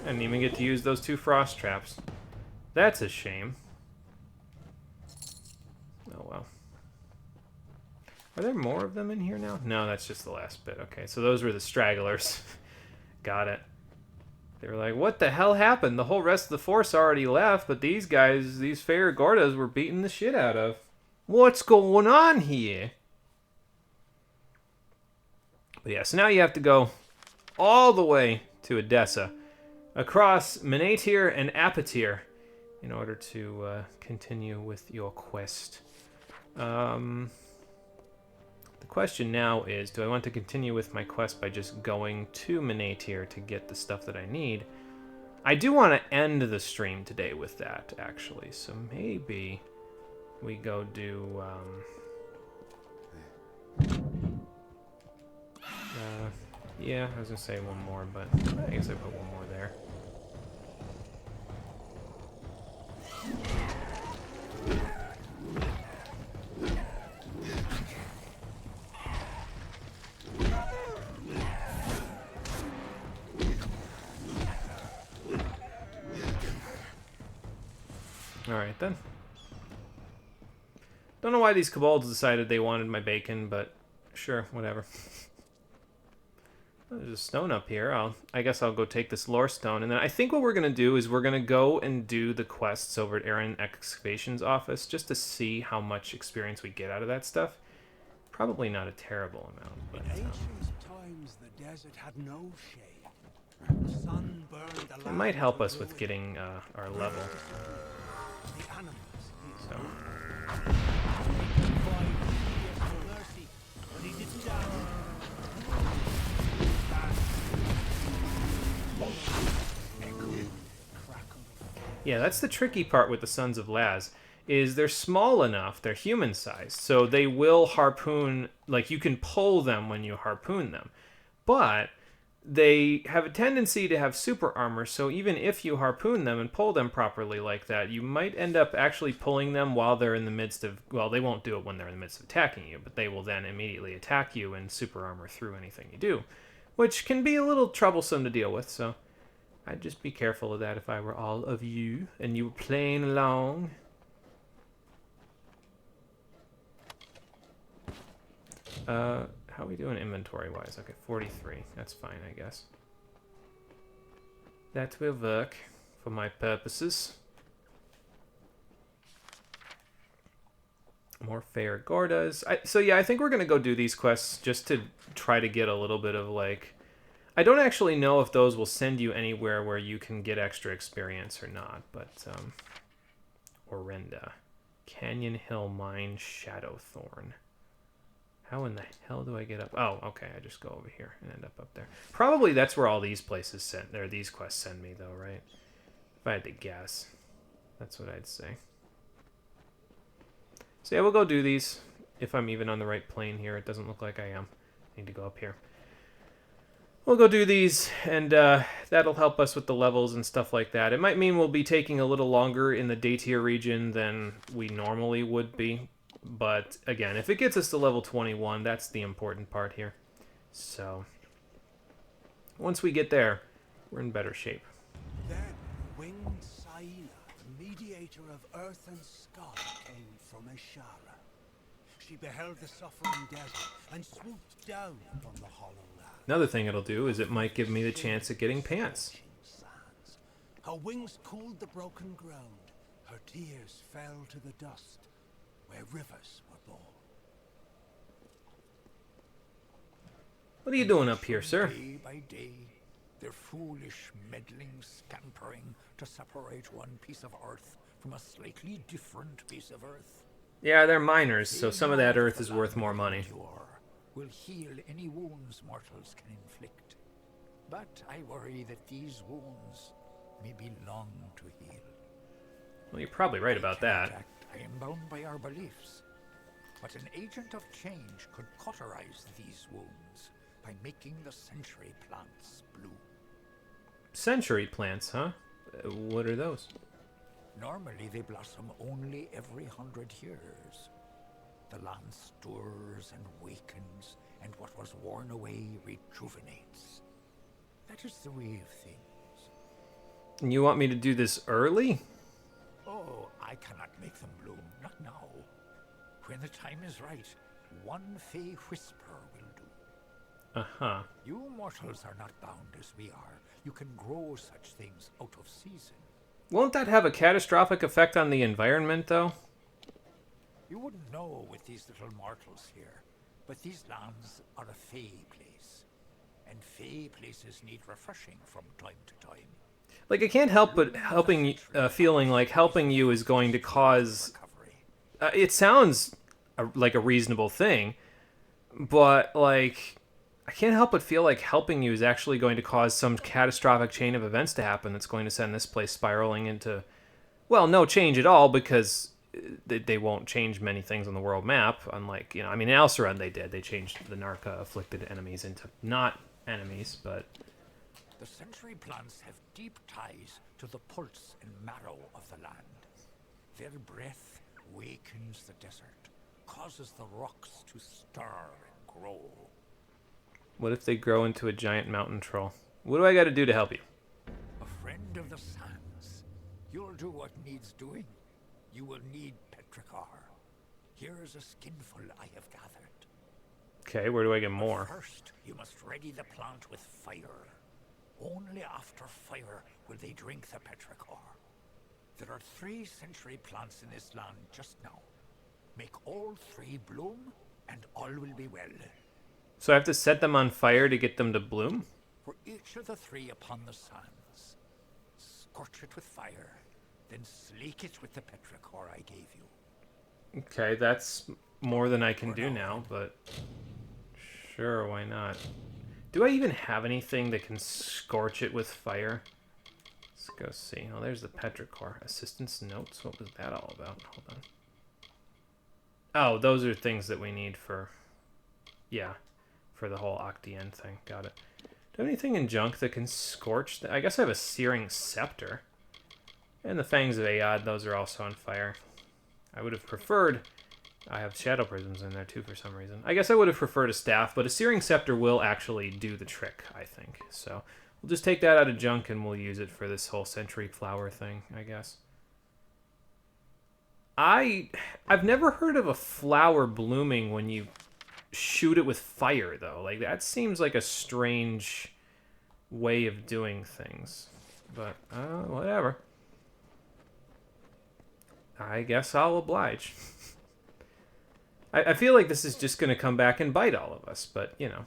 I didn't even get to use those 2 frost traps. That's a shame. Oh well. Are there more of them in here now? No, that's just the last bit. Okay, so those were the stragglers. Got it. They were like, what the hell happened? The whole rest of the force already left, but these guys, these Feyre Gordas, were beating the shit out of. What's going on here? But yeah, so now you have to go all the way to Edessa, across Menatir and Apatir, in order to continue with your quest. The question now is, do I want to continue with my quest by just going to Menatir to get the stuff that I need? I do want to end the stream today with that, actually, so maybe we go do... yeah, I was going to say one more, but I guess I put one more there. Alright then. Don't know why these kobolds decided they wanted my bacon, but sure, whatever. There's a stone up here. I guess I'll go take this lore stone, and then I think what we're going to do is we're going to go and do the quests over at Aaron Excavation's office, just to see how much experience we get out of that stuff. Probably not a terrible amount, but... In ancient times, the desert had no shade. The sun burned the it land might help to us with ruin. getting our level. The animals So... mercy, but he didn't die. Yeah, that's the tricky part with the Sons of Laz, is they're small enough, they're human-sized, so they will harpoon, like, you can pull them when you harpoon them. But they have a tendency to have super armor, so even if you harpoon them and pull them properly like that, you might end up actually pulling them while they're in the midst of... Well, they won't do it when they're in the midst of attacking you, but they will then immediately attack you and super armor through anything you do, which can be a little troublesome to deal with, so... I'd just be careful of that if I were all of you and you were playing along. How are we doing inventory-wise? Okay, 43. That's fine, I guess. That will work for my purposes. More Feyre Gordas. So yeah, I think we're going to go do these quests just to try to get a little bit of, like... I don't actually know if those will send you anywhere where you can get extra experience or not, but, Orinda. Canyon Hill Mine, Shadowthorn. How in the hell do I get up? Oh, okay, I just go over here and end up there. Probably that's where all these places send, or these quests send me, though, right? If I had to guess. That's what I'd say. So yeah, we'll go do these. If I'm even on the right plane here. It doesn't look like I am. I need to go up here. We'll go do these, and that'll help us with the levels and stuff like that. It might mean we'll be taking a little longer in the day tier region than we normally would be. But, again, if it gets us to level 21, that's the important part here. So, once we get there, we're in better shape. Then, winged Saila, the mediator of earth and sky, came from Ashara. She beheld the suffering desert and swooped down from the hollow land. Another thing it'll do is it might give me the chance at getting pants. Her wings cooled the broken ground. Her tears fell to the dust, where rivers were born. What are you doing up here, sir? Day by day, their foolish, meddling scampering to separate one piece of earth from a slightly different piece of earth. Yeah, they're miners, so some of that earth is worth more money. Will heal any wounds mortals can inflict. But I worry that these wounds may be long to heal. Well, you're probably right about that. I am bound by our beliefs. But an agent of change could cauterize these wounds by making the century plants bloom. Century plants, huh? What are those? Normally they blossom only every 100 years. The land stirs and wakens, and what was worn away rejuvenates. That is the way of things. And you want me to do this early? Oh, I cannot make them bloom, not now. When the time is right, one fey whisper will do. Uh-huh. You mortals are not bound as we are. You can grow such things out of season. Won't that have a catastrophic effect on the environment, though? You wouldn't know with these little mortals here, but these lands are a fey place. And fey places need refreshing from time to time. Like, I can't help but feeling like helping you is going to cause... it sounds like a reasonable thing, but, like, I can't help but feel like helping you is actually going to cause some catastrophic chain of events to happen that's going to send this place spiraling into, well, no change at all, because they won't change many things on the world map, unlike, you know, I mean, in Alceran they did. They changed the Narca-afflicted enemies into not enemies, but... The century plants have deep ties to the pulse and marrow of the land. Their breath wakens the desert, causes the rocks to stir and grow. What if they grow into a giant mountain troll? What do I got to do to help you? A friend of the sands. You'll do what needs doing. You will need petrichor. Here's a skinful I have gathered. Okay, where do I get more? But first, you must ready the plant with fire. Only after fire will they drink the petrichor. There are 3 century plants in this land just now. Make all 3 bloom, and all will be well. So I have to set them on fire to get them to bloom? For each of the 3 upon the sands, scorch it with fire, then slake it with the petrichor I gave you. Okay, that's more than I can do now, but sure, why not? Do I even have anything that can scorch it with fire? Let's go see. Oh, there's the petrichor. Assistance notes? What was that all about? Hold on. Oh, those are things that we need for... Yeah, for the whole Octien thing. Got it. Do I have anything in junk that can scorch? I guess I have a Searing Scepter. And the Fangs of Aod, those are also on fire. I would have preferred... I have Shadow Prisms in there too for some reason. I guess I would have preferred a staff, but a Searing Scepter will actually do the trick, I think. So we'll just take that out of junk and we'll use it for this whole Century Flower thing, I guess. I've never heard of a flower blooming when you shoot it with fire, though. Like, that seems like a strange way of doing things. But, whatever. I guess I'll oblige. I feel like this is just going to come back and bite all of us, but, you know.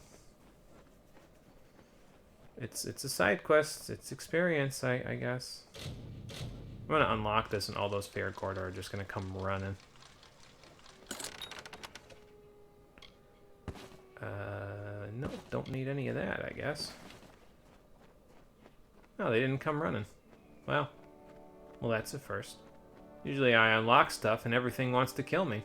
it's a side quest. It's experience, I guess. I'm gonna unlock this, and all those fair corridor are just gonna come running. No, don't need any of that, I guess. No, they didn't come running. Well, that's a first. Usually I unlock stuff and everything wants to kill me.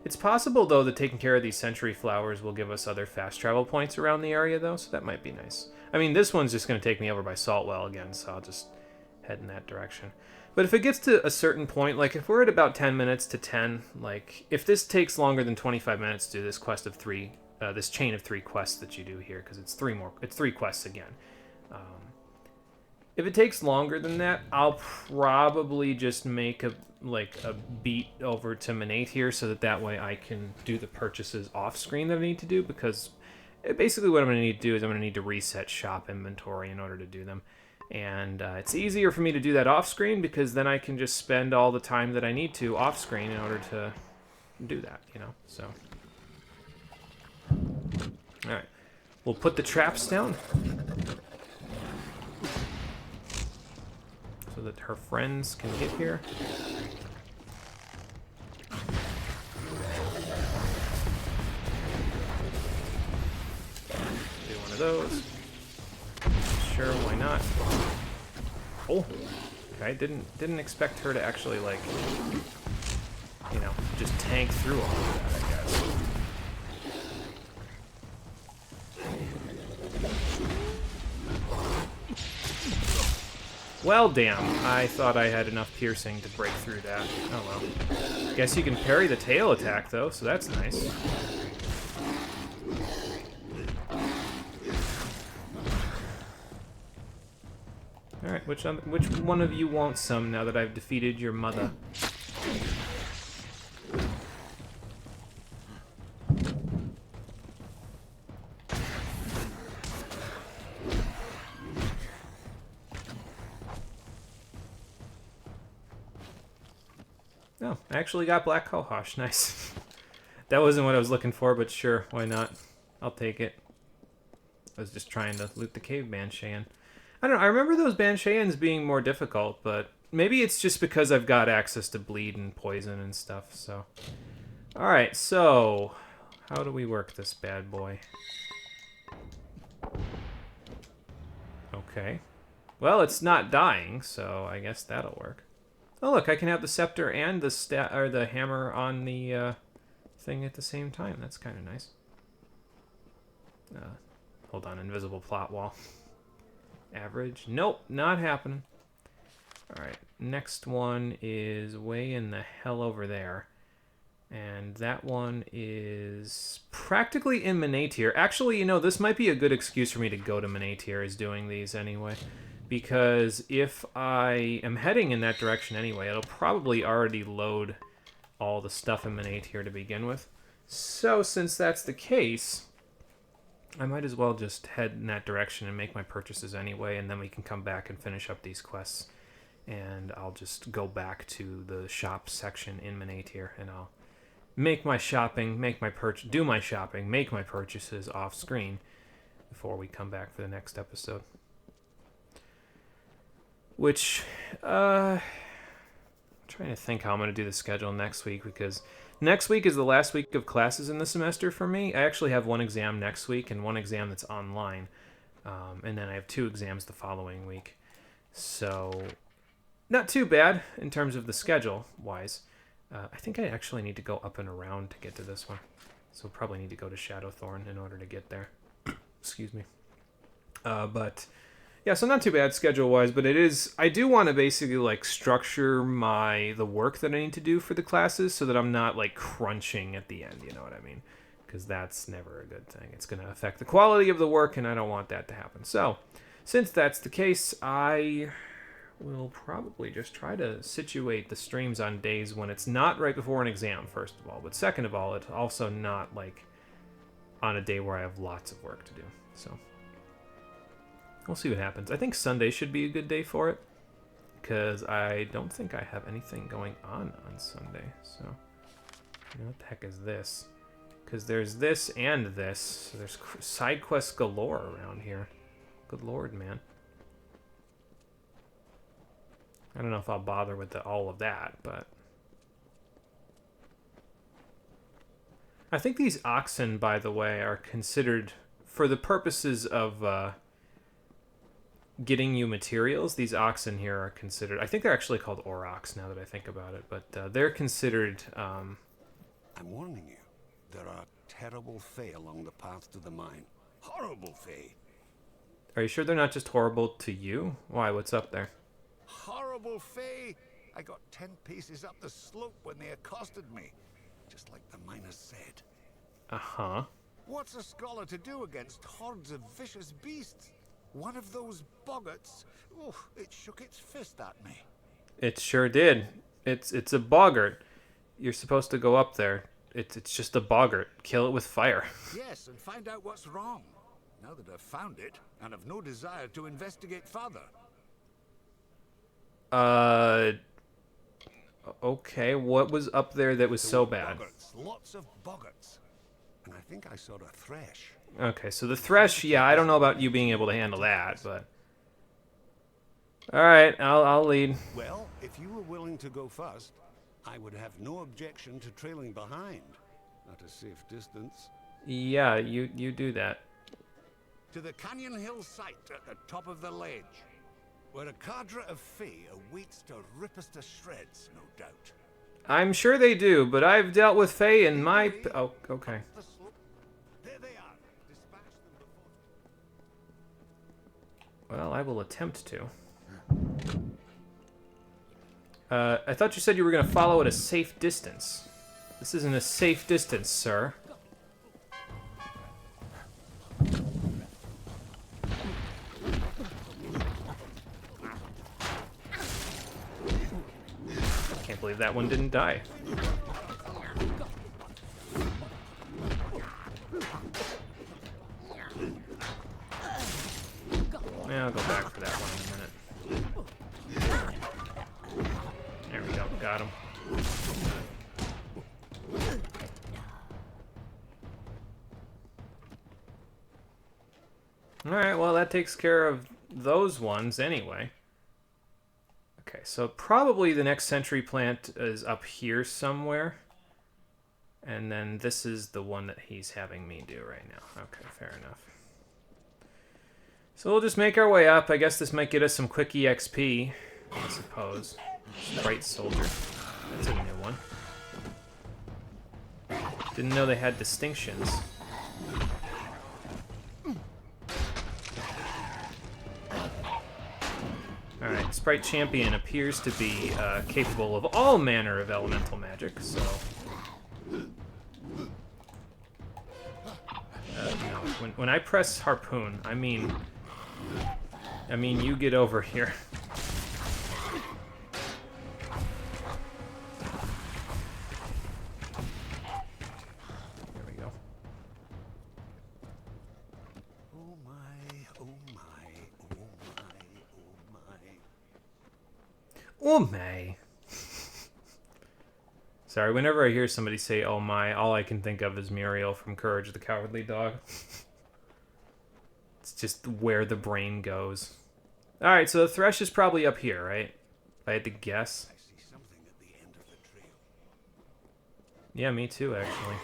It's possible, though, that taking care of these century flowers will give us other fast travel points around the area, though, so that might be nice. I mean, this one's just going to take me over by Saltwell again, so I'll just head in that direction. But if it gets to a certain point, like if we're at about 10 minutes to 10, like if this takes longer than 25 minutes to do this quest of 3, this chain of 3 quests that you do here, because it's 3 quests again. If it takes longer than that, I'll probably just make a beat over to Manate here, so that way I can do the purchases off screen that I need to do, because basically what I'm going to need to do is I'm going to need to reset shop inventory in order to do them. And it's easier for me to do that off screen, because then I can just spend all the time that I need to off screen in order to do that, you know, so. Alright, we'll put the traps down, so that her friends can get here. Do one of those. Sure, why not? Oh, okay. Didn't expect her to actually, like, you know, just tank through all of that, I guess. Well, damn. I thought I had enough piercing to break through that. Oh, well. Guess you can parry the tail attack, though, so that's nice. Alright, which one of you wants some now that I've defeated your mother? Oh, I actually got Black Cohosh. Nice. That wasn't what I was looking for, but sure, why not? I'll take it. I was just trying to loot the cave Banshaean. I don't know, I remember those Banshaeans being more difficult, but maybe it's just because I've got access to bleed and poison and stuff, so. Alright, so how do we work this bad boy? Okay. Well, it's not dying, so I guess that'll work. Oh look, I can have the scepter and the hammer on the thing at the same time. That's kind of nice. Hold on, invisible plot wall. Average. Nope, not happening. Alright, next one is way in the hell over there. And that one is practically in Manatir. Actually, you know, this might be a good excuse for me to go to Manatir as doing these anyway. Because if I am heading in that direction anyway, it'll probably already load all the stuff in Manatir to begin with. So, since that's the case, I might as well just head in that direction and make my purchases anyway, and then we can come back and finish up these quests. And I'll just go back to the shop section in Manatir, and I'll make my shopping, do my shopping, make my purchases off screen before we come back for the next episode. Which, I'm trying to think how I'm going to do the schedule next week, because next week is the last week of classes in the semester for me. I actually have one exam next week and one exam that's online. And then I have 2 exams the following week. So, not too bad in terms of the schedule-wise. I think I actually need to go up and around to get to this one. So probably need to go to Shadowthorn in order to get there. Excuse me. But yeah, so not too bad schedule-wise, but it is, I do want to basically like structure the work that I need to do for the classes so that I'm not like crunching at the end, you know what I mean? Because that's never a good thing. It's going to affect the quality of the work, and I don't want that to happen. So, since that's the case, I will probably just try to situate the streams on days when it's not right before an exam, first of all. But second of all, it's also not like on a day where I have lots of work to do. So we'll see what happens. I think Sunday should be a good day for it, because I don't think I have anything going on Sunday. So, you know, what the heck is this? Because there's this and this. So there's side quests galore around here. Good lord, man. I don't know if I'll bother with all of that, but... I think these oxen, by the way, are considered, for the purposes of getting you materials, these oxen here are considered... I think they're actually called aurochs now that I think about it, but they're considered... I'm warning you. There are terrible fae along the path to the mine. Horrible fae. Are you sure they're not just horrible to you? Why, what's up there? Horrible fae! I got 10 paces up the slope when they accosted me. Just like the miners said. Uh-huh. What's a scholar to do against hordes of vicious beasts? One of those boggarts, oh, it shook its fist at me. It sure did. It's a boggart. You're supposed to go up there. It's just a boggart. Kill it with fire. Yes, and find out what's wrong. Now that I've found it, and have no desire to investigate further. Okay, what was up there that was so bad? Boggarts, lots of boggarts. And I think I saw a thresh. Okay, so the thresh, yeah, I don't know about you being able to handle that, but... Alright, I'll lead. Well, if you were willing to go first, I would have no objection to trailing behind. At a safe distance. Yeah, you do that. To the Canyon Hill site at the top of the ledge. Where a cadre of fae awaits to rip us to shreds, no doubt. I'm sure they do, but I've dealt with fae in my... Oh, okay. There they are. Dispatch them before... Well, I will attempt to. I thought you said you were going to follow at a safe distance. This isn't a safe distance, sir. Can't believe that one didn't die. Yeah, I'll go back for that one in a minute. There we go, got him. Alright, well that takes care of those ones anyway. Okay, so probably the next sentry plant is up here somewhere. And then this is the one that he's having me do right now. Okay, fair enough. So we'll just make our way up. I guess this might get us some quick EXP, I suppose. Sprite Soldier. That's a new one. Didn't know they had distinctions. Alright, Sprite Champion appears to be capable of all manner of elemental magic, so... no. When I press Harpoon, I mean you get over here. There we go. Oh my, oh my, oh my, oh my. Oh my. Sorry, whenever I hear somebody say oh my, all I can think of is Muriel from Courage the Cowardly Dog. It's just where the brain goes. Alright, so the thresh is probably up here, right? If I had to guess. I see something at the end of the trail. Yeah, me too, actually.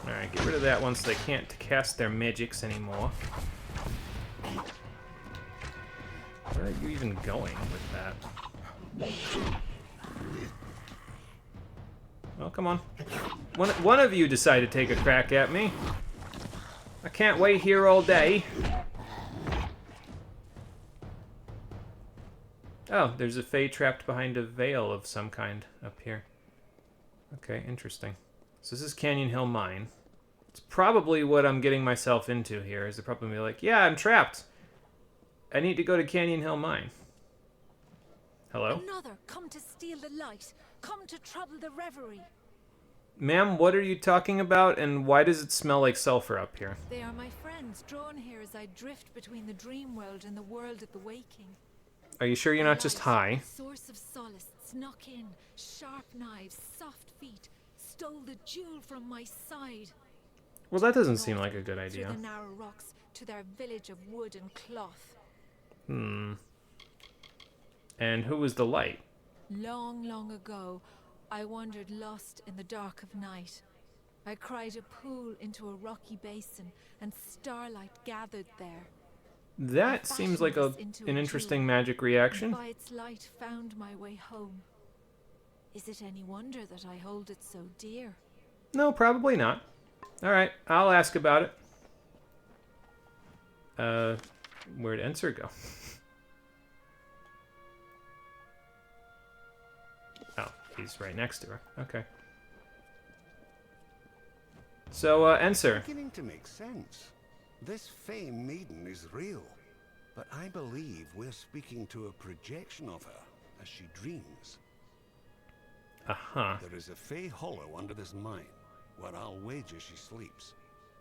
Alright, get rid of that one so they can't cast their magics anymore. Where are you even going with that? Oh, come on. One of you decide to take a crack at me. I can't wait here all day. Oh, there's a fae trapped behind a veil of some kind up here. Okay, interesting. So this is Canyon Hill Mine. It's probably what I'm getting myself into here, is they're probably like, yeah, I'm trapped. I need to go to Canyon Hill Mine. Hello? Another come to steal the light. Come to trouble the reverie. Ma'am, what are you talking about, and why does it smell like sulfur up here? They are my friends, drawn here as I drift between the dream world and the world of the waking. Are you sure you're not just high? Source of solace, snuck in, sharp knives, soft feet, stole the jewel from my side. Well, that doesn't seem like a good idea. Through the narrow rocks to their village of wood and cloth. And who was the light? Long, long ago, I wandered lost in the dark of night. I cried a pool into a rocky basin, and starlight gathered there. That seems like an interesting magic reaction. By its light found my way home. Is it any wonder that I hold it so dear? No, probably not. Alright, I'll ask about it. Where'd Enser go? Oh, he's right next to her. Okay. So, Enser. It's beginning to make sense. This Fey maiden is real, but I believe we're speaking to a projection of her as she dreams. Uh-huh. There is a Fey hollow under this mine, where I'll wager she sleeps.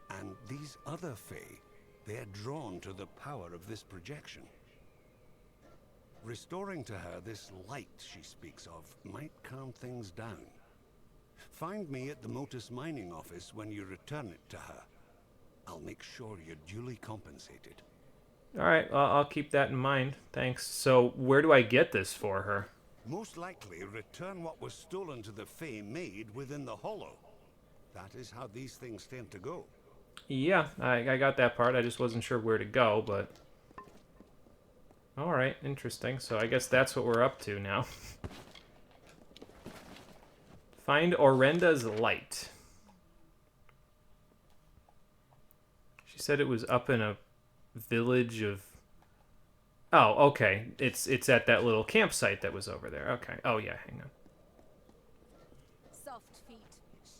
And these other Fey, they're drawn to the power of this projection. Restoring to her this light she speaks of might calm things down. Find me at the Motus mining office when you return it to her. I'll make sure you're duly compensated. Alright, well, I'll keep that in mind. Thanks. So, where do I get this for her? Most likely return what was stolen to the Fey maid within the hollow. That is how these things tend to go. Yeah, I got that part. I just wasn't sure where to go, but... Alright, interesting. So I guess that's what we're up to now. Find Orenda's light. She said it was up in a village of... Oh, okay. It's at that little campsite that was over there. Okay. Oh, yeah, hang on. Soft feet,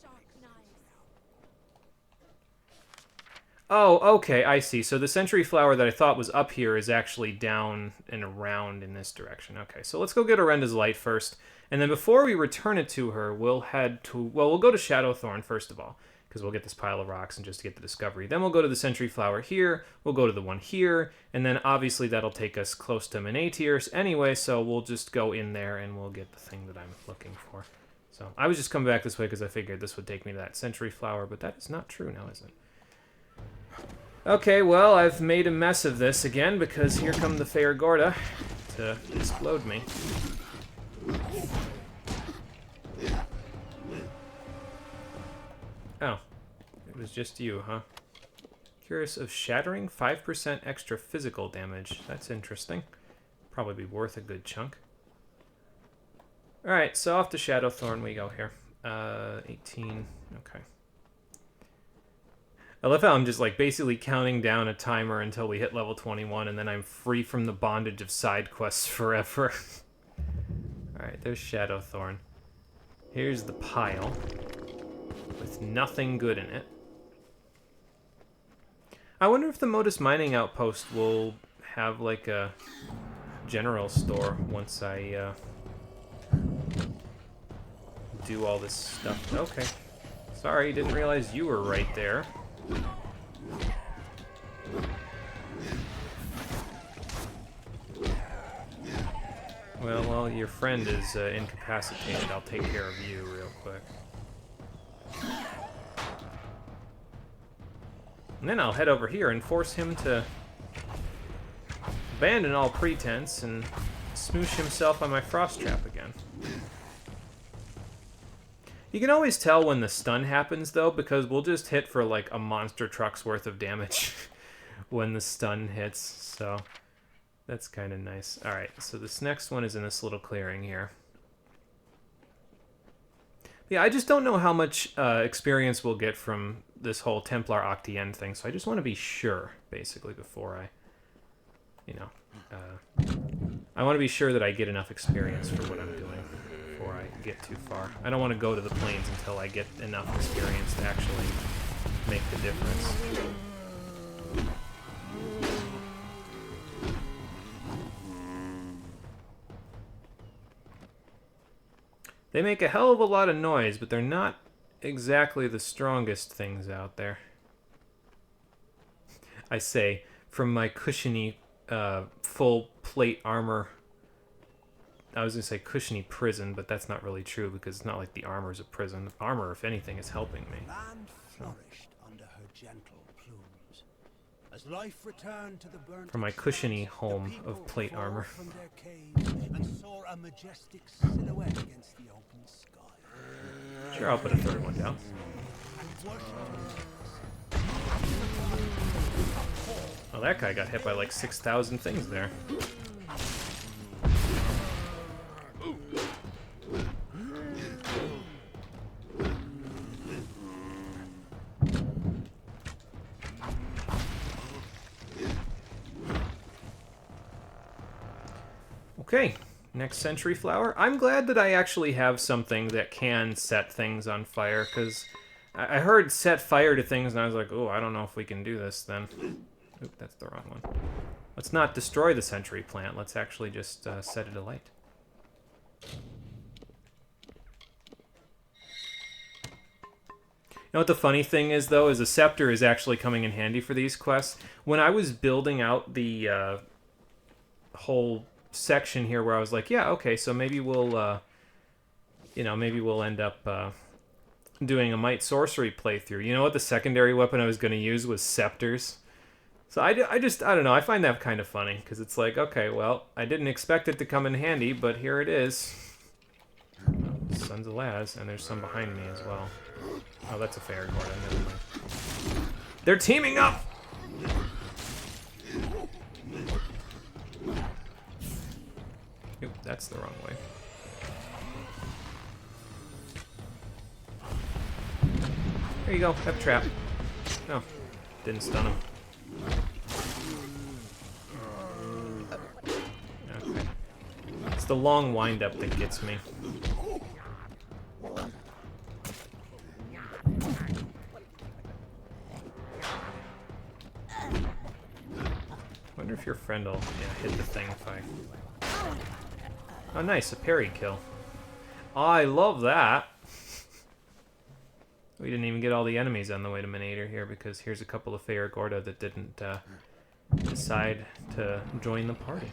sharp knives. Oh, okay, I see. So the century flower that I thought was up here is actually down and around in this direction. Okay, so let's go get Orenda's light first. And then before we return it to her, we'll head to... Well, we'll go to Shadowthorn first of all, because we'll get this pile of rocks and just get the discovery. Then we'll go to the century flower here. We'll go to the one here. And then obviously that'll take us close to Menatiers anyway, so we'll just go in there and we'll get the thing that I'm looking for. So I was just coming back this way because I figured this would take me to that century flower, but that is not true now, is it? Okay, well, I've made a mess of this again because here come the Feyrgorda to explode me. Oh, it was just you, huh? Curious of shattering 5% extra physical damage. That's interesting. Probably be worth a good chunk. Alright, so off to Shadowthorn we go here. 18, okay. I love how I'm just like basically counting down a timer until we hit level 21 and then I'm free from the bondage of side quests forever. Alright, there's Shadowthorn. Here's the pile with nothing good in it. I wonder if the Motus mining outpost will have like a general store once I do all this stuff. Okay. Sorry, didn't realize you were right there. Well, while your friend is incapacitated, I'll take care of you real quick. And then I'll head over here and force him to abandon all pretense and smoosh himself on my frost trap again. You can always tell when the stun happens, though, because we'll just hit for like a monster truck's worth of damage when the stun hits, so that's kind of nice. Alright, so this next one is in this little clearing here. Yeah, I just don't know how much experience we'll get from this whole Templar Octien thing, so I just want to be sure, basically, before I, you know, I want to be sure that I get enough experience for what I'm doing before I get too far. I don't want to go to the plains until I get enough experience to actually make the difference. They make a hell of a lot of noise, but they're not exactly the strongest things out there. I say, from my cushiony full plate armor. I was going to say cushiony prison, but that's not really true because it's not like the armor's a prison. Armor, if anything, is helping me. Land flourished under her gentle plumes. As life returned to the burnt From my cushiony home of plate armor. from their caves and saw a majestic silhouette against the open sky. Sure, I'll put a third one down. Oh, that guy got hit by like 6,000 things there. Okay, next century flower. I'm glad that I actually have something that can set things on fire, because I heard set fire to things and I was like, oh, I don't know if we can do this then. Oop, that's the wrong one. Let's not destroy the century plant. Let's actually just set it alight. You know what the funny thing is, though, is a scepter is actually coming in handy for these quests. When I was building out the whole section here where I was like, yeah, okay, so maybe we'll, maybe we'll end up doing a Might Sorcery playthrough. You know what the secondary weapon I was going to use was scepters. So I don't know, I find that kind of funny, because it's like, okay, well, I didn't expect it to come in handy, but here it is. Sons of Laz, and there's some behind me as well. Oh, that's a fair Gordon, never mind. They're teaming up! Oop, that's the wrong way. There you go, have trap. No, didn't stun him. Okay. It's the long wind-up that gets me. Wonder if your friend will hit the thing if I... Oh, nice, a parry kill. Oh, I love that. We didn't even get all the enemies on the way to Minator here, because here's a couple of Feyre Gorda that didn't decide to join the party.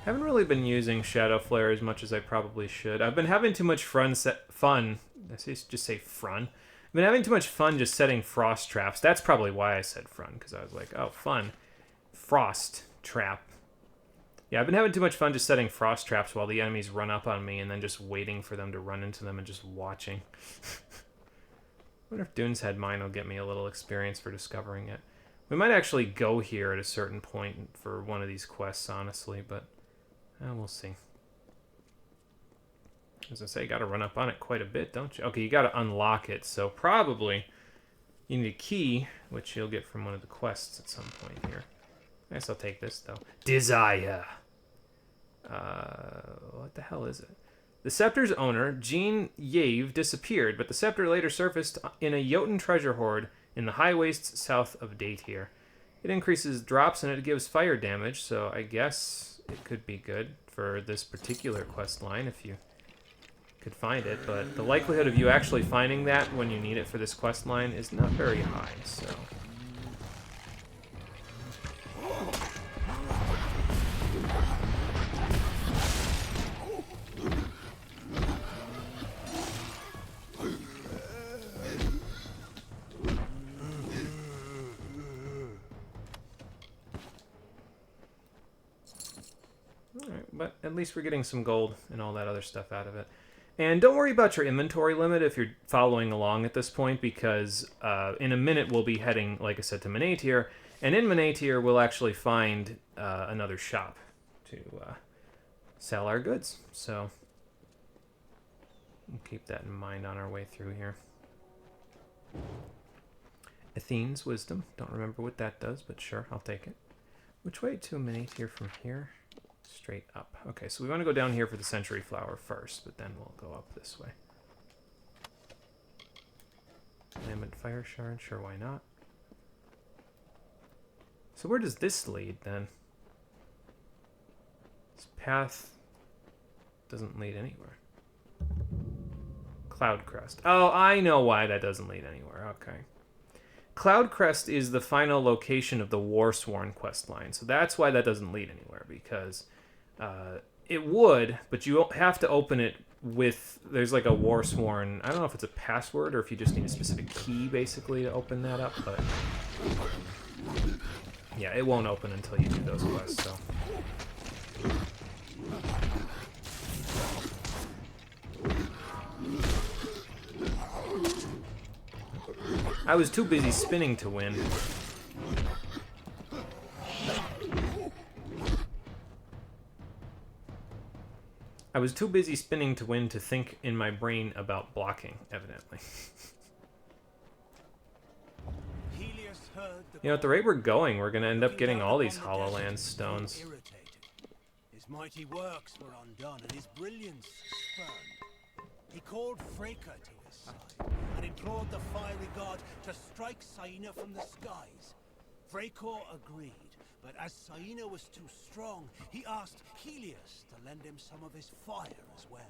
Haven't really been using Shadow Flare as much as I probably should. I've been having too much fun. I just say fun. I've been having too much fun just setting frost traps. That's probably why I said fun, because I was like, oh, fun. Frost trap. Yeah, I've been having too much fun just setting frost traps while the enemies run up on me and then just waiting for them to run into them and just watching. I wonder if Dune's Head Mine will get me a little experience for discovering it. We might actually go here at a certain point for one of these quests, honestly, but we'll see. As I say, you gotta run up on it quite a bit, don't you? Okay, you gotta unlock it, so probably you need a key, which you'll get from one of the quests at some point here. I guess I'll take this, though. Desire! What the hell is it? The scepter's owner, Jean Yave, disappeared, but the scepter later surfaced in a Jotun treasure hoard in the high wastes south of Datyr. It increases drops and it gives fire damage, so I guess it could be good for this particular quest line if you could find it, but the likelihood of you actually finding that when you need it for this quest line is not very high, so... Alright, but at least we're getting some gold and all that other stuff out of it. And don't worry about your inventory limit if you're following along at this point, because in a minute we'll be heading, like I said, to Minatyr, and in Minatyr we'll actually find another shop to sell our goods. So we'll keep that in mind on our way through here. Athene's Wisdom. Don't remember what that does, but sure, I'll take it. Which way to Minatyr from here? Straight up. Okay, so we want to go down here for the Century Flower first, but then we'll go up this way. Lambent Fire Shard, sure, why not? So where does this lead, then? This path doesn't lead anywhere. Cloudcrest. Oh, I know why that doesn't lead anywhere. Okay. Cloudcrest is the final location of the Warsworn quest line, so that's why that doesn't lead anywhere, because it would, but you have to open it with, there's like a Warsworn, I don't know if it's a password or if you just need a specific key, basically, to open that up, but yeah, it won't open until you do those quests, so. I was too busy spinning to win. I was too busy spinning to win to think in my brain about blocking, evidently. You know, at the rate we're going, we're going to end up getting all these HoloLens stones. His mighty works were undone, and his brilliance spurned. He called Freka to his side, and implored the fiery god to strike Saina from the skies. Vrakor agreed, but as Saina was too strong, he asked Helios to lend him some of his fire as well.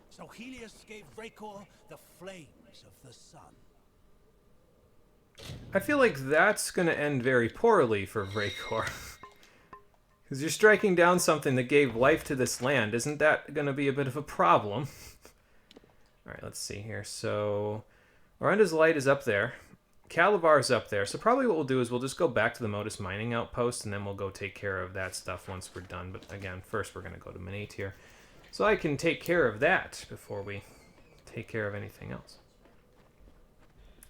So Helios gave Vrakor the flames of the sun. I feel like that's going to end very poorly for Vrakor. Because you're striking down something that gave life to this land. Isn't that going to be a bit of a problem? Alright, let's see here. So, Orenda's Light is up there. Calavar's up there. So probably what we'll do is we'll just go back to the Modus Mining Outpost, and then we'll go take care of that stuff once we're done. But again, first we're going to go to Manatier. So I can take care of that before we take care of anything else.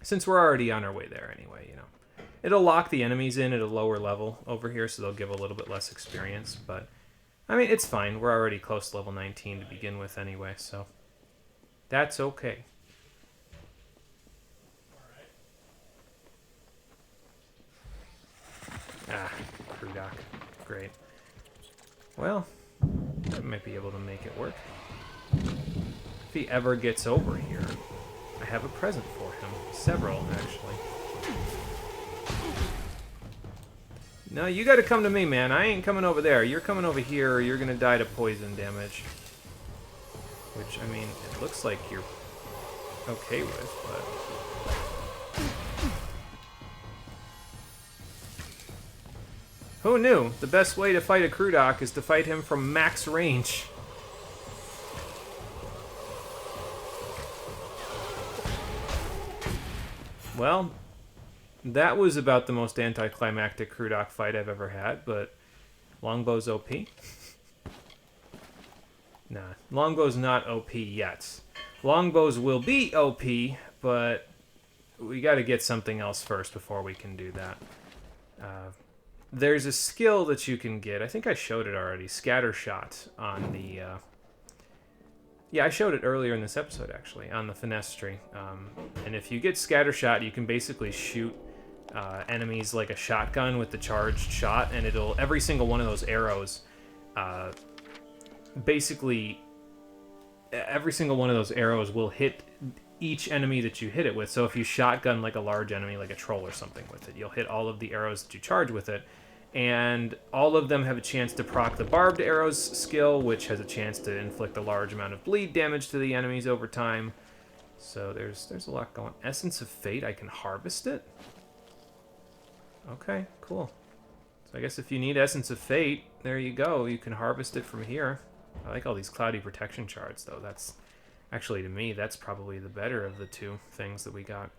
Since we're already on our way there anyway, you know. It'll lock the enemies in at a lower level over here, so they'll give a little bit less experience. But, I mean, it's fine. We're already close to level 19 to begin with anyway, so that's okay. Ah, Crudock. Great. Well, I might be able to make it work. If he ever gets over here, I have a present for him. Several, actually. No, you gotta come to me, man. I ain't coming over there. You're coming over here, or you're gonna die to poison damage. Which, I mean, it looks like you're okay with, but... Who knew? The best way to fight a Crudock is to fight him from max range. Well, that was about the most anticlimactic Crudock fight I've ever had, but Longbow's OP? Nah, Longbow's not OP yet. Longbow's will be OP, but we gotta get something else first before we can do that. There's a skill that you can get. I think I showed it already. Scattershot on the... Yeah, I showed it earlier in this episode, actually, on the Finesse tree. And if you get Scattershot, you can basically shoot enemies like a shotgun with the charged shot, and it'll... Every single one of those arrows... basically, every single one of those arrows will hit each enemy that you hit it with. So if you shotgun like a large enemy, like a troll or something with it, you'll hit all of the arrows that you charge with it. And all of them have a chance to proc the barbed arrows skill, which has a chance to inflict a large amount of bleed damage to the enemies over time. So there's a lot going. Essence of Fate, I can harvest it? Okay, cool. So I guess if you need Essence of Fate, there you go. You can harvest it from here. I like all these cloudy protection shards, though. That's actually, to me, that's probably the better of the two things that we got.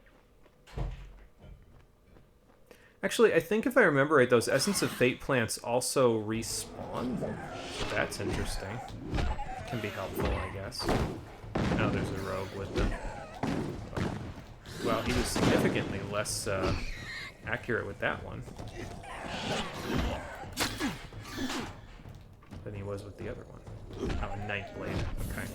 Actually, I think if I remember right, those Essence of Fate plants also respawn. So that's interesting. Can be helpful, I guess. Oh, there's a rogue with them. Well, he was significantly less accurate with that one than he was with the other one. Oh, a Night Blade. Okay.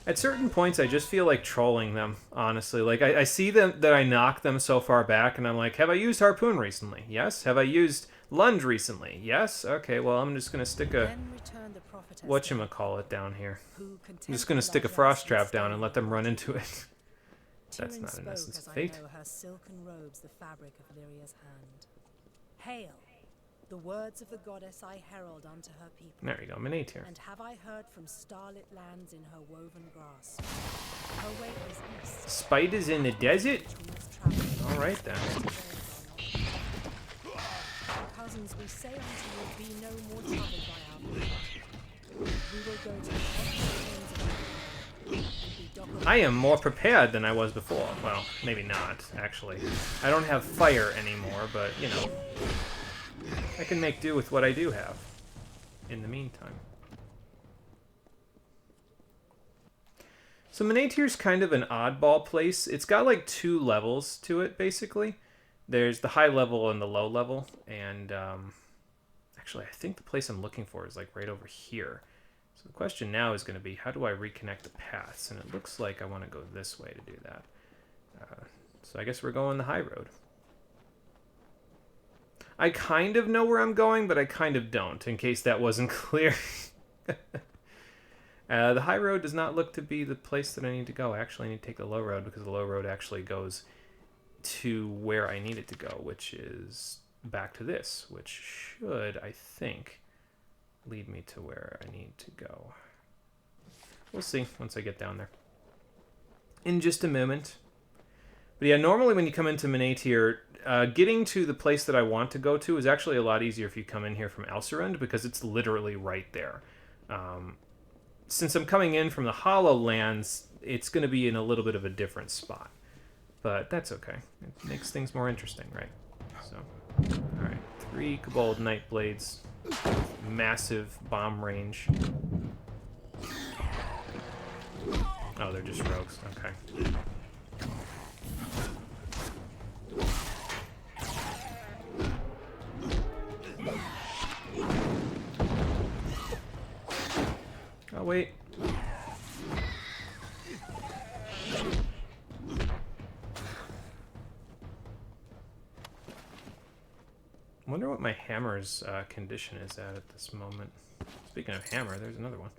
At certain points, I just feel like trolling them, honestly. Like, I see them that I knock them so far back, and I'm like, have I used Harpoon recently? Yes. Have I used Lunge recently. Yes? Okay, well, I'm just going to stick a... Then return the prophetess whatchamacallit down here. who, I'm just going to stick a frost trap down and let them run into it. That's Tyrion not an spoke essence as of I fate. know her silken robes the fabric of Lyria's hand. Hail, the words of the goddess I herald unto her people. There you go, Manatir. And have I heard from starlit lands in her woven grasp. Her way is east. Spite is in the desert? Alright then. Cousins, we say unto you, be no more troubled by our fate. We will go to the plains of I am more prepared than I was before. Well, maybe not, actually. I don't have fire anymore, but, you know, I can make do with what I do have in the meantime. So Manatir's kind of an oddball place. It's got like 2 levels to it, basically. There's the high level and the low level, and actually I think the place I'm looking for is like right over here. So the question now is going to be, how do I reconnect the paths? And it looks like I want to go this way to do that. So I guess we're going the high road. I kind of know where I'm going, but I kind of don't, in case that wasn't clear. The high road does not look to be the place that I need to go. Actually, I need to take the low road, because the low road actually goes to where I need it to go, which is back to this, which should, I think, lead me to where I need to go. We'll see once I get down there. In just a moment. But yeah, normally when you come into Manatir, getting to the place that I want to go to is actually a lot easier if you come in here from Elserund, because it's literally right there. Since I'm coming in from the Hollow Lands, it's going to be in a little bit of a different spot. But that's okay. It makes things more interesting, right? So, alright. 3 Kobold Nightblades. Massive bomb range. Oh, they're just rogues. Okay. Oh, wait. I wonder what my hammer's condition is at this moment. Speaking of hammer, there's another one.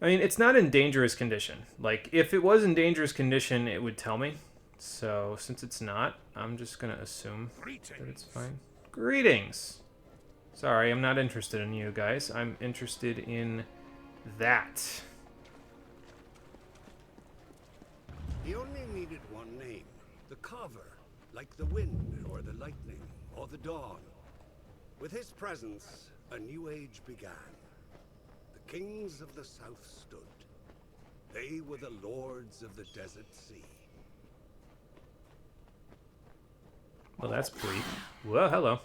I mean, it's not in dangerous condition. Like, if it was in dangerous condition, it would tell me. So, since it's not, I'm just going to assume that it's fine. Greetings! Sorry, I'm not interested in you guys. I'm interested in that. He only needed one name. The Carver. Like the wind, or the lightning, or the dawn. With his presence, a new age began. The kings of the south stood. They were the lords of the desert sea. Well, that's brief. Well, hello.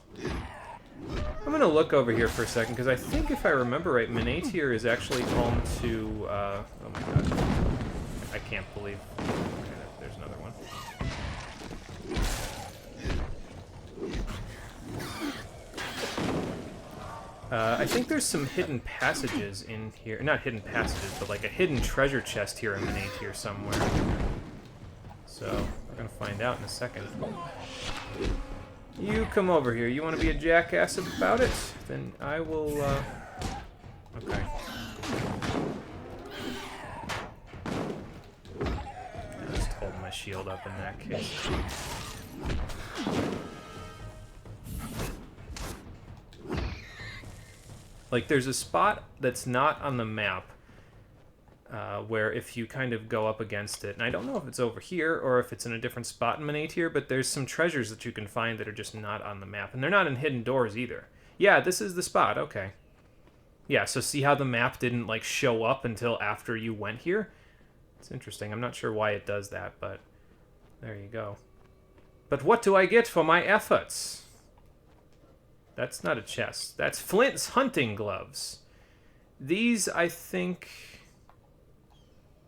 I'm gonna look over here for a second, because I think if I remember right, Manatir is actually home to, oh my god. I can't believe... Okay, there's another one. I think there's some hidden passages in here. Not hidden passages, but like a hidden treasure chest here in Manatir somewhere. So, we're gonna find out in a second. You come over here. You want to be a jackass about it? Then I will, okay. I'll just hold my shield up in that case. Like, there's a spot that's not on the map where if you kind of go up against it, and I don't know if it's over here or if it's in a different spot in Manatir, but there's some treasures that you can find that are just not on the map. And they're not in hidden doors either. Yeah, this is the spot. Okay. Yeah, so see how the map didn't, like, show up until after you went here? It's interesting. I'm not sure why it does that, but there you go. But what do I get for my efforts? That's not a chest. That's Flint's hunting gloves. These, I think...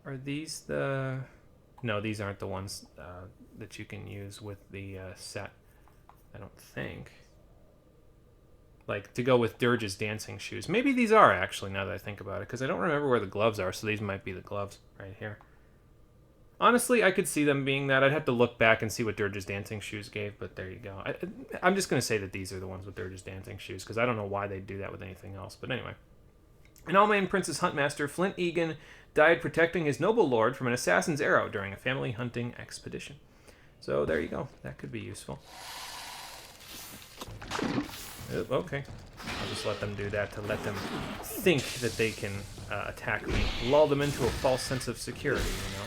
Are these the... No, these aren't the ones that you can use with the set. I don't think. Like, to go with Dirge's dancing shoes. Maybe these are, actually, now that I think about it. Because I don't remember where the gloves are, so these might be the gloves right here. Honestly, I could see them being that. I'd have to look back and see what Dirge's dancing shoes gave, but there you go. I'm just going to say that these are the ones with Dirge's dancing shoes, because I don't know why they'd do that with anything else. But anyway. An Almain Prince's huntmaster, Flint Egan, died protecting his noble lord from an assassin's arrow during a family hunting expedition. So there you go. That could be useful. Okay. I'll just let them do that to let them think that they can attack me. Lull them into a false sense of security, you know?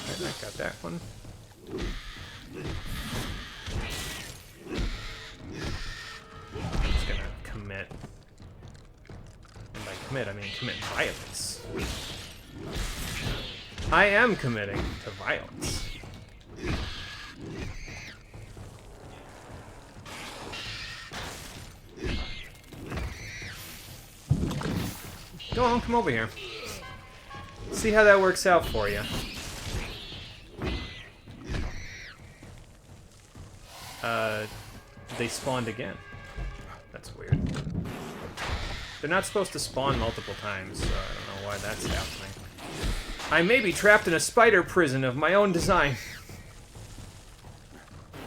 Right, I got that one. I'm just gonna commit. And by commit, I mean commit violence. I am committing to violence. Go on, come over here. See how that works out for you. They spawned again. That's weird. They're not supposed to spawn multiple times, so I don't know why that's happening. I may be trapped in a spider prison of my own design.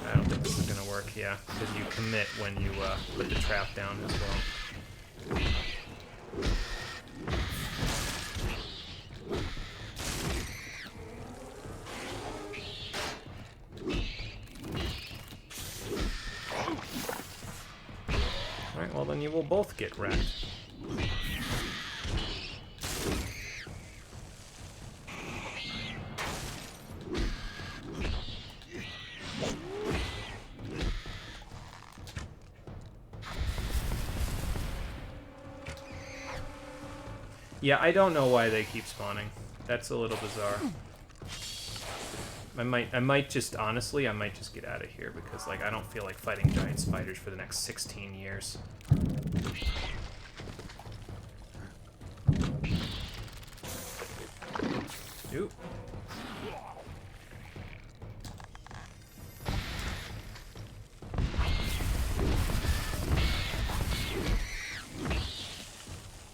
I don't think this is gonna work, yeah, because you commit when you put the trap down as well. Alright, well then you will both get wrecked. Yeah, I don't know why they keep spawning. That's a little bizarre. I might just, honestly, I might just get out of here because, like, I don't feel like fighting giant spiders for the next 16 years. Oop.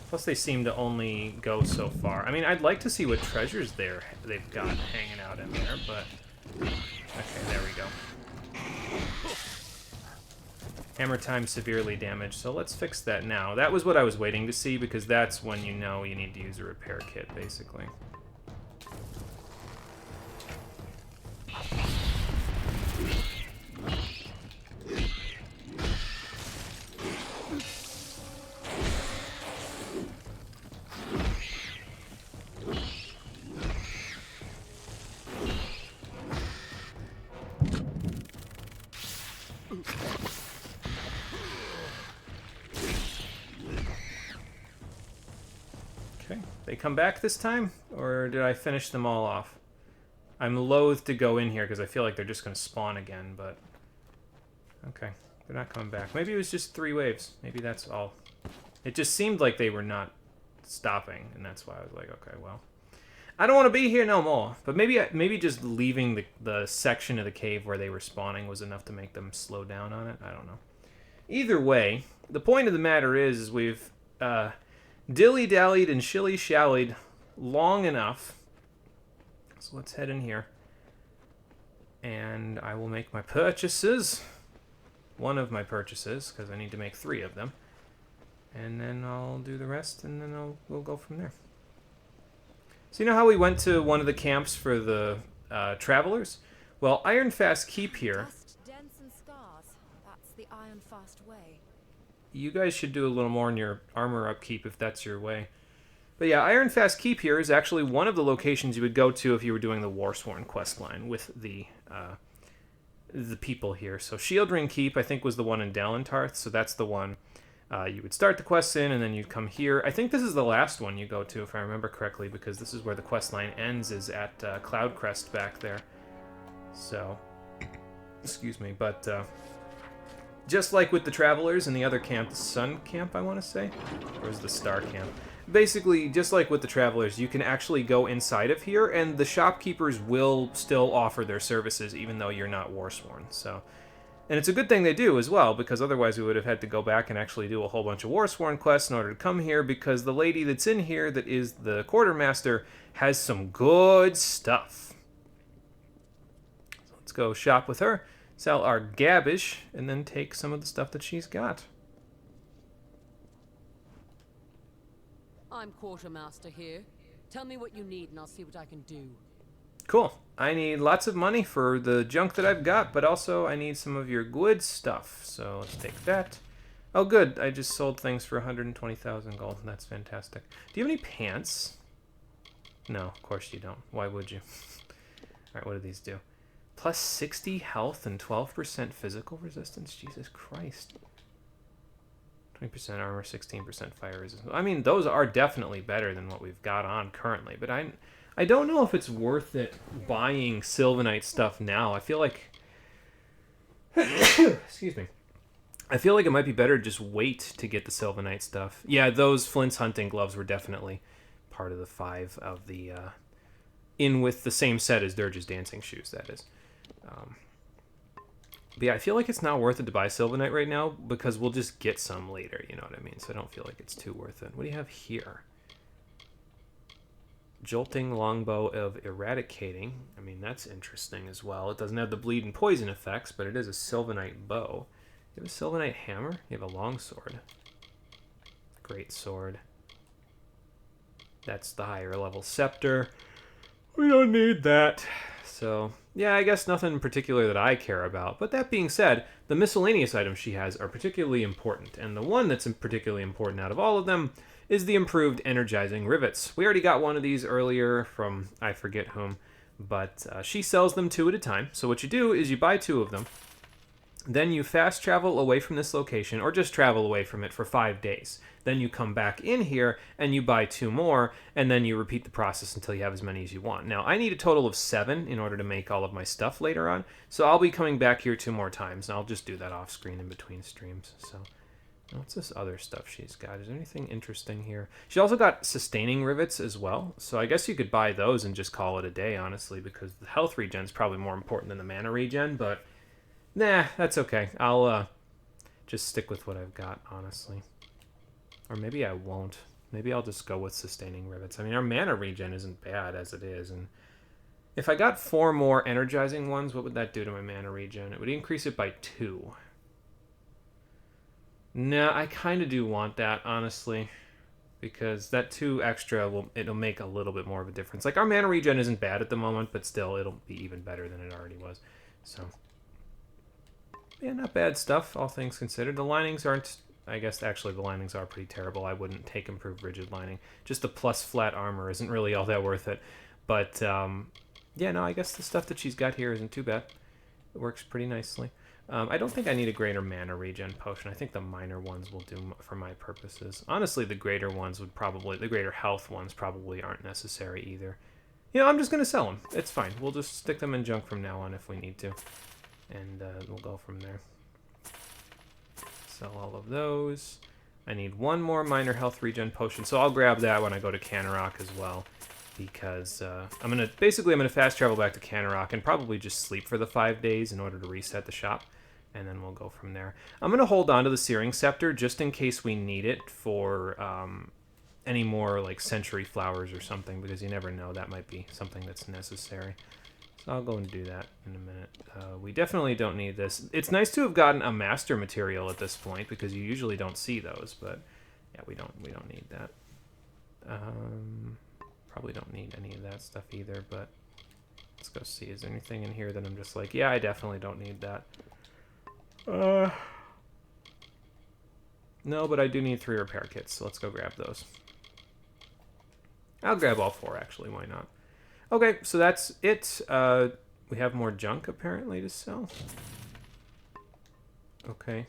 Plus, they seem to only go so far. I mean, I'd like to see what treasures they've got hanging out in there, but... Okay, there we go. Hammer time severely damaged, so let's fix that now. That was what I was waiting to see, because that's when you know you need to use a repair kit, basically. Okay, they come back this time? Or did I finish them all off? I'm loath to go in here because I feel like they're just going to spawn again, but... Okay, they're not coming back. Maybe it was just 3 waves. Maybe that's all. It just seemed like they were not stopping, and that's why I was like, okay, well... I don't want to be here no more. But maybe just leaving the section of the cave where they were spawning was enough to make them slow down on it. I don't know. Either way, the point of the matter is we've... dilly-dallied and shilly-shallied long enough. So let's head in here. And I will make my purchases. One of my purchases, because I need to make 3 of them. And then I'll do the rest, and then we'll go from there. So you know how we went to one of the camps for the travelers? Well, Ironfast Keep here... Dents and scars. That's the Ironfast way. You guys should do a little more in your armor upkeep if that's your way. But yeah, Ironfast Keep here is actually one of the locations you would go to if you were doing the Warsworn questline with the people here. So Shieldring Keep, I think, was the one in Dalentarth, so that's the one you would start the quests in, and then you'd come here. I think this is the last one you go to, if I remember correctly, because this is where the questline ends, is at Cloudcrest back there. So, excuse me, but... just like with the Travelers and the other camp, the Sun Camp, I want to say? Or is the Star Camp? Basically, just like with the Travelers, you can actually go inside of here, and the shopkeepers will still offer their services even though you're not Warsworn. So, And it's a good thing they do as well, because otherwise we would have had to go back and actually do a whole bunch of Warsworn quests in order to come here, because the lady that's in here that is the quartermaster has some good stuff. So let's go shop with her, sell our gabbish, and then take some of the stuff that she's got. I'm quartermaster here. Tell me what you need and I'll see what I can do. Cool. I need lots of money for the junk that I've got, but also I need some of your good stuff. So let's take that. Oh, good. I just sold things for 120,000 gold. That's fantastic. Do you have any pants? No, of course you don't. Why would you? All right, what do these do? Plus 60 health and 12% physical resistance? Jesus Christ. 20% armor, 16% fire resistance. I mean, those are definitely better than what we've got on currently, but I don't know if it's worth it buying Sylvanite stuff now. I feel like... Excuse me. I feel like it might be better to just wait to get the Sylvanite stuff. Yeah, those Flint's hunting gloves were definitely part of the 5 of the... in with the same set as Dirge's dancing shoes, that is. But yeah, I feel like it's not worth it to buy Sylvanite right now because we'll just get some later, you know what I mean? So I don't feel like it's too worth it. What do you have here? Jolting longbow of eradicating. I mean, that's interesting as well. It doesn't have the bleed and poison effects, but it is a Sylvanite bow. You have a Sylvanite hammer? You have a longsword. Great sword. That's the higher level scepter. We don't need that. So, yeah, I guess nothing in particular that I care about. But that being said, the miscellaneous items she has are particularly important. And the one that's particularly important out of all of them is the improved energizing rivets. We already got one of these earlier from I forget whom, but she sells them 2 at a time. So what you do is you buy 2 of them. Then you fast travel away from this location, or just travel away from it for 5 days. Then you come back in here and you buy 2 more, and then you repeat the process until you have as many as you want. Now, I need a total of 7 in order to make all of my stuff later on, so I'll be coming back here 2 more times, and I'll just do that off screen in between streams. So, what's this other stuff she's got? Is there anything interesting here? She also got sustaining rivets as well, so I guess you could buy those and just call it a day, honestly, because the health regen is probably more important than the mana regen, but nah, that's okay. I'll just stick with what I've got, honestly. Or maybe I won't. Maybe I'll just go with sustaining rivets. I mean, our mana regen isn't bad as it is, and if I got 4 more energizing ones, what would that do to my mana regen? It would increase it by 2. Nah, I kind of do want that, honestly, because that 2 extra, it'll make a little bit more of a difference. Like, our mana regen isn't bad at the moment, but still, it'll be even better than it already was. So, yeah, not bad stuff, all things considered. The linings aren't... I guess actually the linings are pretty terrible. I wouldn't take improved rigid lining. Just the plus flat armor isn't really all that worth it. But, yeah, no, I guess the stuff that she's got here isn't too bad. It works pretty nicely. I don't think I need a greater mana regen potion. I think the minor ones will do for my purposes. Honestly, the greater ones would probably... The greater health ones probably aren't necessary either. You know, I'm just going to sell them. It's fine. We'll just stick them in junk from now on if we need to. And we'll go from there. Sell all of those. I need 1 more minor health regen potion, so I'll grab that when I go to Canarok as well, because I'm gonna fast travel back to Canarok and probably just sleep for the 5 days in order to reset the shop, and then we'll go from there. I'm gonna hold on to the Searing Scepter just in case we need it for any more like century flowers or something, because you never know, that might be something that's necessary. So I'll go and do that in a minute. We definitely don't need this. It's nice to have gotten a master material at this point because you usually don't see those, but yeah, we don't need that. Probably don't need any of that stuff either, but let's go see. Is there anything in here that I'm just like, yeah, I definitely don't need that. No, but I do need 3 repair kits, so let's go grab those. I'll grab all 4 actually, why not? Okay, so that's it. We have more junk, apparently, to sell. Okay.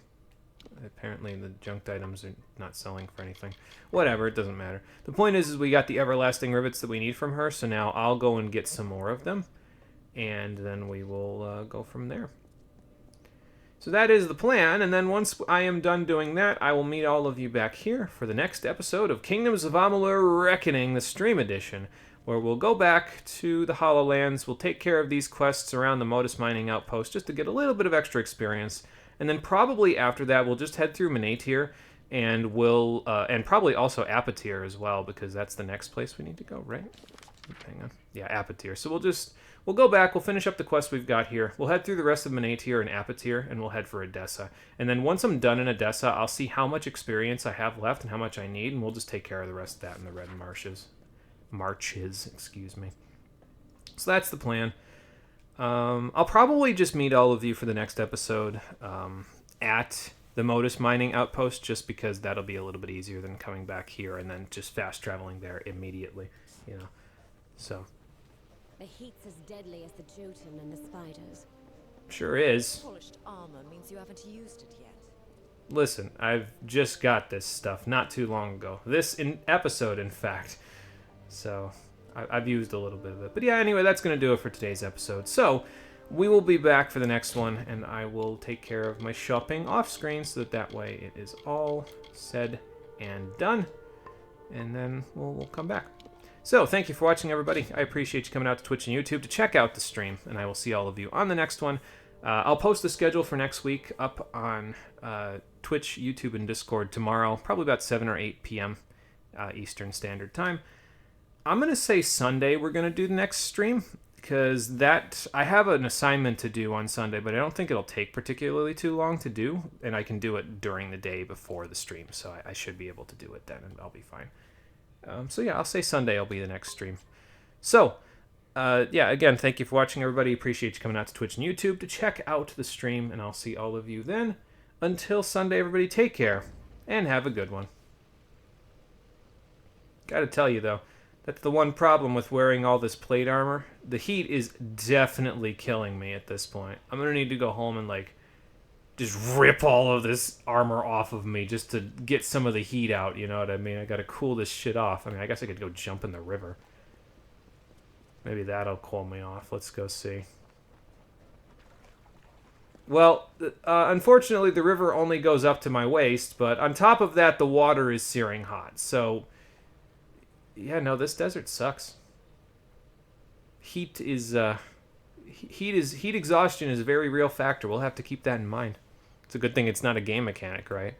Apparently the junked items are not selling for anything. Whatever, it doesn't matter. The point is we got the everlasting rivets that we need from her, so now I'll go and get some more of them. And then we will go from there. So that is the plan, and then once I am done doing that, I will meet all of you back here for the next episode of Kingdoms of Amalur Reckoning, the Stream Edition, where we'll go back to the Hollowlands. We'll take care of these quests around the Modus Mining Outpost just to get a little bit of extra experience. And then probably after that, we'll just head through Menatir, and we'll and probably also Apatir as well, because that's the next place we need to go, right? Hang on. Yeah, Apatir. So we'll go back, we'll finish up the quest we've got here. We'll head through the rest of Menatir and Apatir, and we'll head for Edessa. And then once I'm done in Edessa, I'll see how much experience I have left and how much I need, and we'll just take care of the rest of that in the Red Marches. Excuse me. So that's the plan. I'll probably just meet all of you for the next episode at the Modus Mining Outpost, just because that'll be a little bit easier than coming back here and then just fast traveling there immediately, you know. So the heat's as deadly as the Jotun and the spiders. Sure is. Polished armor means you haven't used it yet. Listen, I've just got this stuff not too long ago. This episode, in fact. So I've used a little bit of it. But yeah, anyway, that's going to do it for today's episode. So we will be back for the next one, and I will take care of my shopping off screen so that way it is all said and done. And then we'll come back. So thank you for watching, everybody. I appreciate you coming out to Twitch and YouTube to check out the stream, and I will see all of you on the next one. I'll post the schedule for next week up on Twitch, YouTube, and Discord tomorrow, probably about 7 or 8 p.m. Eastern Standard Time. I'm going to say Sunday we're going to do the next stream, because I have an assignment to do on Sunday, but I don't think it'll take particularly too long to do, and I can do it during the day before the stream, so I should be able to do it then, and I'll be fine. So yeah, I'll say Sunday will be the next stream. So, yeah, again, thank you for watching, everybody. Appreciate you coming out to Twitch and YouTube to check out the stream, and I'll see all of you then. Until Sunday, everybody, take care, and have a good one. Gotta tell you, though, that's the one problem with wearing all this plate armor. The heat is definitely killing me at this point. I'm gonna need to go home and, like, just rip all of this armor off of me just to get some of the heat out, you know what I mean? I gotta cool this shit off. I mean, I guess I could go jump in the river. Maybe that'll cool me off. Let's go see. Well, unfortunately, the river only goes up to my waist, but on top of that, the water is searing hot, so yeah, no, this desert sucks. Heat exhaustion is a very real factor. We'll have to keep that in mind. It's a good thing it's not a game mechanic, right?